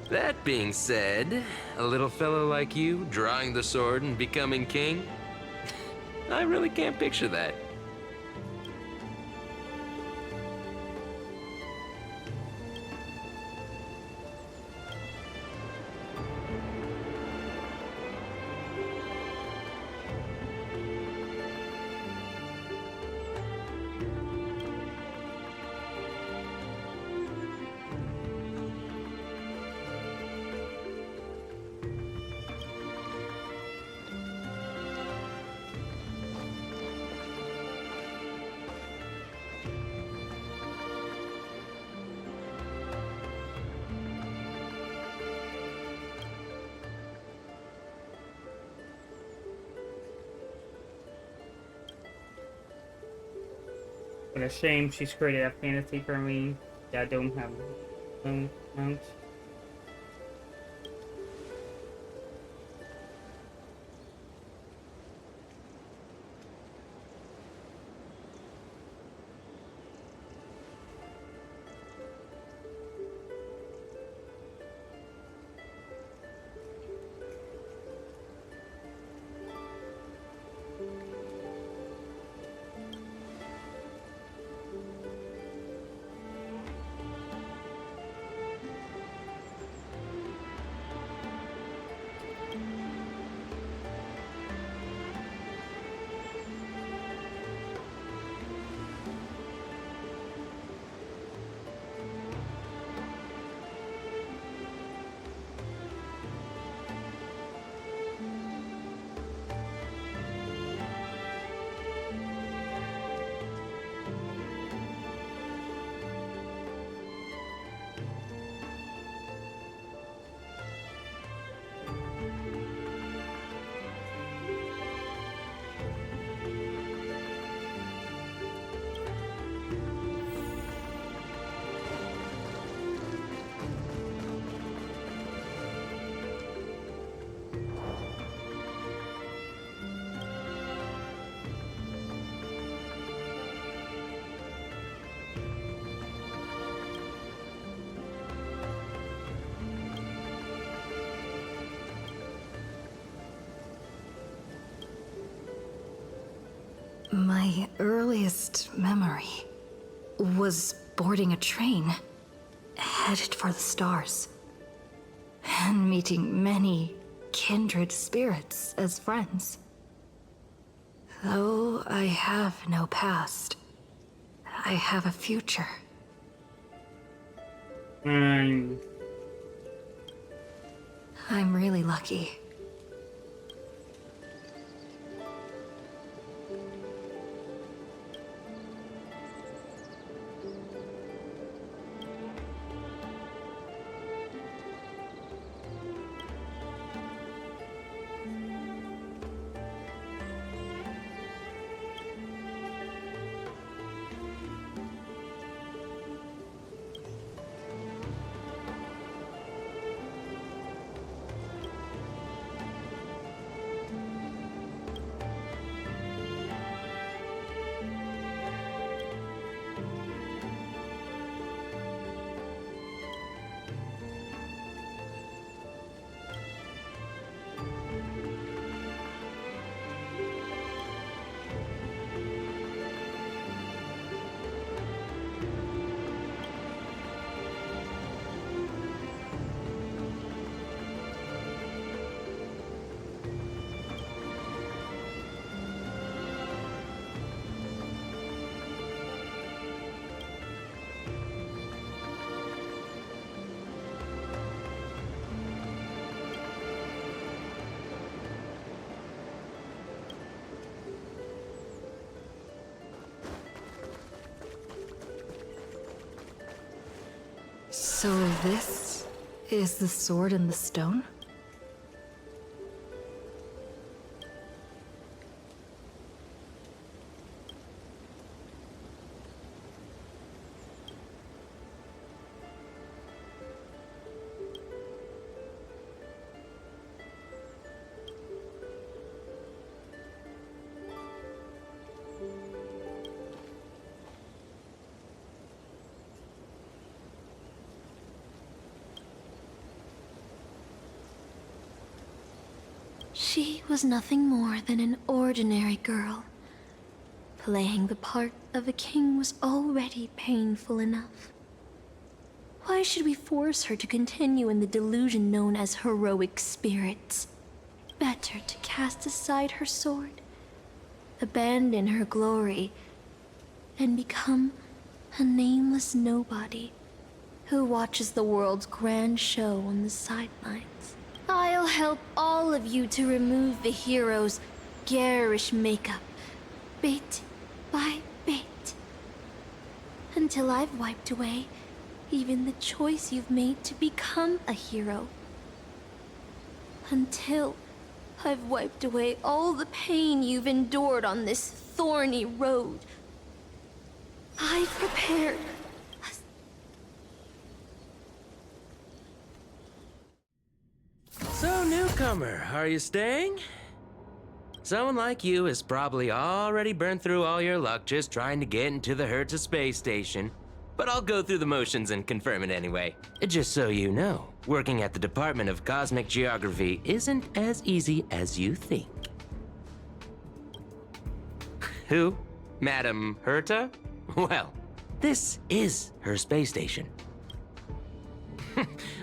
That being said, a little fellow like you drawing the sword and becoming king? I really can't picture that. What a shame she's created a fantasy for me that I don't have no mounts. My earliest memory was boarding a train, headed for the stars, and meeting many kindred spirits as friends. Though I have no past, I have a future. I'm really lucky. So this is the sword in the stone? She was nothing more than an ordinary girl. Playing the part of a king was already painful enough. Why should we force her to continue in the delusion known as heroic spirits? Better to cast aside her sword, abandon her glory, and become a nameless nobody who watches the world's grand show on the sidelines. I'll help all of you to remove the hero's garish makeup, bit by bit, until I've wiped away even the choice you've made to become a hero. Until I've wiped away all the pain you've endured on this thorny road. prepared. So, newcomer, are you staying? Someone like you has probably already burned through all your luck just trying to get into the Herta space station. But I'll go through the motions and confirm it anyway. Just so you know, working at the Department of Cosmic Geography isn't as easy as you think. Who? Madam Herta? Well, this is her space station.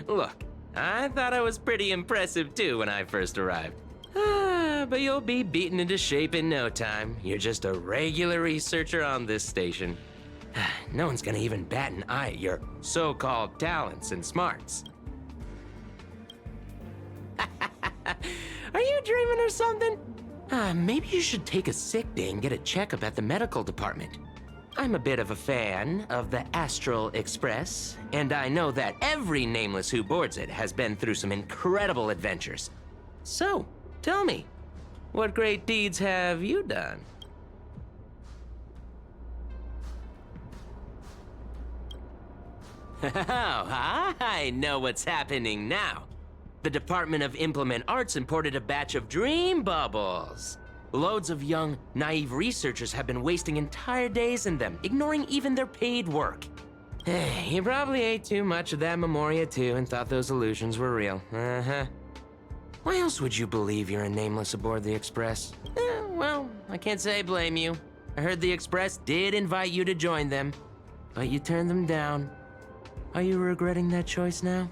Look, I thought I was pretty impressive too when I first arrived. But you'll be beaten into shape in no time. You're just a regular researcher on this station. No one's gonna even bat an eye at your so-called talents and smarts. Are you dreaming or something? Maybe you should take a sick day and get a checkup at the medical department. I'm a bit of a fan of the Astral Express, and I know that every nameless who boards it has been through some incredible adventures. So, tell me, what great deeds have you done? Oh, I know what's happening now. The Department of Implement Arts imported a batch of dream bubbles. Loads of young, naive researchers have been wasting entire days in them, ignoring even their paid work. You probably ate too much of that Memoria too and thought those illusions were real. Uh-huh. Why else would you believe you're a nameless aboard the Express? Well, I can't say I blame you. I heard the Express did invite you to join them, but you turned them down. Are you regretting that choice now?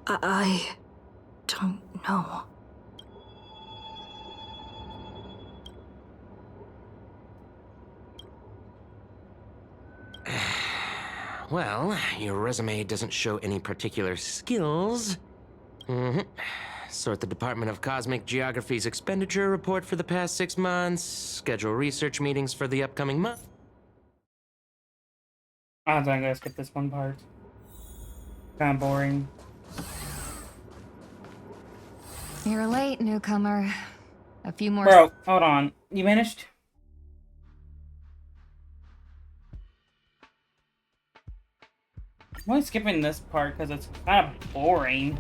I don't know. Well, your resume doesn't show any particular skills. Sort the Department of Cosmic Geography's expenditure report for the past 6 months, schedule research meetings for the upcoming month. I'm gonna skip this one part. Kinda boring. You're late, newcomer. A few more. Bro, hold on. You finished? I'm only skipping this part because it's kind of boring.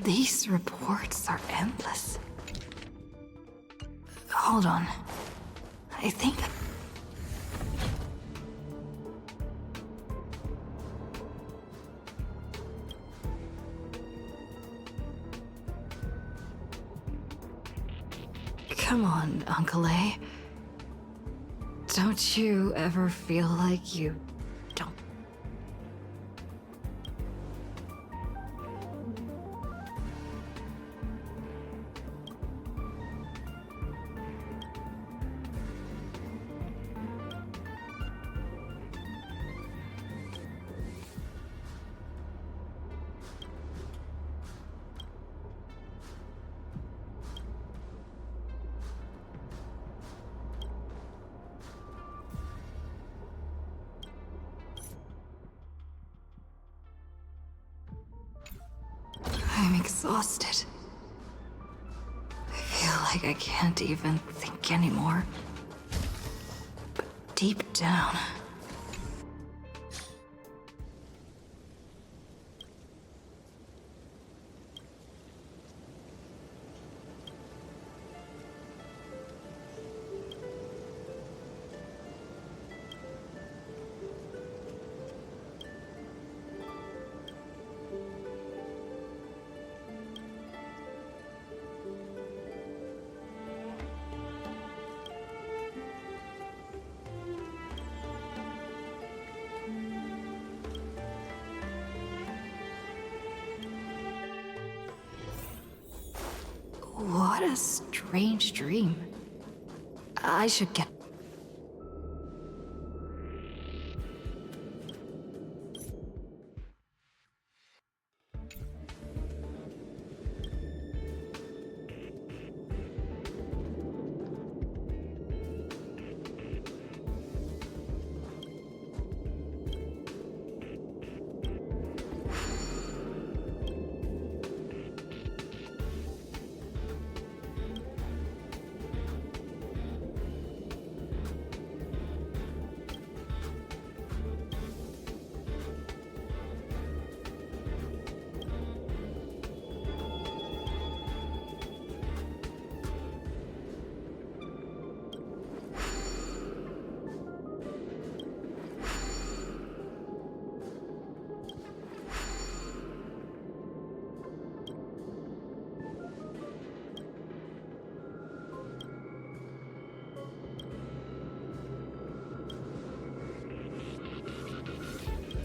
These reports are endless. Hold on. I think... Come on, Uncle A. Don't you ever feel like you don't... I'm exhausted. I feel like I can't even think anymore. But deep down... What a strange dream. I should get...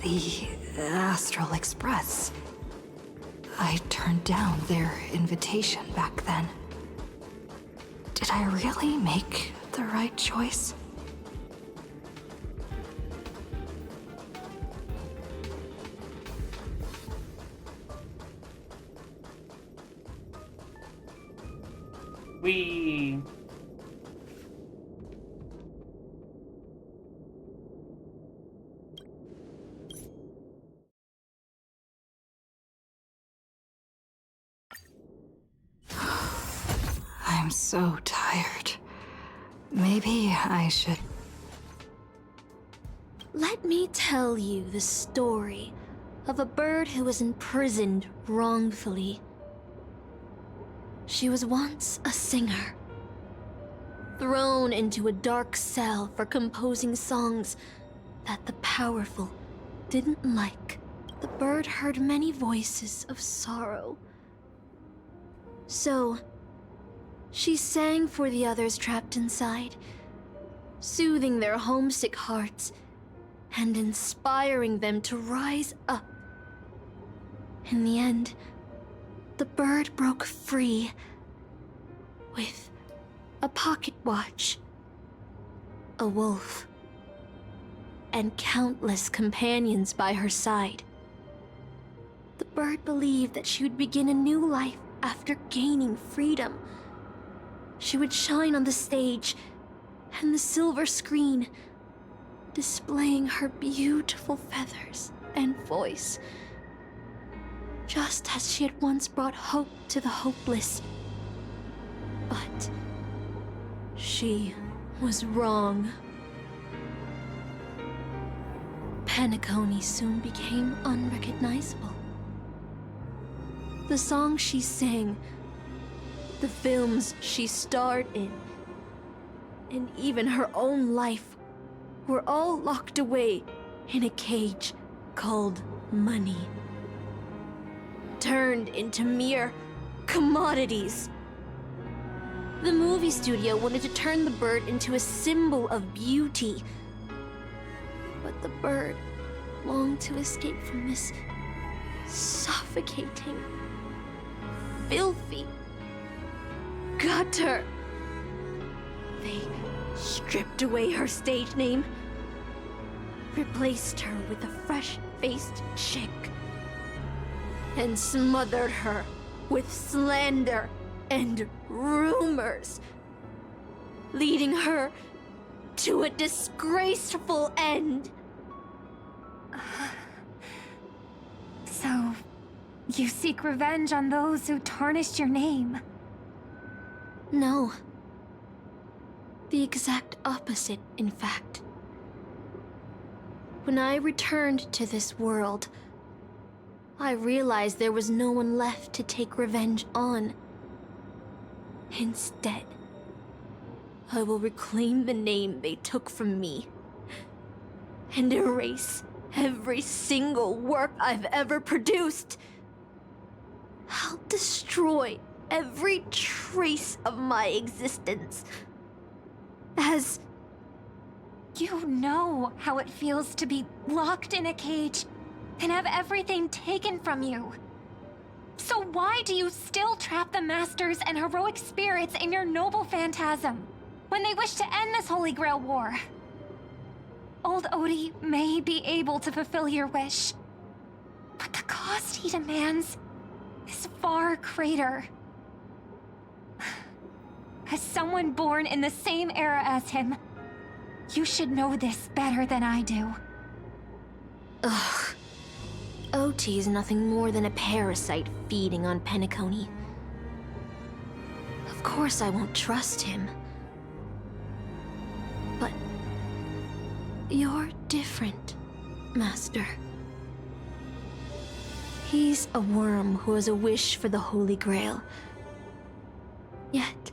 The Astral Express. I turned down their invitation back then. Did I really make the right choice? I'm so tired. Maybe I should... Let me tell you the story of a bird who was imprisoned wrongfully. She was once a singer, thrown into a dark cell for composing songs that the powerful didn't like. The bird heard many voices of sorrow. So, she sang for the others trapped inside, soothing their homesick hearts and inspiring them to rise up. In the end, the bird broke free with a pocket watch, a wolf, and countless companions by her side. The bird believed that she would begin a new life after gaining freedom. She would shine on the stage and the silver screen, displaying her beautiful feathers and voice, just as she had once brought hope to the hopeless. But she was wrong. Penacony soon became unrecognizable. The songs she sang, the films she starred in, and even her own life were all locked away in a cage called money, turned into mere commodities. The movie studio wanted to turn the bird into a symbol of beauty, but the bird longed to escape from this suffocating, filthy gutter. They stripped away her stage name, replaced her with a fresh-faced chick, and smothered her with slander and rumors, leading her to a disgraceful end. So, you seek revenge on those who tarnished your name? No. The exact opposite, in fact. When I returned to this world, I realized there was no one left to take revenge on. Instead, I will reclaim the name they took from me and erase every single work I've ever produced. I'll destroy every trace of my existence. As... You know how it feels to be locked in a cage and have everything taken from you. So why do you still trap the Masters and heroic spirits in your noble phantasm when they wish to end this Holy Grail war? Old Odie may be able to fulfill your wish, but the cost he demands is far greater. As someone born in the same era as him, you should know this better than I do. Ugh. OT is nothing more than a parasite feeding on Penacony. Of course I won't trust him. But you're different, Master. He's a worm who has a wish for the Holy Grail. Yet,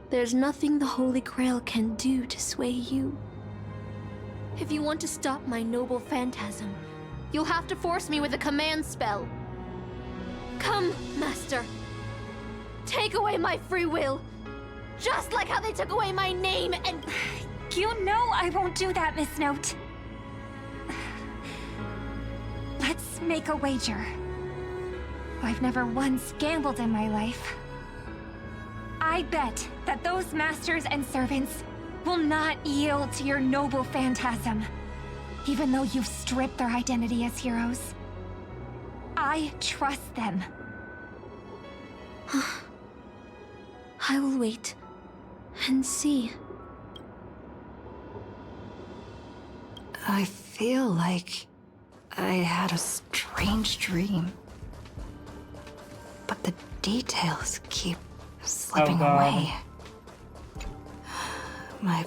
there's nothing the Holy Grail can do to sway you. If you want to stop my noble phantasm, you'll have to force me with a command spell. Come, Master. Take away my free will. Just like how they took away my name and... You know I won't do that, Miss Note. make a wager. I've never once gambled in my life. I bet that those masters and servants will not yield to your noble phantasm, even though you've stripped their identity as heroes. I trust them. I will wait and see. I feel like I had a strange dream. But the details keep slipping away. My...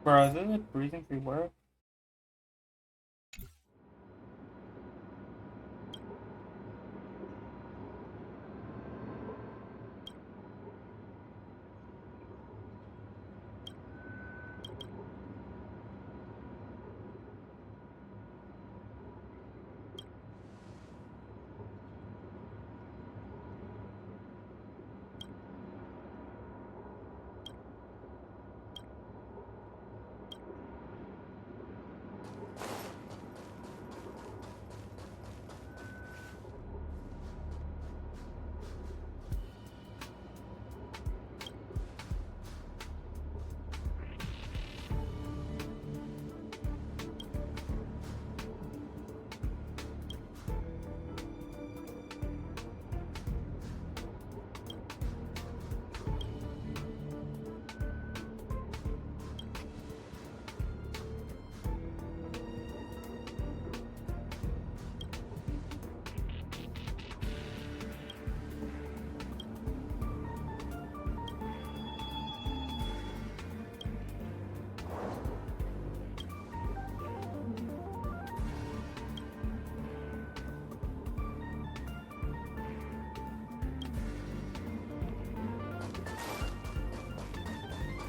Bro, is this a breathing free word?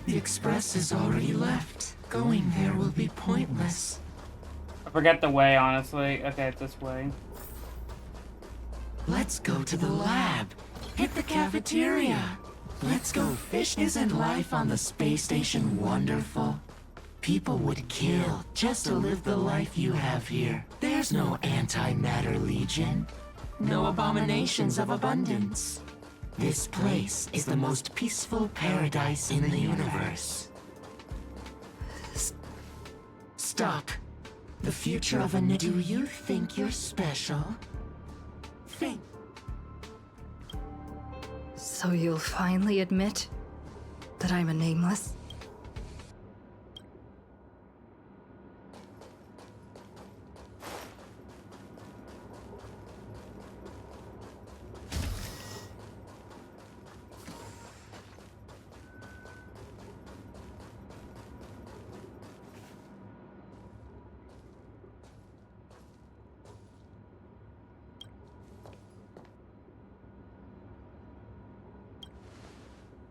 The express has already left. Going there will be pointless. I forget the way, honestly. Okay, it's this way. Let's go to the lab. Hit the cafeteria. Let's go fish. Isn't life on the space station wonderful? People would kill just to live the life you have here. There's no antimatter legion. No abominations of abundance. This place is the most peaceful paradise in the universe. Stop. The future of a Do you think you're special? Think. So you'll finally admit that I'm a nameless?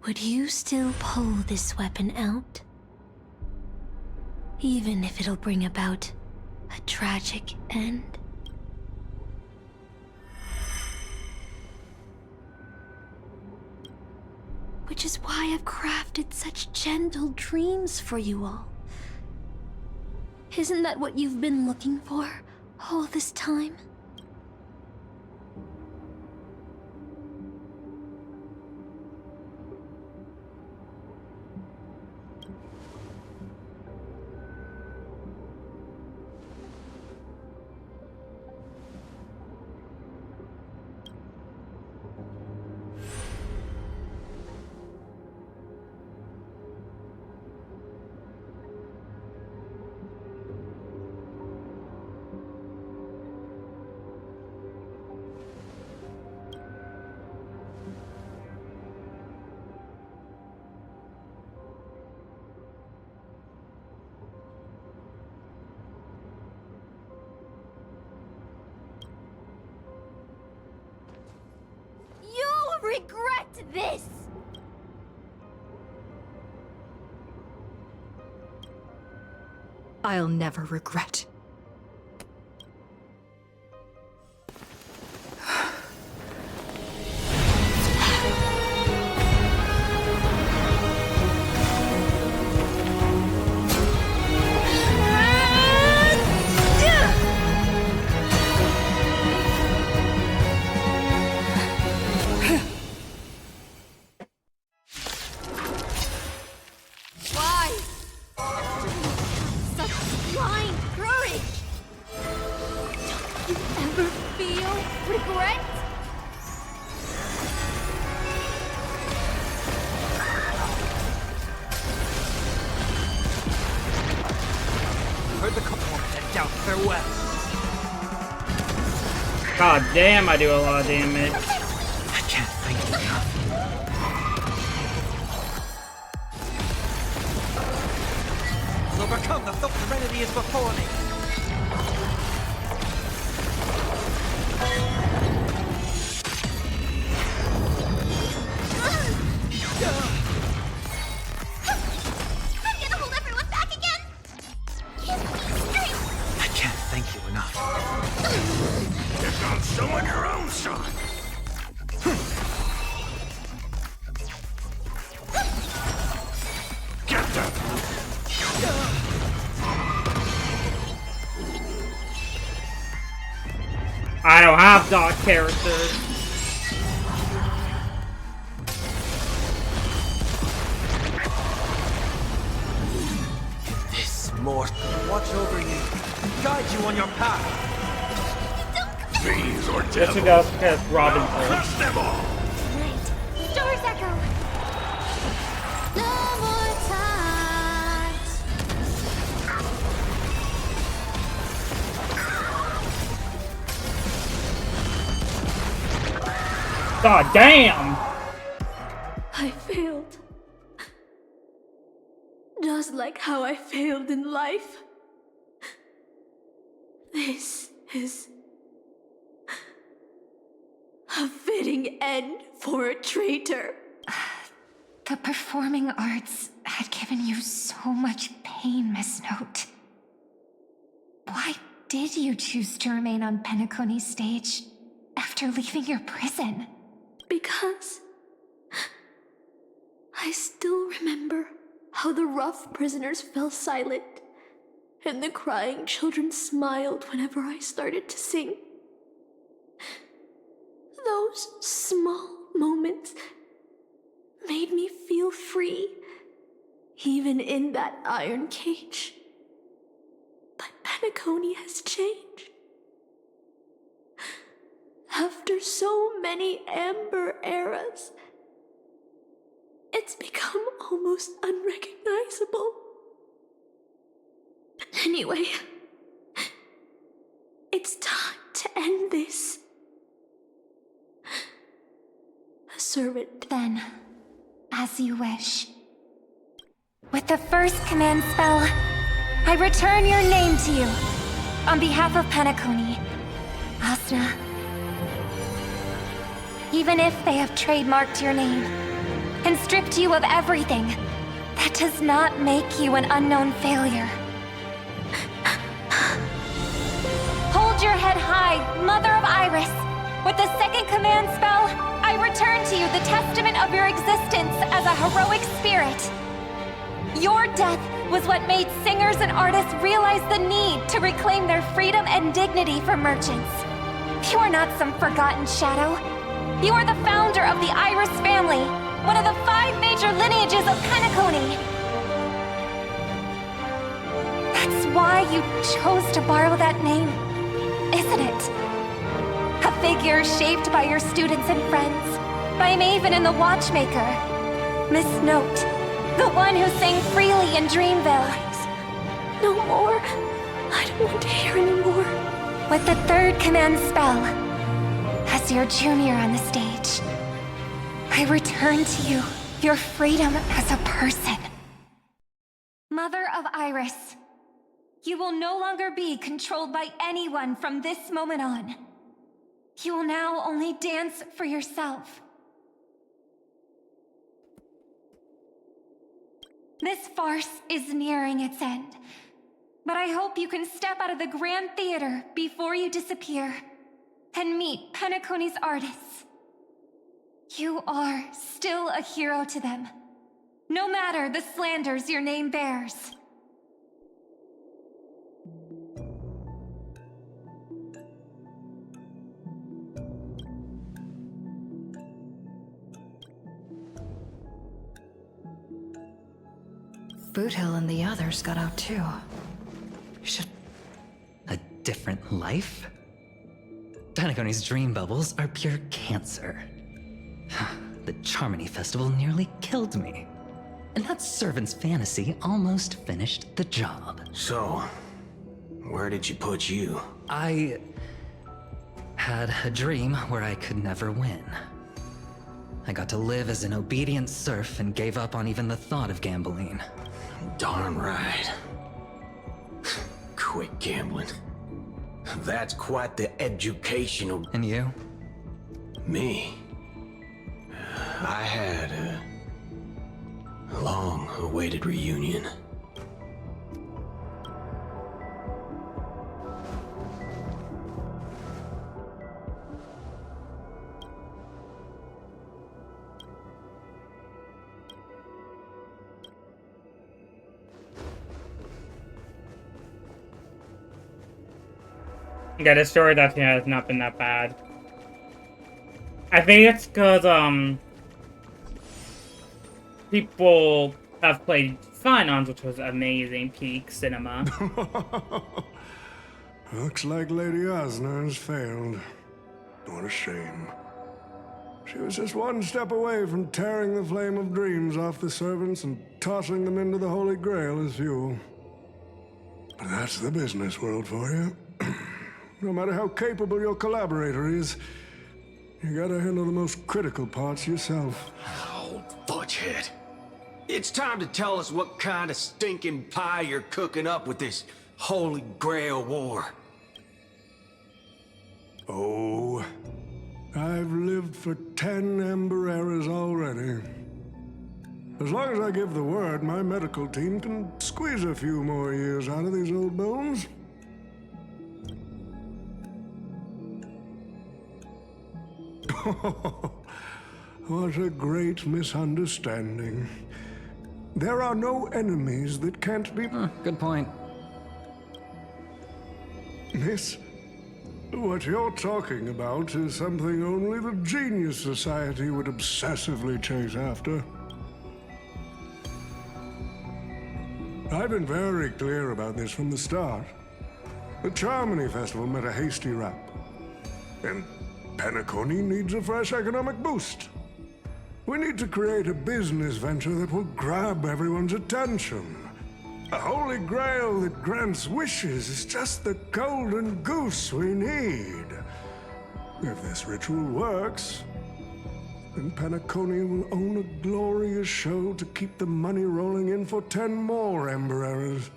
Would you still pull this weapon out? Even if it'll bring about a tragic end? Which is why I've crafted such gentle dreams for you all. Isn't that what you've been looking for all this time? Regret this! I'll never regret. heard the call. Head down. Farewell. God damn, I do a lot of damage. I can't thank you enough. I'll overcome the serenity is before me. I'm gonna hold everyone back again! Give me strength! I can't thank you enough. You got some on your own, son. Get that. I don't have dog characters. This more watch over you, guide you on your path. Fiends or This devils. goes because Robin Crush them all. Right. Stars echo. No more times. God damn! I failed. Just like how I failed in life. This is a fitting end for a traitor. The performing arts had given you so much pain, Miss Note. Why did you choose to remain on Penacony's stage after leaving your prison? Because I still remember how the rough prisoners fell silent and the crying children smiled whenever I started to sing. Those small moments made me feel free, even in that iron cage. But Penacony has changed. After so many amber eras, it's become almost unrecognizable. Anyway, it's time to end this. A servant. Then, as you wish. With the first command spell, I return your name to you. On behalf of Penacony, Asuna. Even if they have trademarked your name and stripped you of everything, that does not make you an unknown failure. Hold your head high, Mother of Iris. With the second command spell, I return to you the testament of your existence as a heroic spirit. Your death was what made singers and artists realize the need to reclaim their freedom and dignity for merchants. You are not some forgotten shadow. You are the founder of the Iris family, one of the 5 major lineages of Penacony. That's why you chose to borrow that name, isn't it? A figure shaped by your students and friends, by Maven and the Watchmaker, Miss Note, the one who sang freely in Dreamville. No more. I don't want to hear anymore. With the third command spell, as your junior on the stage, I return to you your freedom as a person. Mother of Iris, you will no longer be controlled by anyone from this moment on. You will now only dance for yourself. This farce is nearing its end, but I hope you can step out of the Grand Theater before you disappear and meet Penacony's artists. You are still a hero to them, no matter the slanders your name bears. Boothill and the others got out too. Should... A different life? Penacony's dream bubbles are pure cancer. The Charmony Festival nearly killed me. And that servant's fantasy almost finished the job. So, Where did she put you? I had a dream where I could never win. I got to live as an obedient serf and gave up on even the thought of gambling. Darn right. Quit gambling. That's quite the educational... And you? Me? I had a long-awaited reunion. Yeah, the story that has not been that bad. I think it's because people have played Finance, which was amazing, peak cinema. Looks like Lady Osner has failed. What a shame. She was just one step away from tearing the flame of dreams off the servants and tossing them into the Holy Grail as fuel. But that's the business world for you. No matter how capable your collaborator is, you gotta handle the most critical parts yourself. Oh, fudgehead. It's time to tell us what kind of stinking pie you're cooking up with this Holy Grail war. Oh, I've lived for 10 Ember Eras already. As long as I give the word, my medical team can squeeze a few more years out of these old bones. What a great misunderstanding. There are no enemies that can't be... Good point. Miss, what you're talking about is something only the Genius Society would obsessively chase after. I've been very clear about this from the start. The Charmony Festival met a hasty rap. And Penacony needs a fresh economic boost. We need to create a business venture that will grab everyone's attention. A Holy Grail that grants wishes is just the golden goose we need. If this ritual works, then Penacony will own a glorious show to keep the money rolling in for 10 more Ember Eras.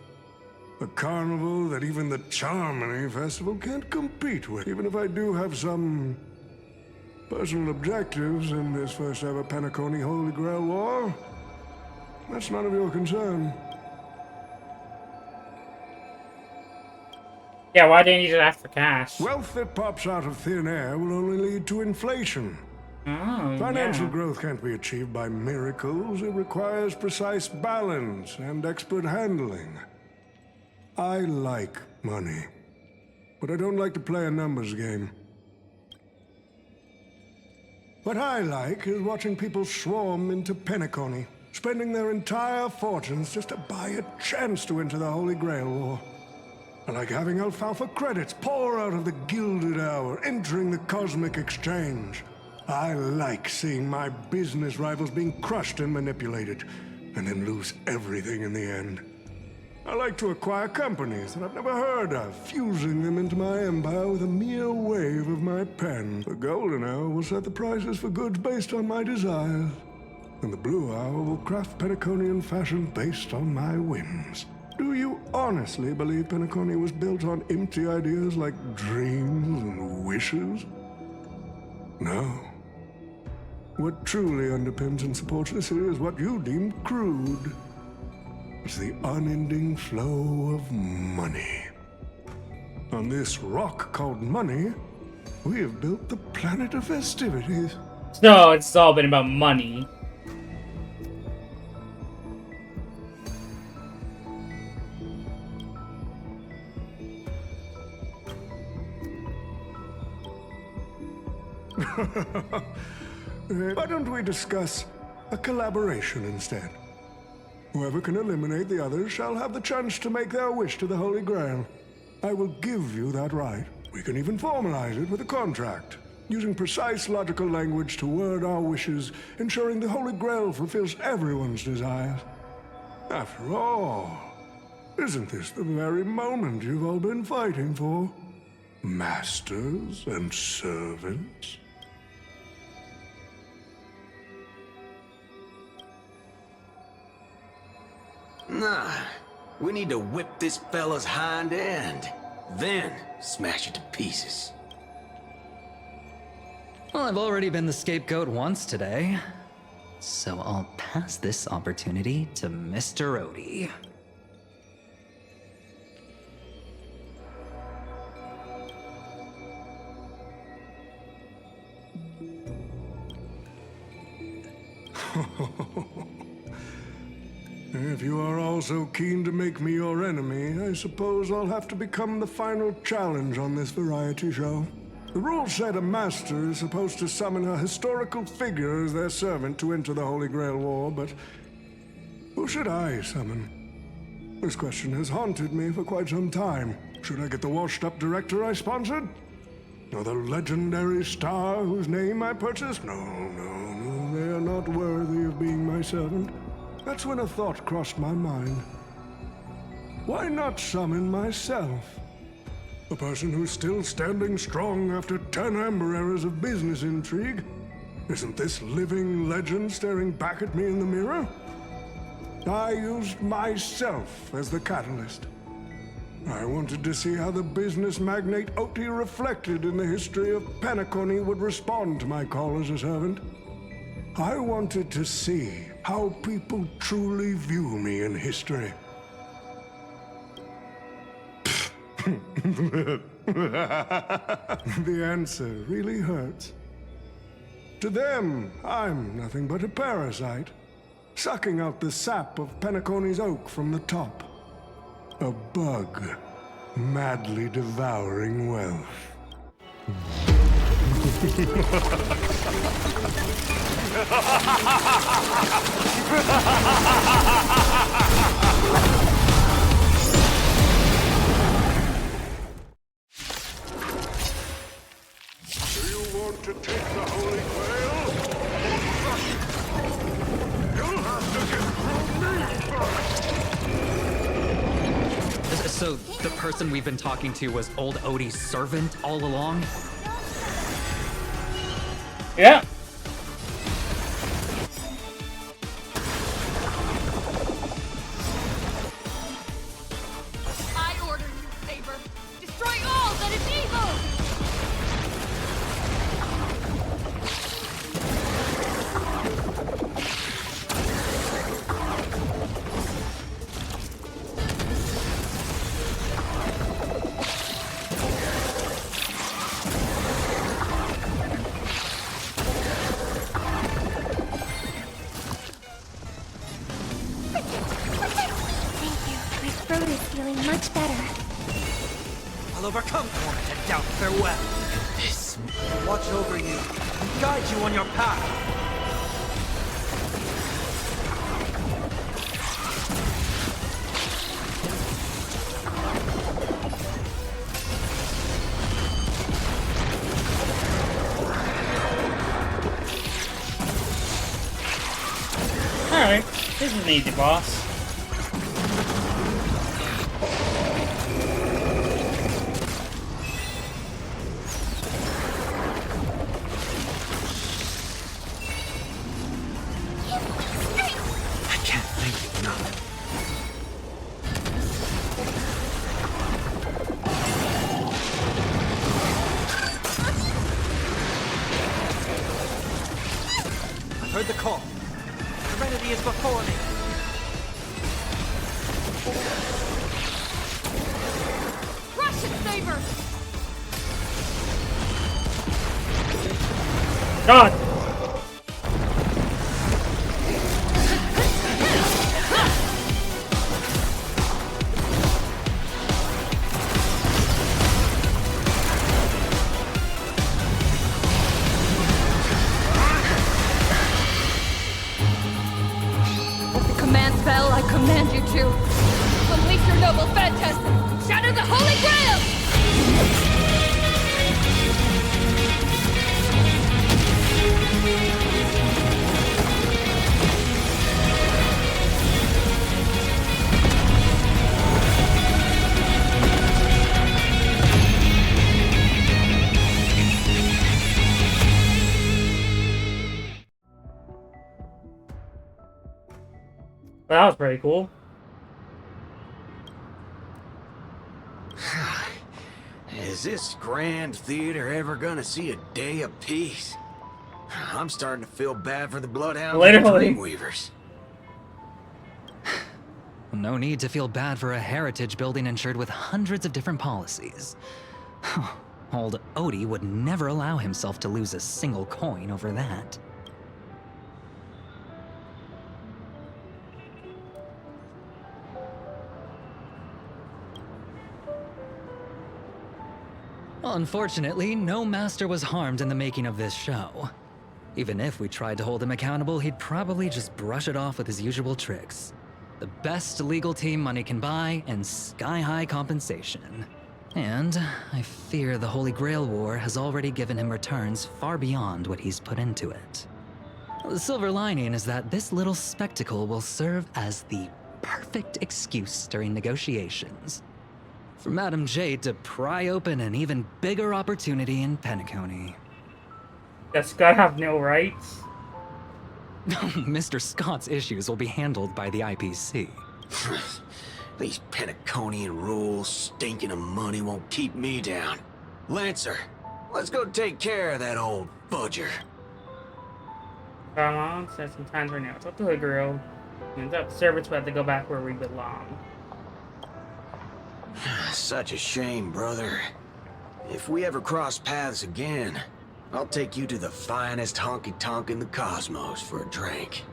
A carnival that even the Charmony Festival can't compete with, even if I do have some personal objectives in this first ever Penacony Holy Grail War. That's none of your concern. Yeah, why didn't you just ask for cash? Wealth that pops out of thin air will only lead to inflation. Oh, Financial yeah. growth can't be achieved by miracles. It requires precise balance and expert handling. I like money, but I don't like to play a numbers game. What I like is watching people swarm into Penacony, spending their entire fortunes just to buy a chance to enter the Holy Grail War. I like having alfalfa credits pour out of the Gilded Hour, entering the Cosmic Exchange. I like seeing my business rivals being crushed and manipulated, and then lose everything in the end. I like to acquire companies that I've never heard of, fusing them into my empire with a mere wave of my pen. The Golden Hour will set the prices for goods based on my desires, and the Blue Hour will craft Penaconian fashion based on my whims. Do you honestly believe Penacony was built on empty ideas like dreams and wishes? No. What truly underpins and supports this city is what you deem crude. It's the unending flow of money. On this rock called money, we have built the planet of festivities. So it's all been about money. Why don't we discuss a collaboration instead? Whoever can eliminate the others shall have the chance to make their wish to the Holy Grail. I will give you that right. We can even formalize it with a contract, using precise logical language to word our wishes, ensuring the Holy Grail fulfills everyone's desires. After all, Isn't this the very moment you've all been fighting for? Masters and servants? Nah, we need to whip this fella's hind end, then smash it to pieces. Well, I've already been the scapegoat once today, so I'll pass this opportunity to Mr. Odie. If you are all so keen to make me your enemy, I suppose I'll have to become the final challenge on this variety show. The rules said a master is supposed to summon a historical figure as their servant to enter the Holy Grail War, but who should I summon? This question has haunted me for quite some time. Should I get the washed-up director I sponsored? Or the legendary star whose name I purchased? No, they are not worthy of being my servant. That's when a thought crossed my mind. Why not summon myself? A person who's still standing strong after 10 amber eras of business intrigue? Isn't this living legend staring back at me in the mirror? I used myself as the catalyst. I wanted to see how the business magnate Oti reflected in the history of Penacony would respond to my call as a servant. I wanted to see how people truly view me in history. The answer really hurts. To them, I'm nothing but a parasite, sucking out the sap of Penacony's oak from the top. A bug, madly devouring wealth. Do you want to take the Holy Grail? You'll have to get through me first! So, the person we've been talking to was old Odie's servant all along? Yeah. I order you, Saber. Destroy all that is evil! Much better. I'll overcome torment and doubt. Farewell. This will watch over you and guide you on your path. Alright, this is an easy boss. Heard the call. Serenity is before me. Crush it, Saber! God! Bell, I command you to unleash your noble phantasm! Shatter the Holy Grail! That was pretty cool. Is this grand theater ever gonna see a day of peace? I'm starting to feel bad for the Bloodhounds and Dreamweavers. No need to feel bad for a heritage building insured with hundreds of different policies. Old Odie would never allow himself to lose a single coin over that. Unfortunately, no master was harmed in the making of this show. Even if we tried to hold him accountable, he'd probably just brush it off with his usual tricks. The best legal team money can buy, and sky-high compensation. And I fear the Holy Grail War has already given him returns far beyond what he's put into it. The silver lining is that this little spectacle will serve as the perfect excuse during negotiations for Madame Jade to pry open an even bigger opportunity in Penacony. Does Scott have no rights? Mr. Scott's issues will be handled by the IPC. These Penaconian rules, stinking of money won't keep me down. Lancer, let's go take care of that old fudger. Come on, said some times right now. It's up to the girl. And it's up to servants who have to go back where we belong. Such a shame, brother. If we ever cross paths again, I'll take you to the finest honky-tonk in the cosmos for a drink.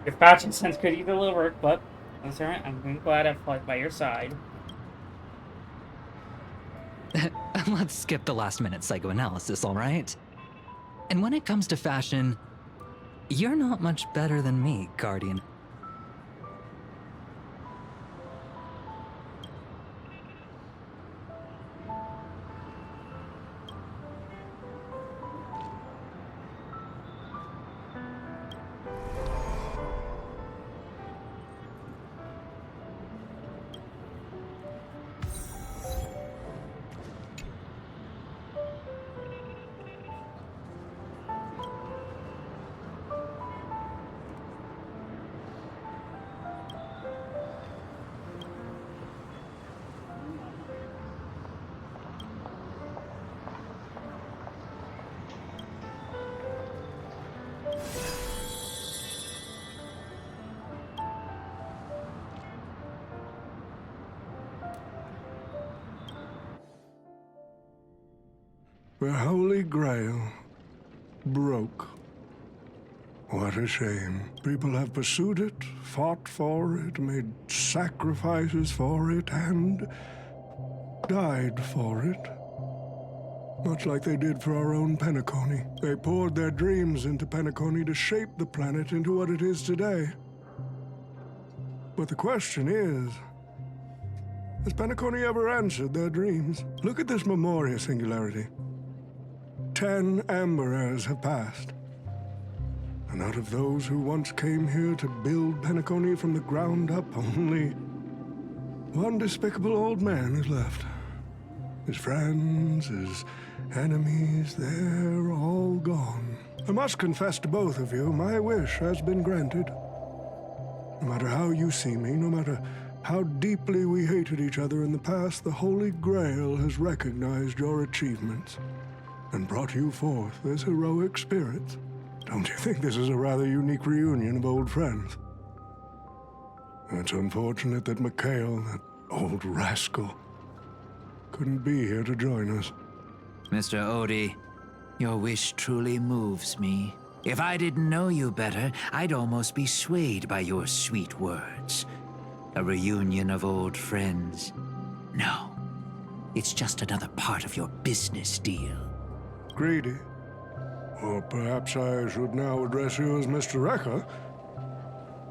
Your fashion sense could use a little work, but that's alright. I'm glad I fought by your side. Let's skip the last-minute psychoanalysis, all right? And when it comes to fashion, you're not much better than me, Guardian. The Holy Grail broke. What a shame. People have pursued it, fought for it, made sacrifices for it, and died for it. Much like they did for our own Penacony. They poured their dreams into Penacony to shape the planet into what it is today. But the question is, has Penacony ever answered their dreams? Look at this Memoria singularity. 10 Amber Heirs have passed. And out of those who once came here to build Penacony from the ground up, only one despicable old man is left. His friends, his enemies, they're all gone. I must confess to both of you, my wish has been granted. No matter how you see me, no matter how deeply we hated each other in the past, the Holy Grail has recognized your achievements and brought you forth as heroic spirits. Don't you think this is a rather unique reunion of old friends? It's unfortunate that Mikhail, that old rascal, couldn't be here to join us. Mr. Odie, your wish truly moves me. If I didn't know you better, I'd almost be swayed by your sweet words. A reunion of old friends. No, it's just another part of your business deal. Greedy? Or perhaps I should now address you as Mr. Rekka.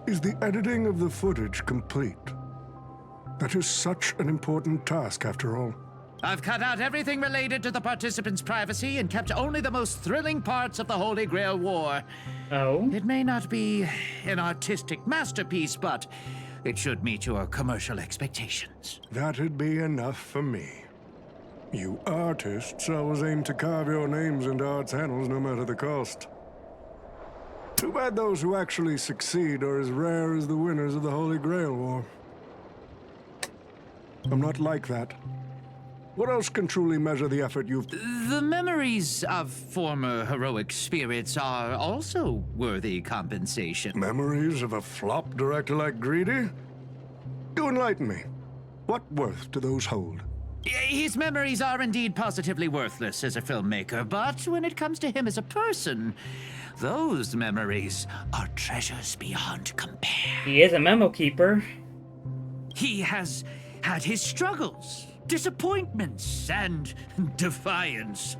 Is the editing of the footage complete? That is such an important task, after all. I've cut out everything related to the participants' privacy and kept only the most thrilling parts of the Holy Grail War. Oh? It may not be an artistic masterpiece, but it should meet your commercial expectations. That'd be enough for me. You artists always aim to carve your names into art's annals no matter the cost. Too bad those who actually succeed are as rare as the winners of the Holy Grail War. I'm not like that. What else can truly measure the effort you've... The memories of former heroic spirits are also worthy compensation. Memories of a flop director like Greedy? Do enlighten me. What worth do those hold? His memories are indeed positively worthless as a filmmaker, but when it comes to him as a person, those memories are treasures beyond compare. He is a memo keeper. He has had his struggles, disappointments, and defiance,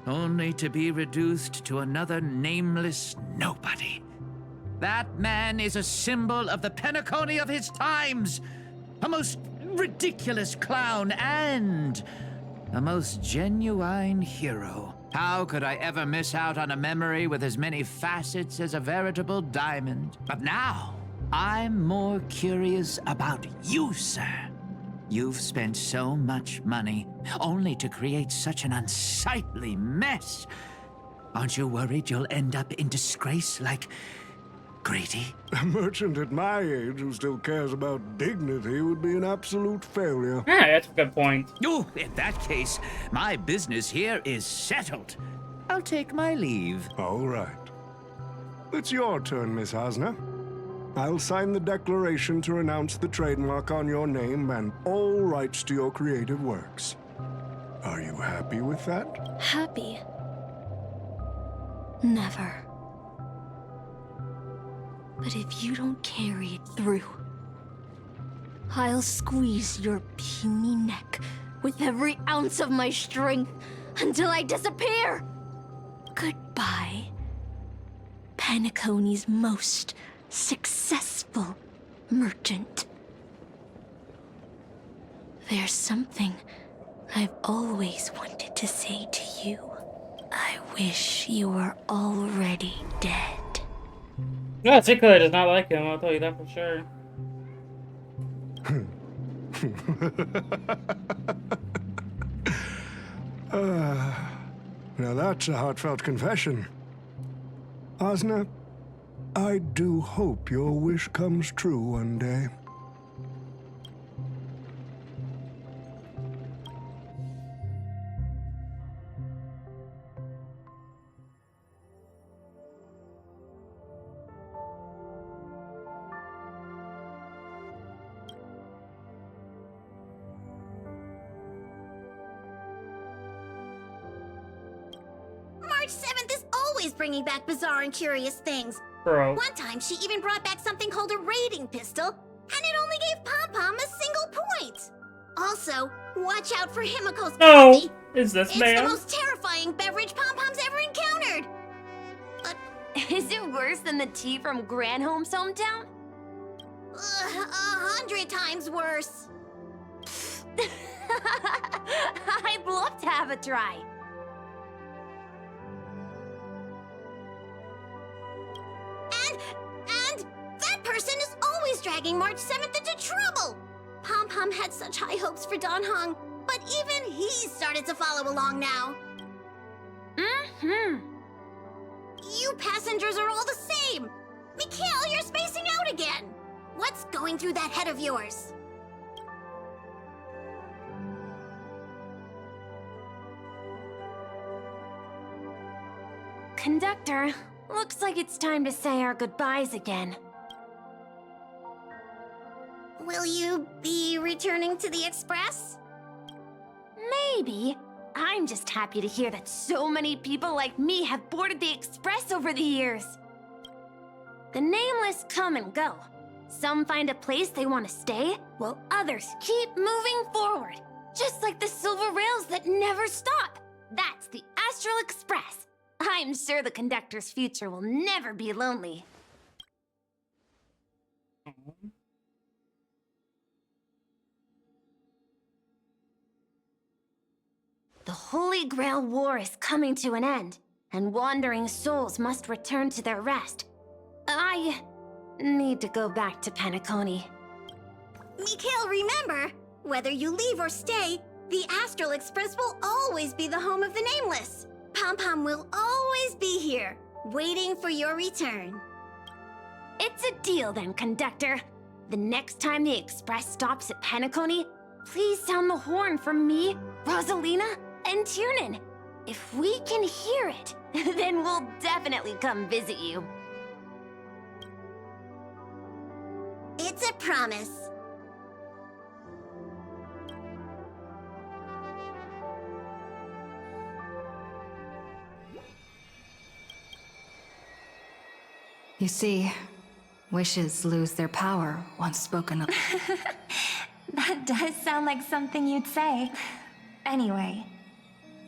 only to be reduced to another nameless nobody. That man is a symbol of the Penacony of his times, a most ridiculous clown and a most genuine hero. How could I ever miss out on a memory with as many facets as a veritable diamond? But now, I'm more curious about you, sir. You've spent so much money, only to create such an unsightly mess. Aren't you worried you'll end up in disgrace like Greedy? A merchant at my age who still cares about dignity would be an absolute failure. Ah, that's a good point. Oh, in that case, my business here is settled. I'll take my leave. All right. It's your turn, Miss Hasna. I'll sign the declaration to renounce the trademark on your name and all rights to your creative works. Are you happy with that? Happy? Never. But if you don't carry it through, I'll squeeze your puny neck with every ounce of my strength until I disappear. Goodbye, Penacony's most successful merchant. There's something I've always wanted to say to you. I wish you were already dead. Yeah, Tickler does not like him, I'll tell you that for sure. Now that's a heartfelt confession. Hasna, I do hope your wish comes true one day. March 7th is always bringing back bizarre and curious things. Bro. One time, she even brought back something called a raiding pistol, and it only gave Pom-Pom a single point. Also, watch out for Himiko's coffee. Is this It's man? the most terrifying beverage Pom-Pom's ever encountered. Is it worse than the tea from Granholm's hometown? 100 times worse. I'd love to have a try. And that person is always dragging March 7th into trouble. Pom-Pom had such high hopes for Don Hong, but even he's started to follow along now. Mm-hmm. You passengers are all the same. Mikhail, you're spacing out again. What's going through that head of yours? Conductor, looks like it's time to say our goodbyes again. Will you be returning to the Express? Maybe. I'm just happy to hear that so many people like me have boarded the Express over the years. The nameless come and go. Some find a place they want to stay, while others keep moving forward. Just like the silver rails that never stop. That's the Astral Express. I'm sure the conductor's future will never be lonely. The Holy Grail War is coming to an end, and wandering souls must return to their rest. I need to go back to Penacony. Mikhail, remember, whether you leave or stay, the Astral Express will always be the home of the Nameless. Pom-Pom will always be here, waiting for your return. It's a deal then, conductor. The next time the Express stops at Penacony, please sound the horn for me, Rosalina, and Tiernan. If we can hear it, then we'll definitely come visit you. It's a promise. You see, wishes lose their power once spoken of. That does sound like something you'd say. Anyway,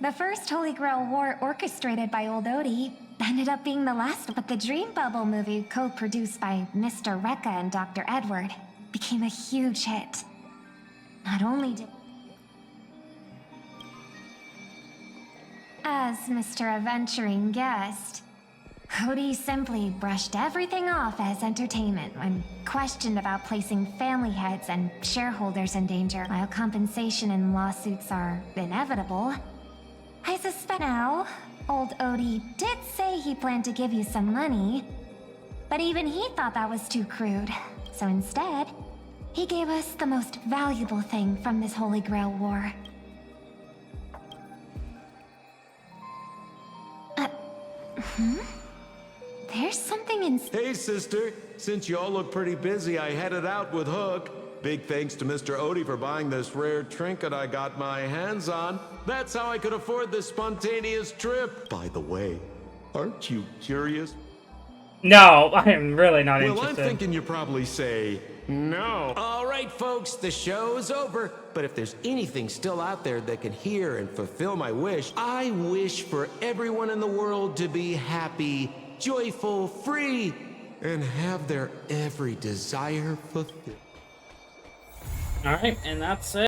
the first Holy Grail War orchestrated by Old Odie ended up being the last, but the Dream Bubble movie, co-produced by Mr. Rekka and Dr. Edward, became a huge hit. Not only did... As Mr. Adventuring guessed, Odie simply brushed everything off as entertainment when questioned about placing family heads and shareholders in danger. While compensation and lawsuits are inevitable, I suspect now, old Odie did say he planned to give you some money, but even he thought that was too crude. So instead, he gave us the most valuable thing from this Holy Grail War. There's something in... Hey, sister. Since you all look pretty busy, I headed out with Hook. Big thanks to Mr. Odie for buying this rare trinket I got my hands on. That's how I could afford this spontaneous trip. By the way, aren't you curious? No, I am really not well, interested. I'm thinking you probably say no. All right, folks, the show's over. But if there's anything still out there that can hear and fulfill my wish, I wish for everyone in the world to be happy, joyful, free, and have their every desire fulfilled. Alright, and that's it.